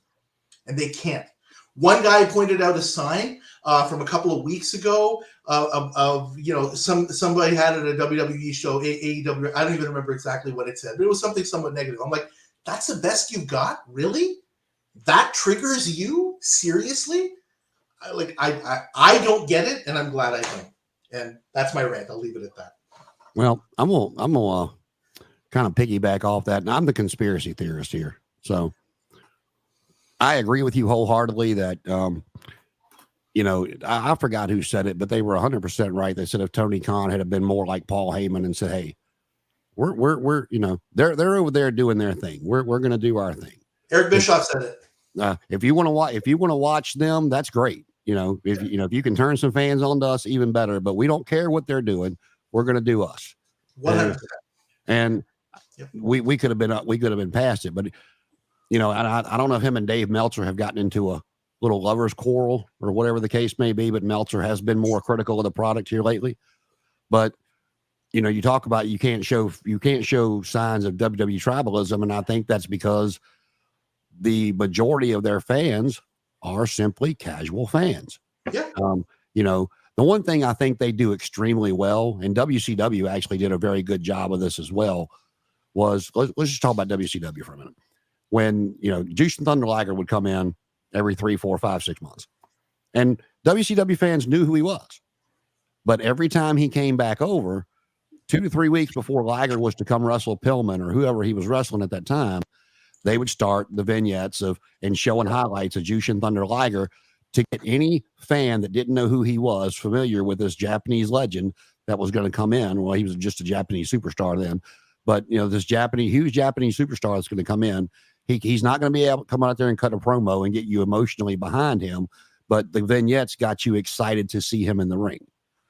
And they can't. One guy pointed out a sign from a couple of weeks ago of somebody had at a WWE show, AEW, I don't even remember exactly what it said, but it was something somewhat negative. I'm like, that's the best you got? Really? That triggers you? Seriously? I don't get it, and I'm glad I don't. And that's my rant. I'll leave it at that. Well, I'm gonna kind of piggyback off that. And I'm the conspiracy theorist here. So I agree with you wholeheartedly that, I forgot who said it, but they were 100% right. They said if Tony Khan had been more like Paul Heyman and said, hey, we're they're over there doing their thing. We're going to do our thing. Eric Bischoff said it. If you want to watch them, that's great. If you can turn some fans on to us, even better, but we don't care what they're doing. We're going to do us. 100%. And yep. we could have been past it, but I don't know if him and Dave Meltzer have gotten into a little lovers quarrel or whatever the case may be, but Meltzer has been more critical of the product here lately. But you talk about you can't show signs of WWE tribalism, and I think that's because the majority of their fans are simply casual fans. Yeah. The one thing I think they do extremely well, and WCW actually did a very good job of this as well, was let's just talk about WCW for a minute. When Jushin Thunder Liger would come in every 3, 4, 5, 6 months, and WCW fans knew who he was, but every time he came back over, 2 to 3 weeks before Liger was to come wrestle Pillman or whoever he was wrestling at that time, they would start the vignettes and showing highlights of Jushin Thunder Liger to get any fan that didn't know who he was familiar with this Japanese legend that was going to come in. Well, he was just a Japanese superstar then, but this huge Japanese superstar that's going to come in. He's not going to be able to come out there and cut a promo and get you emotionally behind him, but the vignettes got you excited to see him in the ring.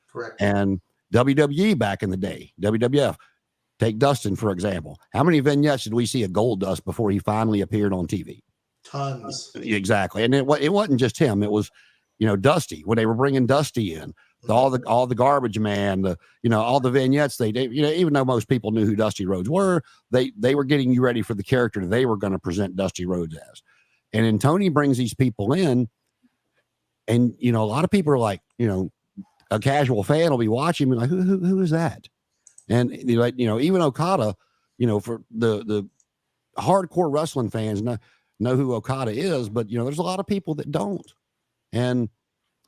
Correct. And WWE back in the day, WWF, take Dustin, for example. How many vignettes did we see of Goldust before he finally appeared on TV? Tons. Exactly. And it wasn't just him. It was, Dusty, when they were bringing Dusty in, all the garbage man, all the vignettes they did, even though most people knew who Dusty Rhodes were, they were getting you ready for the character they were going to present Dusty Rhodes as. And then Tony brings these people in, and, a lot of people are like, a casual fan will be watching me like, who is that? And even Okada, for the hardcore wrestling fans know who Okada is, but there's a lot of people that don't. And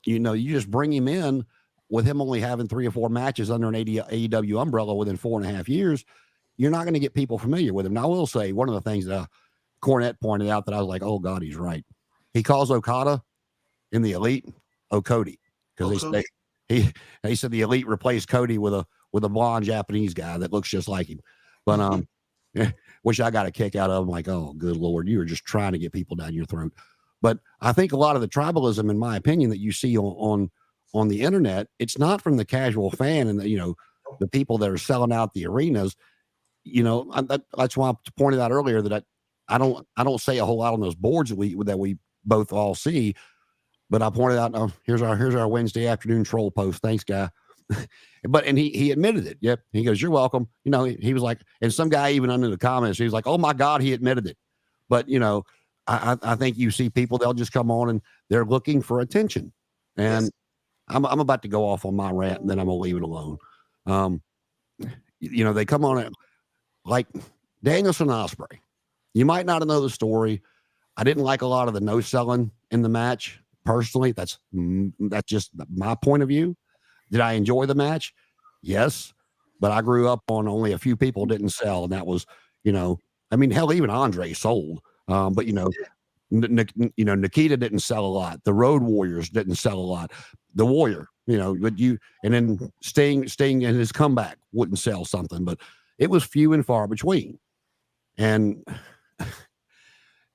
you just bring him in with him only having 3 or 4 matches under an AEW umbrella within 4.5 years, you're not going to get people familiar with him. Now, I will say one of the things that Cornette pointed out that I was like, oh God, he's right. He calls Okada in the Elite Cody, because he said the Elite replaced Cody with a blonde Japanese guy that looks just like him. But which I got a kick out of. I'm like, oh, good Lord, you were just trying to get people down your throat. But I think a lot of the tribalism, in my opinion, that you see on the internet, it's not from the casual fan and the people that are selling out the arenas, that's why I pointed out earlier that I don't say a whole lot on those boards that we both all see, but I pointed out, oh, here's our Wednesday afternoon troll post. Thanks, guy. And he admitted it. Yep. He goes, you're welcome. He was like, and some guy even under the comments, he was like, oh my God, he admitted it. But I think you see people, they'll just come on and they're looking for attention. And yes. I'm about to go off on my rant and then I'm gonna leave it alone. They come on it like Danielson Ospreay. You might not know the story. I didn't like a lot of the no selling in the match personally. That's just my point of view. Did I enjoy the match? Yes, but I grew up on only a few people didn't sell, and that was, hell, even Andre sold. But Nikita didn't sell a lot. The Road Warriors didn't sell a lot. The Warrior, and then Sting in his comeback wouldn't sell something, but it was few and far between. And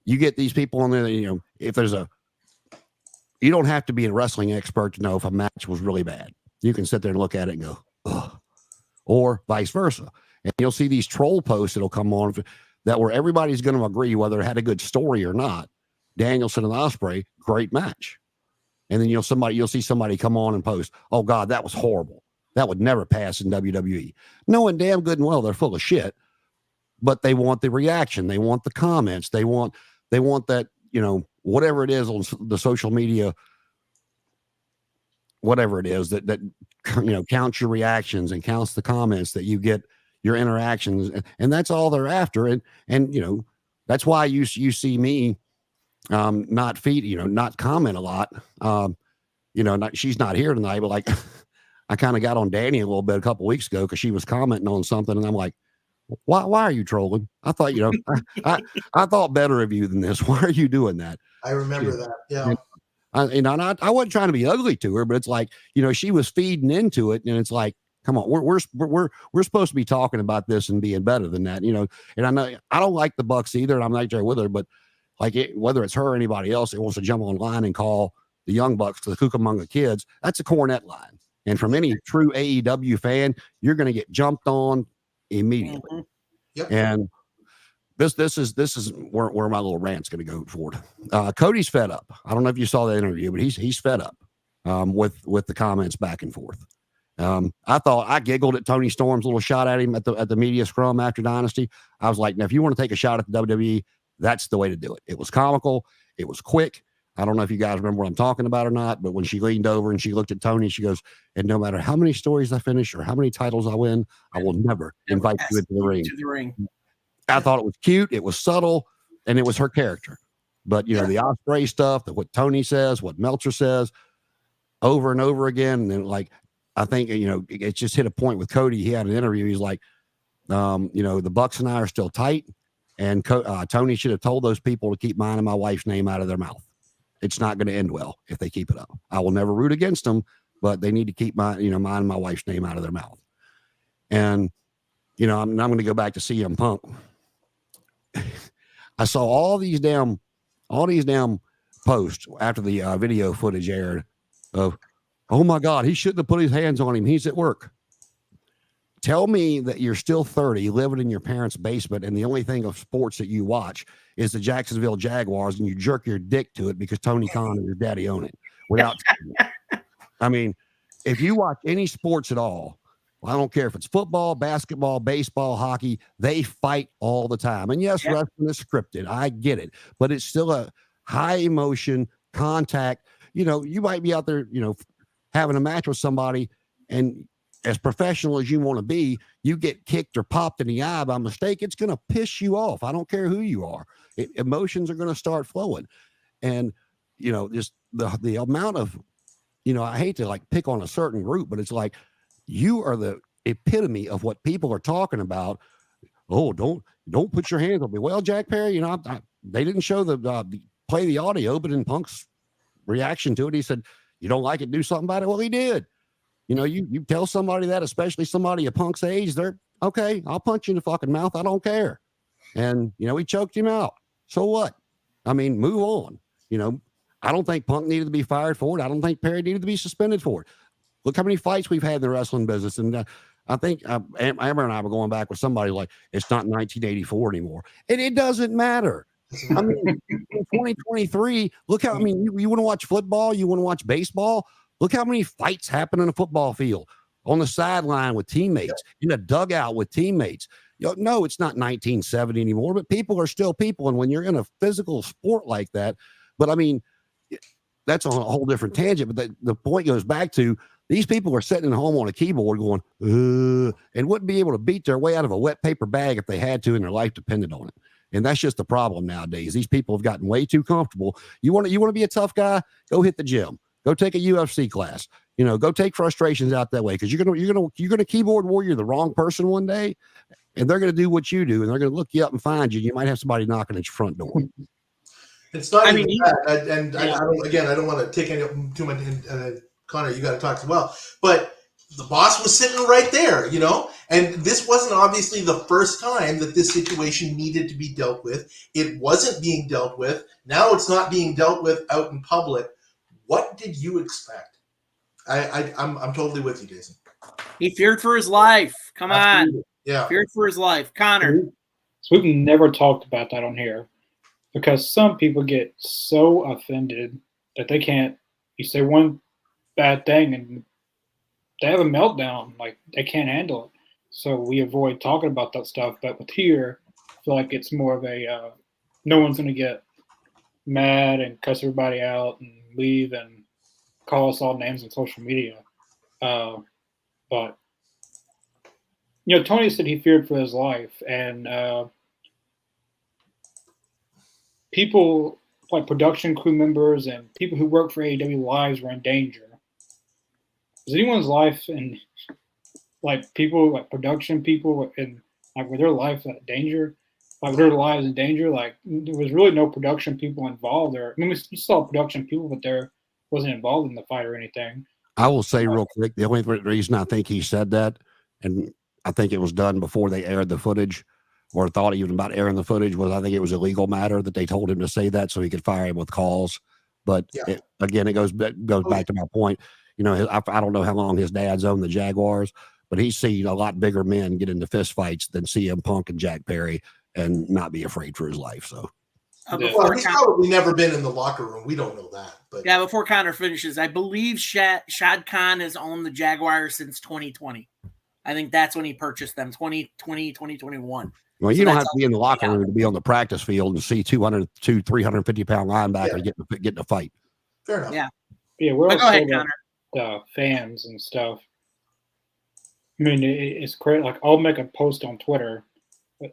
you get these people on there, if there's you don't have to be a wrestling expert to know if a match was really bad. You can sit there and look at it and go, ugh, or vice versa. And you'll see these troll posts that'll come on that where everybody's going to agree whether it had a good story or not. Danielson and Ospreay, great match. And then you'll see somebody come on and post, oh God, that was horrible. That would never pass in WWE. Knowing damn good and well they're full of shit, but they want the reaction. They want the comments. They want that, whatever it is on the social media, whatever it is that counts your reactions and counts the comments that you get, your interactions, and that's all they're after. And that's why you see me not comment a lot. She's not here tonight, but like I kind of got on Danny a little bit a couple weeks ago because she was commenting on something, and I'm like, why are you trolling? I thought I thought better of you than this. Why are you doing that? I remember that. Yeah. I wasn't trying to be ugly to her, but it's like, she was feeding into it, and it's like, come on, we're supposed to be talking about this and being better than that, and I know I don't like the Bucks either, and I'm not there with her, but like whether it's her or anybody else that wants to jump online and call the Young Bucks the Cucamonga Kids, that's a cornet line. And from any true AEW fan, you're going to get jumped on immediately. Mm-hmm. Yep. And this is where my little rant's going to go forward. Cody's fed up. I don't know if you saw the interview, but he's fed up with the comments back and forth. I thought I giggled at Tony Storm's little shot at him at the media scrum after Dynasty. I was like, now, if you want to take a shot at the WWE, that's the way to do it. It was comical. It was quick. I don't know if you guys remember what I'm talking about or not, but when she leaned over and she looked at Tony, she goes, and no matter how many stories I finish or how many titles I win, I will never invite you into the ring. I thought it was cute. It was subtle, and it was her character. But, the Ospreay stuff, what Tony says, what Meltzer says over and over again. And then, like, I think, it just hit a point with Cody. He had an interview. He's like, the Bucks and I are still tight. And Tony should have told those people to keep mine and my wife's name out of their mouth. It's not going to end well if they keep it up. I will never root against them, but they need to keep mine and my wife's name out of their mouth. And, I'm going to go back to CM Punk. I saw all these damn posts after the video footage aired of, oh my God, he shouldn't have put his hands on him. He's at work. Tell me that you're still 30, living in your parents' basement, and the only thing of sports that you watch is the Jacksonville Jaguars, and you jerk your dick to it because Tony Khan and your daddy own it. Without, I mean, if you watch any sports at all, I don't care if it's football, basketball, baseball, hockey, they fight all the time. And yes, wrestling is scripted. I get it, but it's still a high emotion contact. You might be out there, having a match with somebody, and as professional as you want to be, you get kicked or popped in the eye by mistake, it's going to piss you off. I don't care who you are. Emotions are going to start flowing. And, just the amount of, I hate to like pick on a certain group, but it's like, you are the epitome of what people are talking about. Oh, don't put your hands on me. Well, Jack Perry, they didn't show play the audio, but in Punk's reaction to it, he said, you don't like it, do something about it. Well, he did. You tell somebody that, especially somebody of Punk's age, they're okay. I'll punch you in the fucking mouth. I don't care. And, he choked him out. So what? I mean, move on. I don't think Punk needed to be fired for it. I don't think Perry needed to be suspended for it. Look how many fights we've had in the wrestling business. And I think Amber and I were going back with somebody like it's not 1984 anymore, and it doesn't matter. I mean, in 2023, look how, I mean, you want to watch football, you want to watch baseball. Look how many fights happen in a football field, on the sideline with teammates, in a dugout with teammates. No, it's not 1970 anymore, but people are still people. And when you're in a physical sport like that, but I mean, that's on a whole different tangent. But the point goes back to these people are sitting at home on a keyboard going, and wouldn't be able to beat their way out of a wet paper bag if they had to and their life depended on it. And that's just the problem nowadays. These people have gotten way too comfortable. You want to be a tough guy? Go hit the gym. Go take a UFC class. Go take frustrations out that way, because you're gonna keyboard warrior the wrong person one day, and they're gonna do what you do, and they're gonna look you up and find you. You might have somebody knocking at your front door. It's not even that, and I don't want to take any too much. Connor, you got to talk as well, but the boss was sitting right there, and this wasn't obviously the first time that this situation needed to be dealt with. It wasn't being dealt with. Now it's not being dealt with out in public. What did you expect? I'm totally with you, Jason. He feared for his life. Come Absolutely. on. Yeah. Feared for his life. Connor. So we've never talked about that on here, because some people get so offended that they can't, you say one bad thing and they have a meltdown, like they can't handle it. So we avoid talking about that stuff. But with here, I feel like it's more of a no one's going to get mad and cuss everybody out and leave and call us all names on social media. But Tony said he feared for his life, and people like production crew members and people who work for AEW lives were in danger. Is anyone's life and like people like production people and like were their life in danger? Like their lives in danger? Like there was really no production people involved there. I mean, we saw production people, but there wasn't involved in the fight or anything. I will say real quick, the only reason I think he said that, and I think it was done before they aired the footage, or thought even about airing the footage, was I think it was a legal matter that they told him to say that so he could fire him with calls. But it goes back to my point. I don't know how long his dad's owned the Jaguars, but he's seen a lot bigger men get into fist fights than CM Punk and Jack Perry and not be afraid for his life. So, he's probably never been in the locker room. We don't know that. But before Connor finishes, I believe Shad Khan has owned the Jaguars since 2020. I think that's when he purchased them, 2020, 2021. Well, you don't have to be in the locker room to be on the practice field and see 350-pound linebacker getting a fight. Fair enough. Yeah, we're all go ahead, Connor. Fans and stuff. I mean, it's great. Like, I'll make a post on Twitter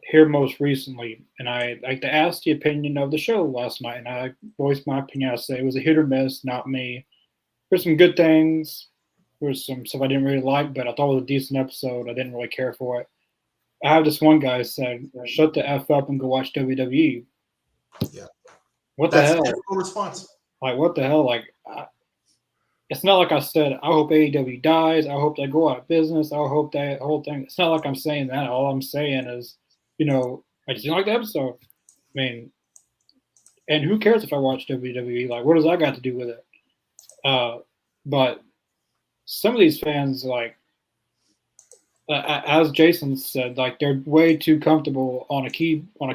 here most recently, and I like to ask the opinion of the show last night, and I voiced my opinion. I say it was a hit or miss, not me. There's some good things. There's some stuff I didn't really like, but I thought it was a decent episode. I didn't really care for it. I have this one guy said, "Shut the F up and go watch WWE." Yeah. What the hell? That's a response. Like, what the hell? Like, it's not like I said, I hope AEW dies. I hope they go out of business. I hope that whole thing. It's not like I'm saying that. All I'm saying is, I just didn't like the episode. I mean, and who cares if I watch WWE? Like, what does that got to do with it? But some of these fans, like, as Jason said, like they're way too comfortable on a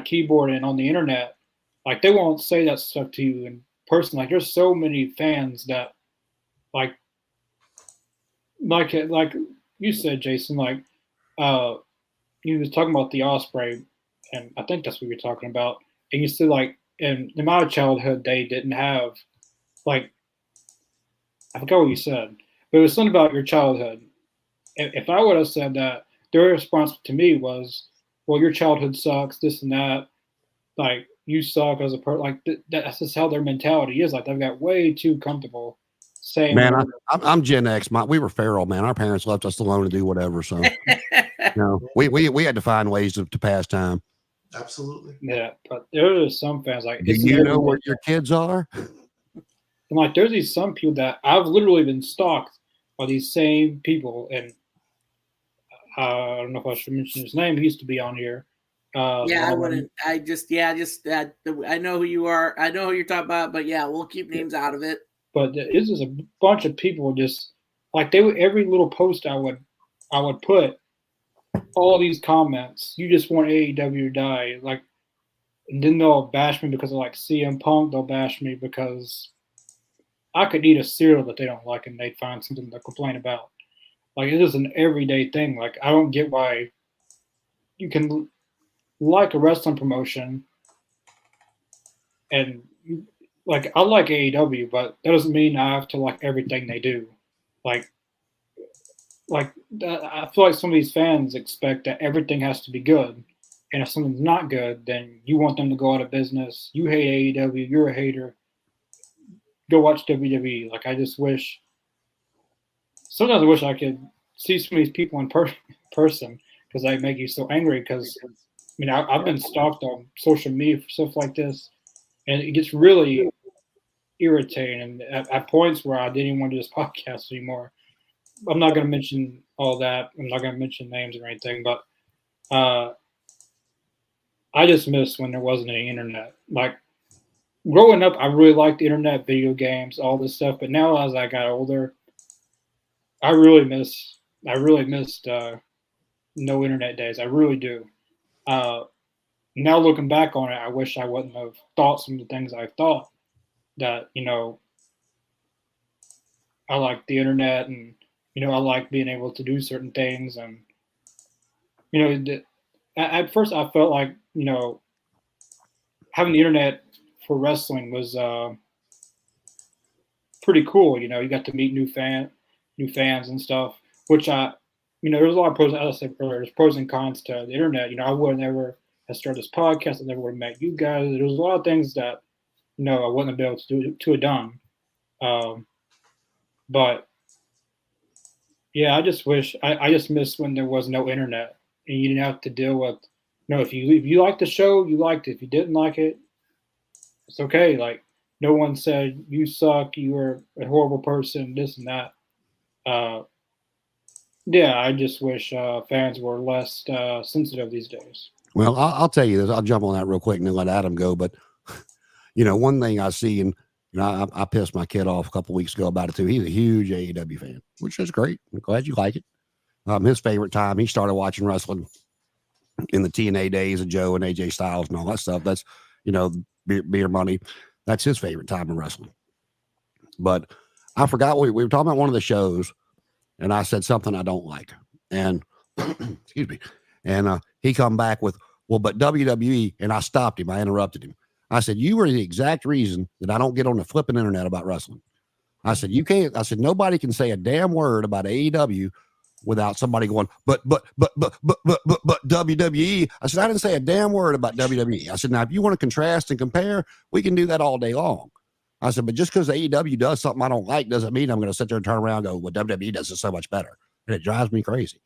keyboard and on the internet. Like they won't say that stuff to you in person. Like there's so many fans that, like you said, Jason. Like you was talking about the Osprey, and I think that's what you're talking about. And you said like in my childhood they didn't have like I forgot what you said, but it was something about your childhood. If I would have said that, their response to me was, well, your childhood sucks, this and that. Like, you suck as a person. Like, that's just how their mentality is. Like, they've got way too comfortable saying. Man, I'm Gen X. We were feral, man. Our parents left us alone to do whatever. So, we had to find ways to pass time. Absolutely. Yeah, but there are some fans, like. Do you know where your kids are? And, like, there's some people that I've literally been stalked by these same people, and I don't know if I should mention his name. He used to be on here. I wouldn't. I know who you are. I know who you're talking about, but we'll keep names out of it. But this is a bunch of people just like every little post I would put, all these comments. You just want AEW to die. Like, and then they'll bash me because of like CM Punk. They'll bash me because I could eat a cereal that they don't like and they'd find something to complain about. Like, it is an everyday thing. Like, I don't get why you can like a wrestling promotion and like, I like AEW, but that doesn't mean I have to like everything they do. Like, I feel like some of these fans expect that everything has to be good, and if something's not good, then you want them to go out of business. You hate AEW, you're a hater. Go watch WWE. Like, I just wish. Sometimes I wish I could see some of these people in person because they make you so angry. Because I mean, I've been stalked on social media for stuff like this, and it gets really irritating. And at points where I didn't even want to do this podcast anymore. I'm not going to mention all that. I'm not going to mention names or anything, but I just miss when there wasn't any internet. Like, growing up, I really liked the internet, video games, all this stuff. But now, as I got older, I really missed no internet days. I really do. Now looking back on it, I wish I wouldn't have thought some of the things I thought. That, I like the internet, and I like being able to do certain things, and at first I felt like having the internet for wrestling was pretty cool. You got to meet new fans and stuff, which there's a lot of pros. As I said earlier, there's pros and cons to the internet. I would never have started this podcast. I never would have met you guys. There was a lot of things that I wouldn't have been able to have done. But yeah, I just wish I just miss when there was no internet and you didn't have to deal with. If you liked the show, you liked it. If you didn't like it, it's okay. Like, no one said you suck, you were a horrible person, this and that. Yeah, I just wish fans were less sensitive these days. Well, I'll tell you this. I'll jump on that real quick and then let Adam go. But one thing I see, and I pissed my kid off a couple weeks ago about it too. He's a huge AEW fan, which is great. I'm glad you like it. His favorite time, he started watching wrestling in the TNA days of Joe and AJ Styles and all that stuff. That's beer money. That's his favorite time of wrestling. But I forgot we were talking about one of the shows, and I said something I don't like, and excuse me, and he come back with, well, but WWE, and I stopped him. I interrupted him. I said, you are the exact reason that I don't get on the flipping internet about wrestling. I said, you can't. I said, nobody can say a damn word about AEW without somebody going, but WWE. I said, I didn't say a damn word about WWE. I said, now, if you want to contrast and compare, we can do that all day long. I said, but just because AEW does something I don't like doesn't mean I'm going to sit there and turn around and go, well, WWE does it so much better. And it drives me crazy.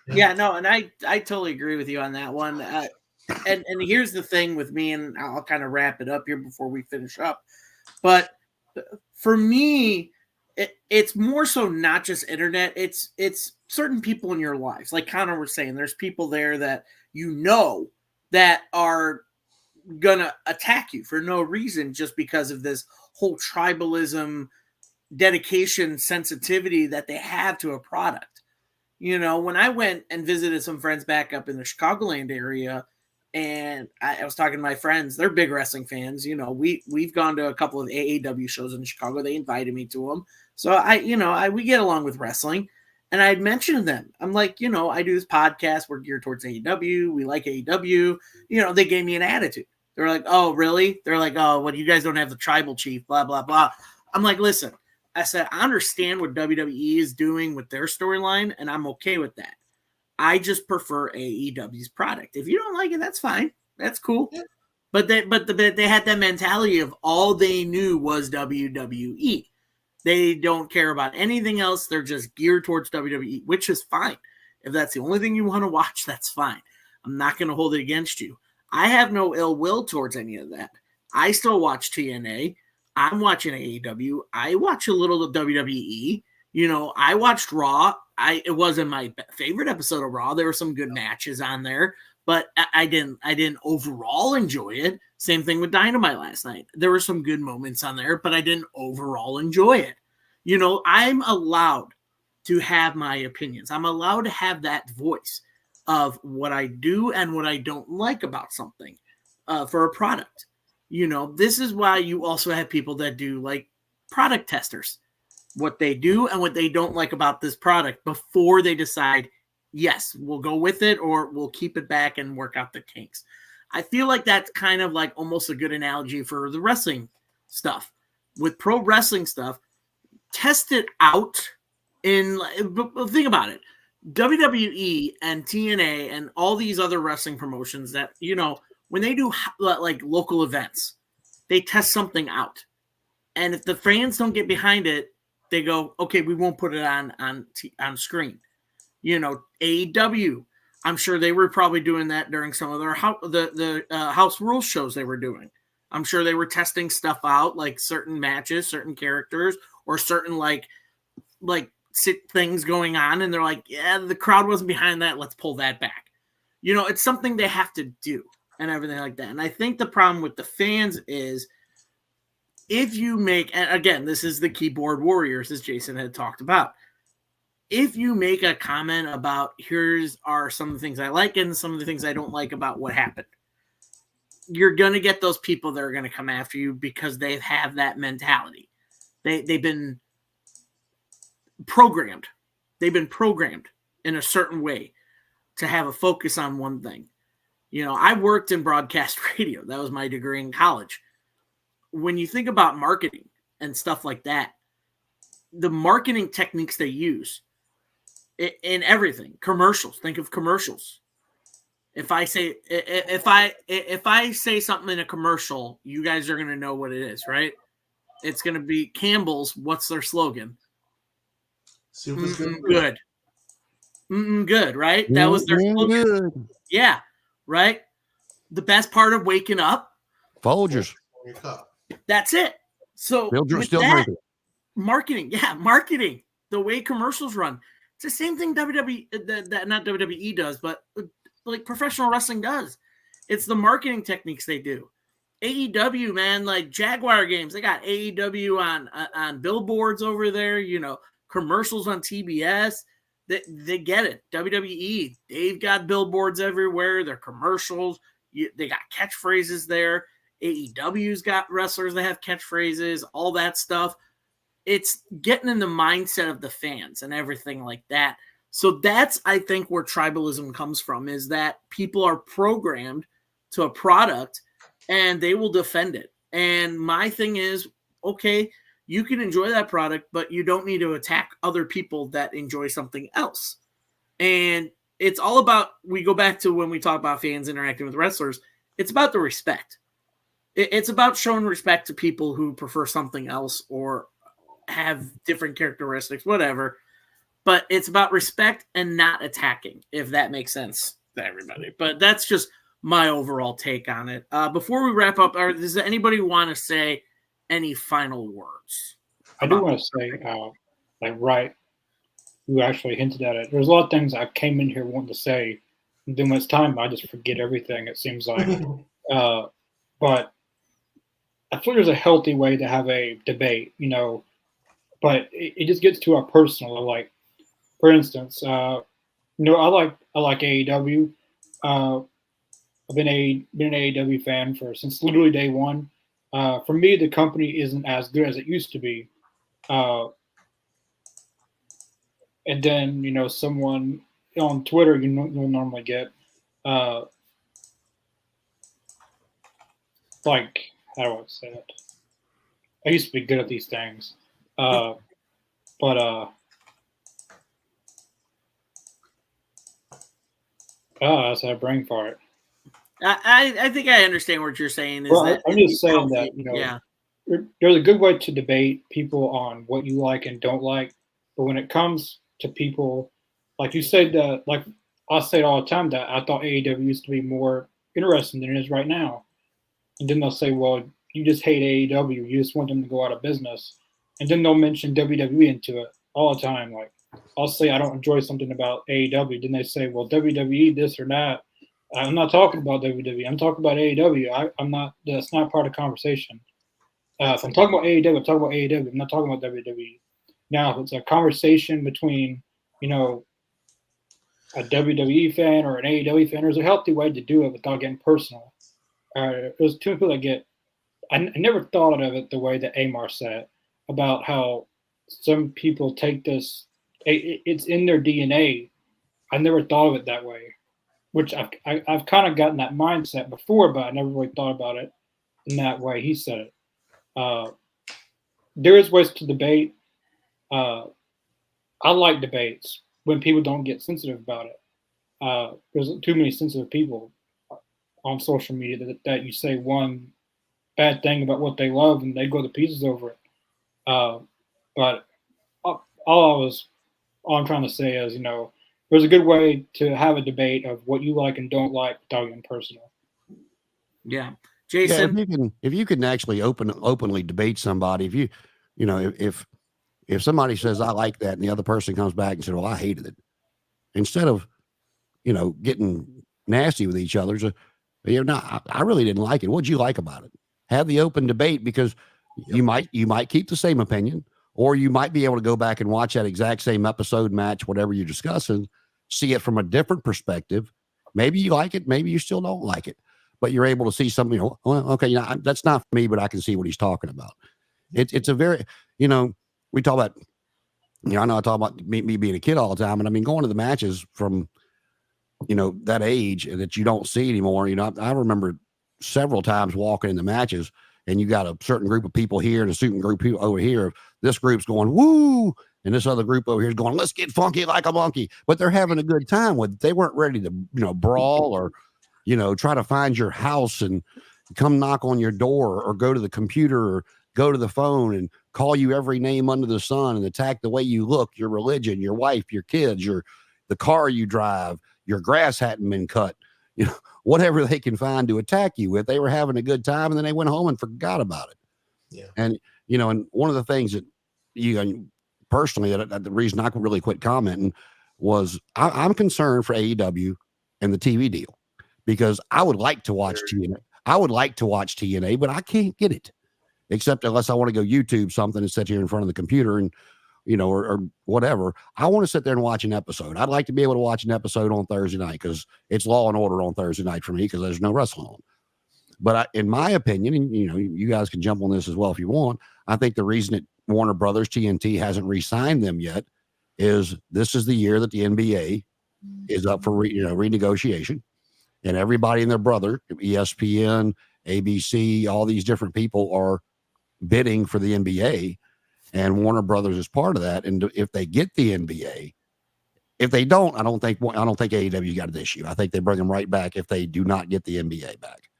Yeah, no, and I totally agree with you on that one. And here's the thing with me, and I'll kind of wrap it up here before we finish up. But for me, it's more so not just internet. It's certain people in your lives. Like Connor was saying, there's people there that that are gonna attack you for no reason just because of this whole tribalism, dedication, sensitivity that they have to a product. When I went and visited some friends back up in the Chicagoland area, and I was talking to my friends, they're big wrestling fans. We've gone to a couple of AAW shows in Chicago. They invited me to them. So we get along with wrestling. And I mentioned to them, I'm like, I do this podcast. We're geared towards AEW. We like AEW. They gave me an attitude. They're like, oh, really? They're like, oh, well, you guys don't have the tribal chief, blah, blah, blah. I'm like, listen, I said, I understand what WWE is doing with their storyline, and I'm okay with that. I just prefer AEW's product. If you don't like it, that's fine. That's cool. Yeah. But they had that mentality of all they knew was WWE. They don't care about anything else. They're just geared towards WWE, which is fine. If that's the only thing you want to watch, that's fine. I'm not going to hold it against you. I have no ill will towards any of that. I still watch TNA. I'm watching AEW. I watch a little of WWE. I watched Raw. It wasn't my favorite episode of Raw. There were some good matches on there, but I didn't overall enjoy it. Same thing with Dynamite last night. There were some good moments on there, but I didn't overall enjoy it. I'm allowed to have my opinions. I'm allowed to have that voice of what I do and what I don't like about something for a product. You know, this is why you also have people that do like product testers, what they do and what they don't like about this product before they decide, yes, we'll go with it or we'll keep it back and work out the kinks. I feel like that's kind of like almost a good analogy for the wrestling stuff. With pro wrestling stuff, test it out in, think about it. WWE and TNA and all these other wrestling promotions that, you know, when they do like local events, they test something out. And if the fans don't get behind it, they go, okay, we won't put it on screen. You know, AEW, I'm sure they were probably doing that during some of their House Rules shows they were doing. I'm sure they were testing stuff out, like certain matches, certain characters, or certain like things going on, and they're like, yeah, the crowd wasn't behind that, let's pull that back. You know, it's something they have to do and everything like that. And I think the problem with the fans is if you make, and again, this is the keyboard warriors, as Jason had talked about. If you make a comment about here's are some of the things I like and some of the things I don't like about what happened, you're going to get those people that are going to come after you because they have that mentality. They've been programmed. They've been programmed in a certain way to have a focus on one thing. You know, I worked in broadcast radio. That was my degree in college. When you think about marketing and stuff like that, the marketing techniques they use in everything, commercials, think of commercials. If I say something in a commercial, you guys are going to know what it is, right? It's going to be Campbell's. What's their slogan? Good. Good, right? That was their slogan. Good. Yeah, right? The best part of waking up? Folgers. That's it. So still drinking. Marketing. The way commercials run. It's the same thing WWE, that not WWE does, but like professional wrestling does. It's the marketing techniques they do. AEW, man, like Jaguar games, they got AEW on billboards over there, you know, commercials on TBS. They get it. WWE, they've got billboards everywhere. Their commercials, they got catchphrases there. AEW's got wrestlers that have catchphrases, all that stuff. It's getting in the mindset of the fans and everything like that. So that's, I think, where tribalism comes from, is that people are programmed to a product and they will defend it. And my thing is, okay, you can enjoy that product, but you don't need to attack other people that enjoy something else. And it's all about, we go back to when we talk about fans interacting with wrestlers, it's about the respect. It's about showing respect to people who prefer something else or have different characteristics, whatever. But it's about respect and not attacking, if that makes sense to everybody. But that's just my overall take on it. Before we wrap up, does anybody want to say any final words? I do want to say, right, you actually hinted at it. There's a lot of things I came in here wanting to say. And then when it's time, I just forget everything, it seems like. But I feel there's a healthy way to have a debate, you know, but it just gets to our personal. Like, for instance, you know, I like AEW. I've been an AEW fan since literally day one. For me, the company isn't as good as it used to be. And then, you know, someone on Twitter, you'll normally get, like, how do I say it? I used to be good at these things. But that's a brain fart. I think I understand what you're saying. I'm just saying that, you know, there's a good way to debate people on what you like and don't like. But when it comes to people, like you said, like I say it all the time, that I thought AEW used to be more interesting than it is right now. And then they'll say, well, you just hate AEW. You just want them to go out of business. And then they'll mention WWE into it all the time. Like, I'll say I don't enjoy something about AEW. Then they say, well, WWE this or that. I'm not talking about WWE. I'm talking about AEW. I'm not. That's not part of the conversation. If I'm talking about AEW, I'm talking about AEW. I'm not talking about WWE. Now, if it's a conversation between, you know, a WWE fan or an AEW fan, there's a healthy way to do it without getting personal. There's two people that get. I never thought of it the way that Amar said about how some people take this. It's in their DNA. I never thought of it that way, which I've kind of gotten that mindset before, but I never really thought about it in that way. He said it. There is ways to debate. I like debates when people don't get sensitive about it. There's too many sensitive people on social media that you say one bad thing about what they love and they go to pieces over it. But all I'm trying to say is, you know, there's a good way to have a debate of what you like and don't like without getting personal. Yeah, Jason. Yeah, if you can actually openly debate somebody, if somebody says I like that and the other person comes back and said, well, I hated it, instead of getting nasty with each other, I really didn't like it. What'd you like about it? Have the open debate, because you might keep the same opinion, or you might be able to go back and watch that exact same episode, match, whatever you're discussing, see it from a different perspective. Maybe you like it, maybe you still don't like it, but you're able to see something, well, okay, that's not for me, but I can see what he's talking about. It's a very, we talk about, I know I talk about me being a kid all the time, and I mean, going to the matches from, that age that you don't see anymore. I remember several times walking in the matches, and you got a certain group of people here and a certain group of people over here. This group's going, woo, and this other group over here is going, let's get funky like a monkey. But they're having a good time with it. They weren't ready to, brawl or, try to find your house and come knock on your door or go to the computer or go to the phone and call you every name under the sun and attack the way you look, your religion, your wife, your kids, the car you drive, your grass hadn't been cut, whatever they can find to attack you with. They were having a good time, and then they went home and forgot about it. Yeah. And, and one of the things that personally, that the reason I could really quit commenting was I'm concerned for AEW and the TV deal, because I would like to watch TNA. I would like to watch TNA, but I can't get it, except unless I want to go YouTube something and sit here in front of the computer and, or whatever. I want to sit there and watch an episode. I'd like to be able to watch an episode on Thursday night, because it's Law and Order on Thursday night for me, because there's no wrestling on. But in my opinion, and you guys can jump on this as well if you want, I think the reason that Warner Brothers TNT hasn't re-signed them yet is this is the year that the NBA is up for renegotiation, and everybody and their brother, ESPN, ABC, all these different people are bidding for the NBA. And Warner Brothers is part of that. And if they get the NBA, if they don't, I don't think AEW got an issue. I think they bring them right back if they do not get the NBA back.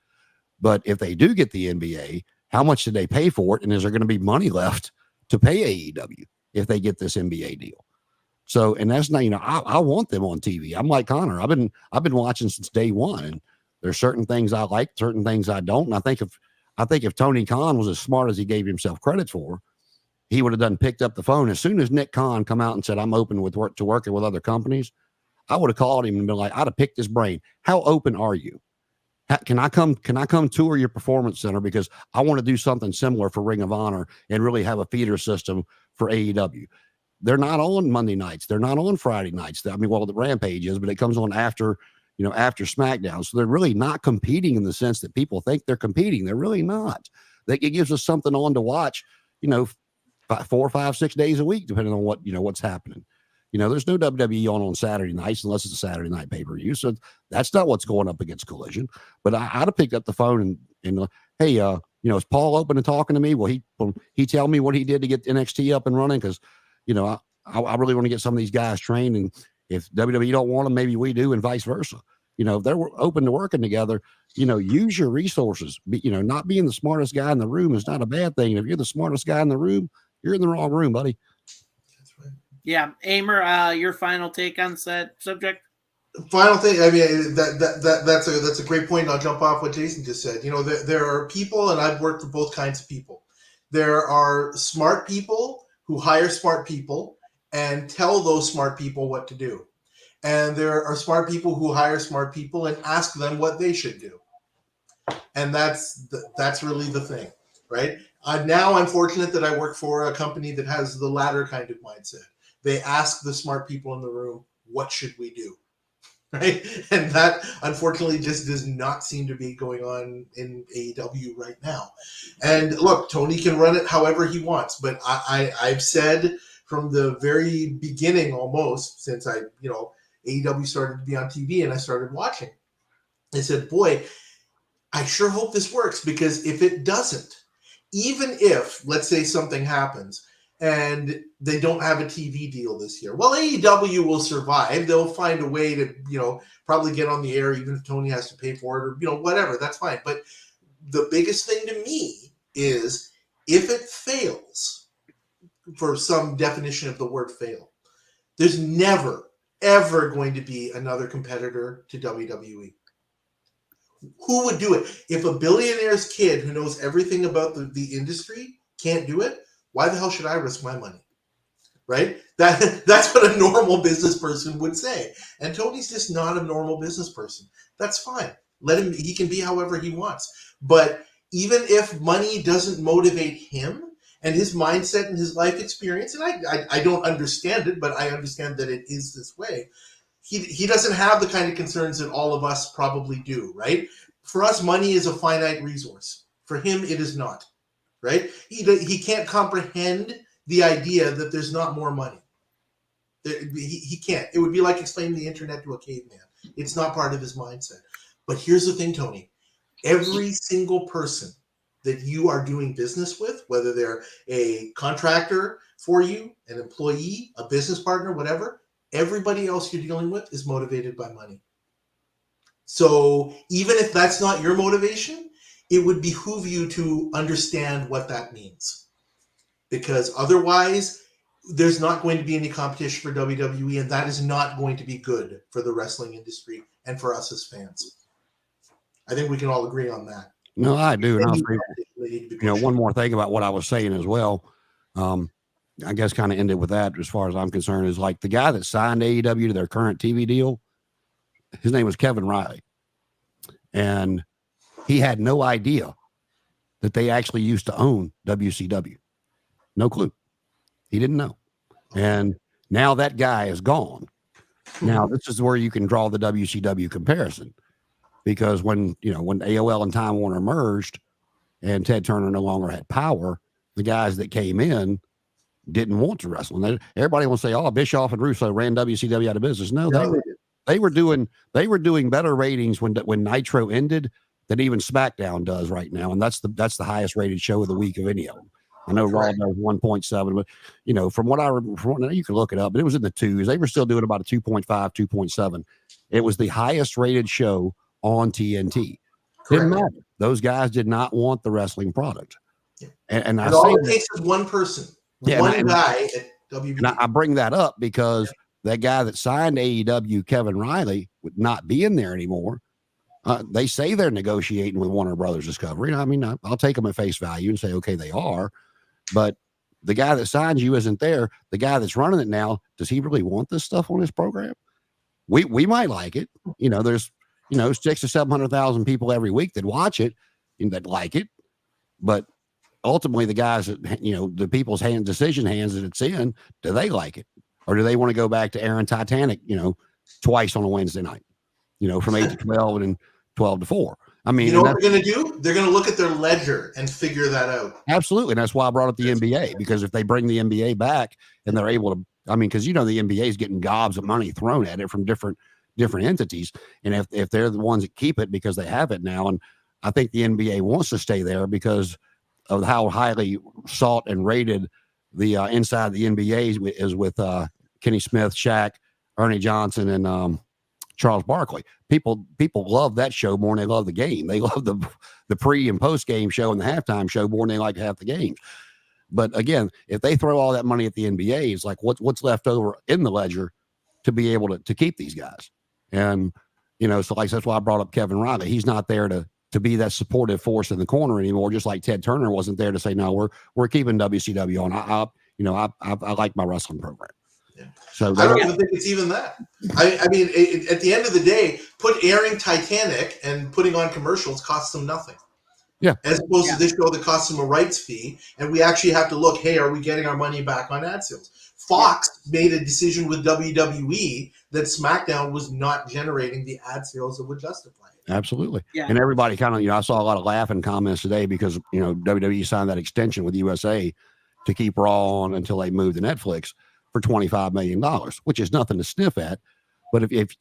But if they do get the NBA, how much did they pay for it? And is there going to be money left to pay AEW if they get this NBA deal? So, and that's not, I want them on TV. I'm like Connor. I've been watching since day one, and there's certain things I like, certain things I don't. And I think if Tony Khan was as smart as he gave himself credit for, he would have picked up the phone as soon as Nick Khan come out and said, I'm open to working with other companies. I would have called him and been like, I'd have picked his brain. How open are you? Can I come tour your performance center? Because I want to do something similar for Ring of Honor and really have a feeder system for AEW. They're not on Monday nights. They're not on Friday nights. I mean, well, the Rampage is, but it comes on after SmackDown. So they're really not competing in the sense that people think they're competing. They're really not. It gives us something on to watch, 4, 5, 6 days a week, depending on what's happening. There's no WWE on Saturday nights unless it's a Saturday night pay-per-view. So that's not what's going up against Collision. But I'd have picked up the phone and hey, is Paul open and talking to me? Will he tell me what he did to get NXT up and running? Because, I really want to get some of these guys trained. And if WWE don't want them, maybe we do, and vice versa. If they're open to working together, use your resources. Not being the smartest guy in the room is not a bad thing. If you're the smartest guy in the room, you're in the wrong room, buddy. Yeah, Amer, your final take on that subject? Final thing, I mean, that's a great point. I'll jump off what Jason just said. There are people, and I've worked with both kinds of people. There are smart people who hire smart people and tell those smart people what to do. And there are smart people who hire smart people and ask them what they should do. And that's really the thing, right? Now I'm fortunate that I work for a company that has the latter kind of mindset. They ask the smart people in the room, what should we do? Right? And that unfortunately just does not seem to be going on in AEW right now. And look, Tony can run it however he wants, but I've said from the very beginning, almost since AEW started to be on TV and I started watching, I said, boy, I sure hope this works, because if it doesn't, even if, let's say, something happens and they don't have a TV deal this year, well, AEW will survive. They'll find a way to, probably get on the air, even if Tony has to pay for it, or, whatever. That's fine. But the biggest thing to me is, if it fails, for some definition of the word fail, there's never, ever going to be another competitor to WWE. Who would do it? If a billionaire's kid who knows everything about the industry can't do it, why the hell should I risk my money? Right? That's what a normal business person would say. And Tony's just not a normal business person. That's fine. Let him, he can be however he wants. But even if money doesn't motivate him and his mindset and his life experience, and I don't understand it, but I understand that it is this way. He doesn't have the kind of concerns that all of us probably do, right? For us, money is a finite resource. For him, it is not, right? He can't comprehend the idea that there's not more money. He can't. It would be like explaining the internet to a caveman. It's not part of his mindset. But here's the thing, Tony. Every single person that you are doing business with, whether they're a contractor for you, an employee, a business partner, whatever, everybody else you're dealing with is motivated by money. So even if that's not your motivation, it would behoove you to understand what that means. Because otherwise, there's not going to be any competition for WWE, and that is not going to be good for the wrestling industry and for us as fans. I think we can all agree on that. No, I do. And I'll say, one more thing about what I was saying as well. I guess kind of ended with that as far as I'm concerned, is like the guy that signed AEW to their current TV deal, his name was Kevin Riley. And he had no idea that they actually used to own WCW. No clue. He didn't know. And now that guy is gone. Now, this is where you can draw the WCW comparison, because when AOL and Time Warner merged and Ted Turner no longer had power, the guys that came in didn't want to wrestle. And everybody will say, "Oh, Bischoff and Russo ran WCW out of business." No, they were doing better ratings when Nitro ended than even SmackDown does right now, and that's the highest rated show of the week of any of them. I know Raw does 1.7, but from what you can look it up, but it was in the twos. They were still doing about a 2.5, 2.7. It was the highest rated show on TNT. Didn't matter. Those guys did not want the wrestling product, and I all it takes is one person. One guy at WB. And I bring that up because that guy that signed AEW, Kevin Riley, would not be in there anymore. They say they're negotiating with Warner Brothers Discovery. I mean, I'll take them at face value and say, okay, they are. But the guy that signed you isn't there. The guy that's running it now, does he really want this stuff on his program? We might like it. There's 600,000 to 700,000 people every week that watch it and that like it. But ultimately, the guys that, the people's decision hands that it's in, do they like it? Or do they want to go back to airing Titanic, twice on a Wednesday night, from 8 to 12 and 12 to 4? I mean, what they're going to do? They're going to look at their ledger and figure that out. Absolutely. And that's why I brought up the NBA, because if they bring the NBA back and they're able to, because the NBA is getting gobs of money thrown at it from different entities. And if they're the ones that keep it because they have it now, and I think the NBA wants to stay there because of how highly sought and rated the inside the NBA is with Kenny Smith, Shaq, Ernie Johnson, and Charles Barkley. People love that show more than they love the game. They love the pre and post game show and the halftime show more than they like half the games. But again, if they throw all that money at the NBA, it's like what's left over in the ledger to be able to keep these guys. And so that's why I brought up Kevin Riley. He's not there to be that supportive force in the corner anymore, just like Ted Turner wasn't there to say, no, we're keeping WCW on. I like my wrestling program. Yeah. So I don't even think it's even that. I mean, at the end of the day, airing Titanic and putting on commercials costs them nothing. Yeah. As opposed to this show that costs them a rights fee, and we actually have to look, hey, are we getting our money back on ad sales? Fox made a decision with WWE that SmackDown was not generating the ad sales that would justify it. Absolutely. Yeah. And everybody kind of, I saw a lot of laughing comments today because, WWE signed that extension with USA to keep Raw on until they moved to Netflix for $25 million, which is nothing to sniff at. But if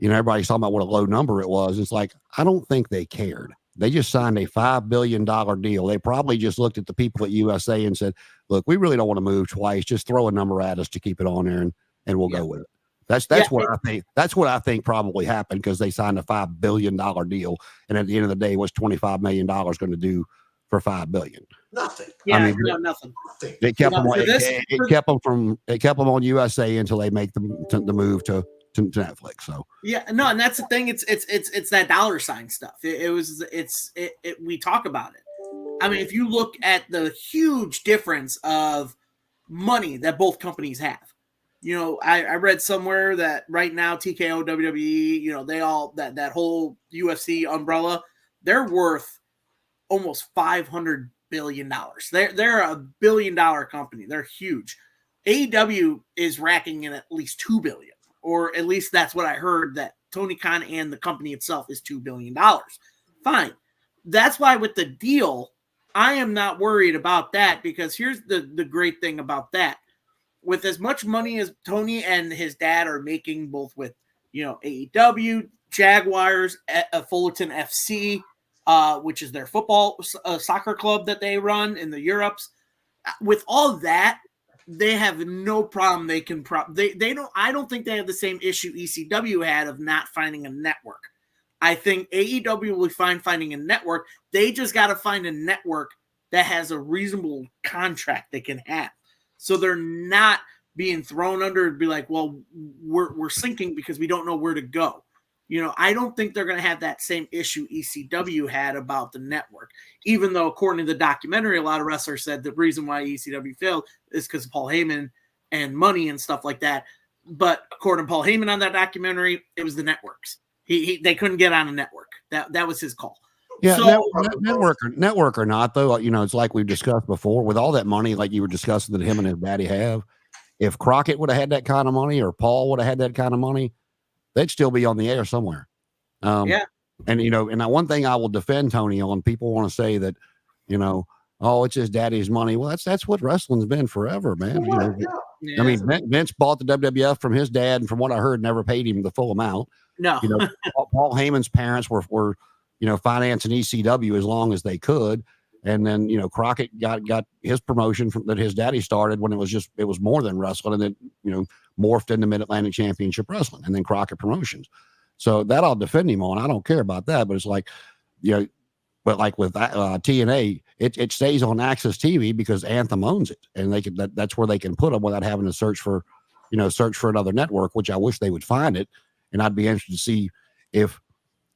everybody's talking about what a low number it was, it's like, I don't think they cared. They just signed a $5 billion deal. They probably just looked at the people at USA and said, look, we really don't want to move twice. Just throw a number at us to keep it on there and we'll go with it. That's what I think. That's what I think probably happened because they signed a $5 billion deal. And at the end of the day, what's $25 million going to do for $5 billion? Nothing. Yeah, I mean, nothing. It kept them. It kept them on USA until they make the move to Netflix. So and that's the thing. It's that dollar sign stuff. We talk about it. I mean, if you look at the huge difference of money that both companies have, I read somewhere that right now TKO, WWE, they all that whole UFC umbrella, they're worth almost $500 billion. They're a $1 billion company. They're huge. AEW is racking in at least $2 billion. Or at least that's what I heard, that Tony Khan and the company itself is $2 billion. Fine. That's why with the deal, I am not worried about that because here's the great thing about that. With as much money as Tony and his dad are making, both with, AEW, Jaguars, Fullerton FC, which is their football soccer club that they run in the Europes. With all that, they have no problem. They can I don't think they have the same issue ECW had of not finding a network. I think AEW will be fine finding a network. They just got to find a network that has a reasonable contract they can have. So they're not being thrown under and be like, well, we're sinking because we don't know where to go. I don't think they're going to have that same issue ECW had about the network, even though according to the documentary, a lot of wrestlers said the reason why ECW failed is because of Paul Heyman and money and stuff like that. But according to Paul Heyman on that documentary, it was the networks. They couldn't get on a network. That was his call. Yeah, so, network or not, though, it's like we've discussed before with all that money, like you were discussing that him and his daddy have. If Crockett would have had that kind of money or Paul would have had that kind of money, they'd still be on the air somewhere. And one thing I will defend Tony on, people want to say that, it's his daddy's money. Well, that's what wrestling's been forever, man. I mean, Vince bought the WWF from his dad, and from what I heard, never paid him the full amount. No, Paul Heyman's parents were financing ECW as long as they could. And then, Crockett got his promotion that his daddy started when it was more than wrestling, and then, morphed into Mid-Atlantic Championship Wrestling and then Crockett Promotions. So that I'll defend him on. I don't care about that, but it's like, but like with TNA, it stays on Access TV because Anthem owns it, and that's where they can put them without having to search for another network, which I wish they would find it. And I'd be interested to see if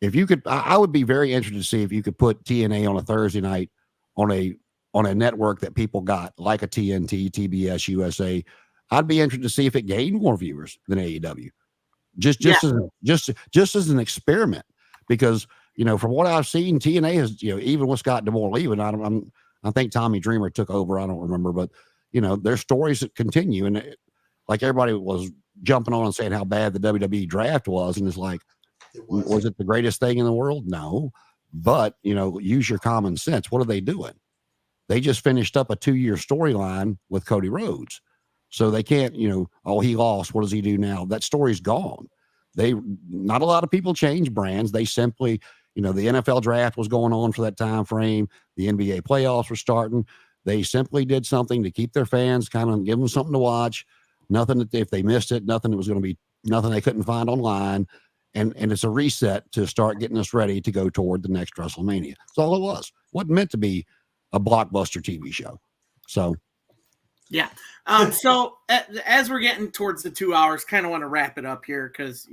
you could. I would be very interested to see if you could put TNA on a Thursday night on a network that people got, like a TNT, TBS, USA. I'd be interested to see if it gained more viewers than AEW, just as an experiment, because from what I've seen, TNA has even with Scott D'Amore leaving, I think Tommy Dreamer took over. I don't remember, but their stories that continue, and like everybody was jumping on and saying how bad the WWE draft was, and it's like, was it the greatest thing in the world? No. But, use your common sense. What are they doing? They just finished up a 2-year storyline with Cody Rhodes. So they can't, he lost. What does he do now? That story's gone. Not a lot of people change brands. They simply, the NFL draft was going on for that time frame. The NBA playoffs were starting. They simply did something to keep their fans, kind of give them something to watch. Nothing that if they missed it, nothing that was going to be nothing they couldn't find online. And it's a reset to start getting us ready to go toward the next WrestleMania. That's all it was. It wasn't meant to be a blockbuster TV show. So, yeah. So as we're getting towards the 2 hours, kind of want to wrap it up here because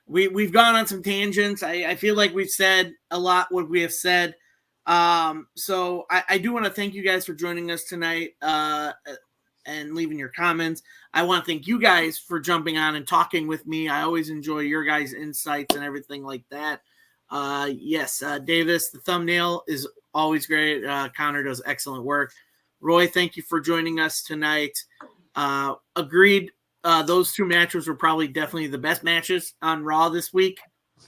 we've gone on some tangents. I feel like we've said a lot what we have said. So I do want to thank you guys for joining us tonight and leaving your comments. I want to thank you guys for jumping on and talking with me. I always enjoy your guys' insights and everything like that. Yes, Davis, the thumbnail is always great. Connor does excellent work. Roy, thank you for joining us tonight. Agreed. Those two matches were probably definitely the best matches on Raw this week.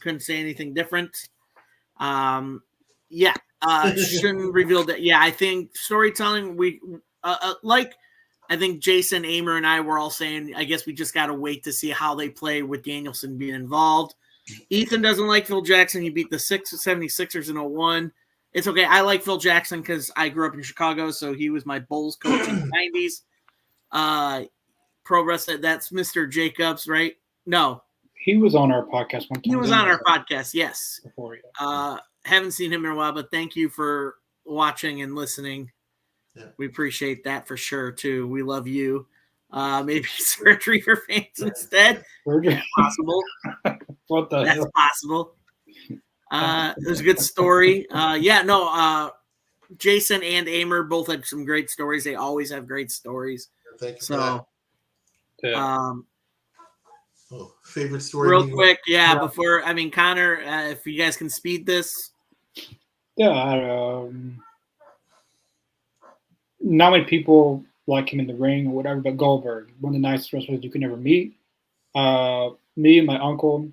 Couldn't say anything different. Shouldn't reveal that. Yeah, I think storytelling, I think Jason, Amer, and I were all saying, I guess we just got to wait to see how they play with Danielson being involved. Ethan doesn't like Phil Jackson. He beat the 76ers in 01. It's okay. I like Phil Jackson because I grew up in Chicago, so he was my Bulls coach in the 90s. Pro wrestling, that's Mr. Jacobs, right? No. He was on our podcast one time. He was on our podcast, yes. Before, yeah. Haven't seen him in a while, but thank you for watching and listening. Yeah. We appreciate that for sure, too. We love you. Maybe surgery for fans instead. Surgery. Possible. What the That's hell? possible. It was a good story. Jason and Amer both had some great stories. They always have great stories. Thank you. So, favorite story. Real quick, before, Connor, if you guys can speed this. Yeah, not many people like him in the ring or whatever, but Goldberg, one of the nicest wrestlers you could ever meet. Me and my uncle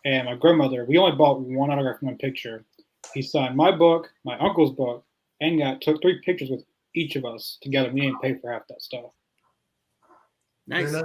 and my grandmother, we only bought one autograph and one picture. He signed my book, my uncle's book, and took 3 pictures with each of us together. We didn't pay for half that stuff. Nice.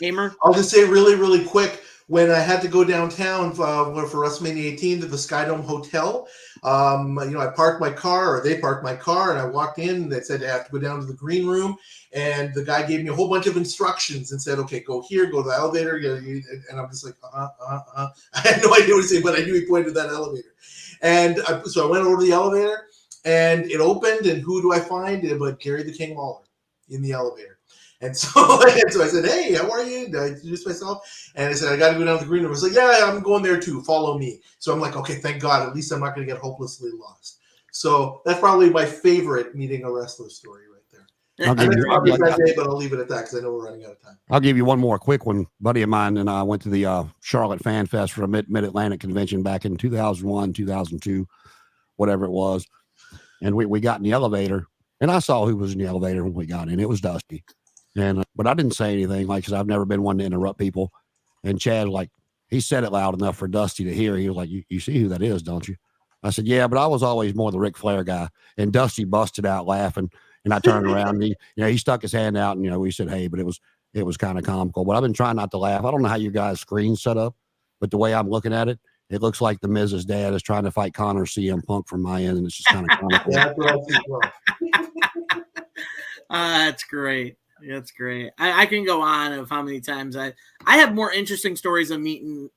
Gamer? I'll just say really, really quick, when I had to go downtown for WrestleMania 18 to the Skydome Hotel, I parked my car, or they parked my car, and I walked in, and they said I have to go down to the green room, and the guy gave me a whole bunch of instructions and said, okay, go here, go to the elevator, and I'm just like, I had no idea what to say, but I knew he pointed to that elevator. And so I went over to the elevator, and it opened, and who do I find? But Gary the King Lawler in the elevator. And so I said, hey, how are you? I introduced myself. And I said, I got to go down to the green room. I was like, yeah, I'm going there too. Follow me. So I'm like, okay, thank God. At least I'm not going to get hopelessly lost. So that's probably my favorite meeting a wrestler story right there. But I'll leave it at that because I know we're running out of time. I'll give you one more quick one. Buddy of mine and I went to the Charlotte Fan Fest for a Mid-Atlantic convention back in 2001, 2002, whatever it was. And we got in the elevator, and I saw who was in the elevator when we got in. It was Dusty. And but I didn't say anything, because I've never been one to interrupt people. And Chad, he said it loud enough for Dusty to hear. He was like, you see who that is, don't you? I said, yeah, but I was always more the Ric Flair guy. And Dusty busted out laughing. And I turned around, and he stuck his hand out, and we said, hey, but it was kind of comical. But I've been trying not to laugh. I don't know how you guys' screen's set up, but the way I'm looking at it, it looks like the Miz's dad is trying to fight Connor CM Punk from my end, and it's just kind of comical. That's great. That's great. I can go on of how many times I have more interesting stories of meeting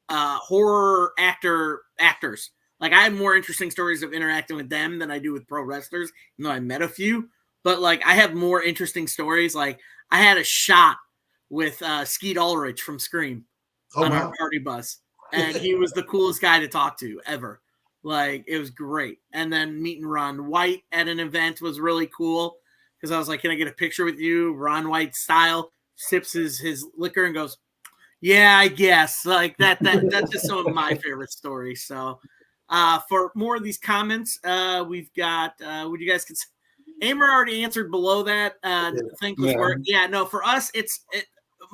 horror actors. Like, I have more interesting stories of interacting with them than I do with pro wrestlers, even though I met a few. But I have more interesting stories. Like, I had a shot with Skeet Ulrich from Scream on our party bus, and he was the coolest guy to talk to ever. It was great. And then meeting Ron White at an event was really cool. Because I was like, can I get a picture with you? Ron White style, sips his liquor and goes, yeah, I guess. That's just some of my favorite stories. So for more of these comments, we've got, would you guys consider? Amer already answered below that. Thankless work. Yeah, no, for us, it's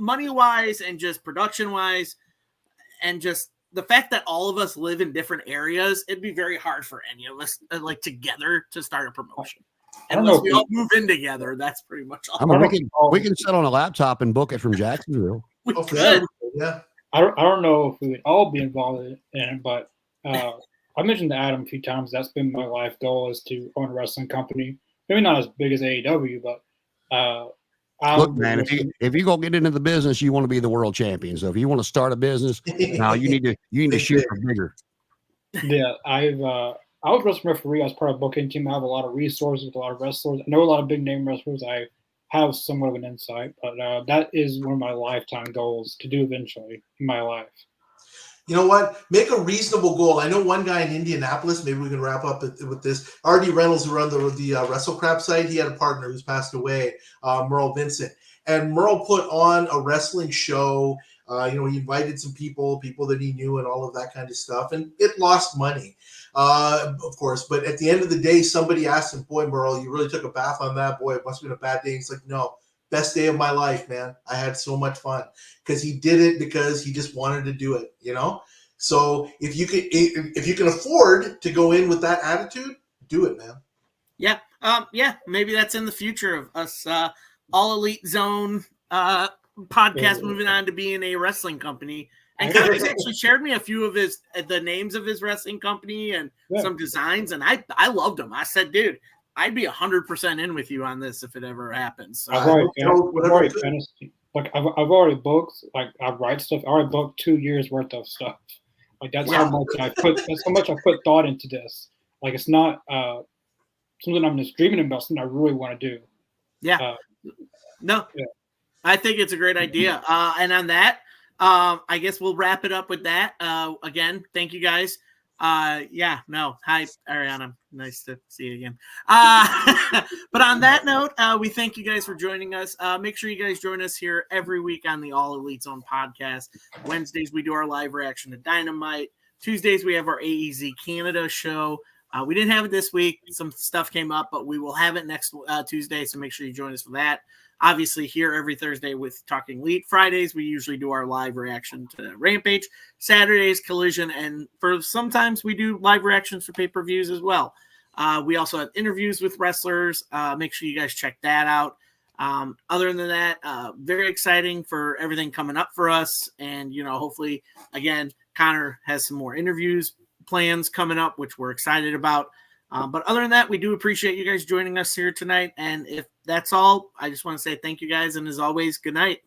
money-wise and just production-wise and just the fact that all of us live in different areas, it'd be very hard for any of us together to start a promotion. Unless we all move in together, that's pretty much all. We can sit on a laptop and book it from Jacksonville. We could. Yeah. I don't know if we would all be involved in it, but I mentioned to Adam a few times that's been my life goal is to own a wrestling company. Maybe not as big as AEW, but look, man, if you go get into the business, you want to be the world champion. So if you want to start a business, now you need to shoot for bigger. Yeah, I was wrestling referee. I was part of the booking team. I have a lot of resources with a lot of wrestlers. I know a lot of big name wrestlers. I have somewhat of an insight, but that is one of my lifetime goals to do eventually in my life. You know what? Make a reasonable goal. I know one guy in Indianapolis. Maybe we can wrap up with this. R.D. Reynolds, who runs the WrestleCrap site, he had a partner who's passed away, Merle Vincent. And Merle put on a wrestling show He invited some people that he knew and all of that kind of stuff. And it lost money, of course. But at the end of the day, somebody asked him, boy, Merle, you really took a bath on that? Boy, it must have been a bad day. He's like, no, best day of my life, man. I had so much fun because he did it because he just wanted to do it, So if you can afford to go in with that attitude, do it, man. Yeah. Maybe that's in the future of us, All Elite Zone podcast moving on to being a wrestling company. And Connor's actually shared me a few of the names of his wrestling company and some designs, and I loved them. I said, dude, I'd be 100% in with you on this if it ever happens. So, I've already finished. Like I've already booked. Like I write stuff. I already booked 2 years worth of stuff. Like that's how much I put. That's how much I put thought into this. Like it's not something I'm just dreaming about. Something I really want to do. Yeah. I think it's a great idea. And on that, I guess we'll wrap it up with that. Again, thank you guys. Hi, Ariana. Nice to see you again. But on that note, we thank you guys for joining us. Make sure you guys join us here every week on the All Elite Zone podcast. Wednesdays, we do our live reaction to Dynamite. Tuesdays, we have our AEZ Canada show. We didn't have it this week. Some stuff came up, but we will have it next Tuesday, so make sure you join us for that. Obviously, here every Thursday with Talking Elite. Fridays, we usually do our live reaction to Rampage. Saturdays, Collision. And for sometimes we do live reactions for pay-per-views as well. We also have interviews with wrestlers. Make sure you guys check that out. Other than that, very exciting for everything coming up for us. And, hopefully, again, Connor has some more interviews plans coming up, which we're excited about. But other than that, we do appreciate you guys joining us here tonight. And if that's all, I just want to say thank you guys. And as always, good night.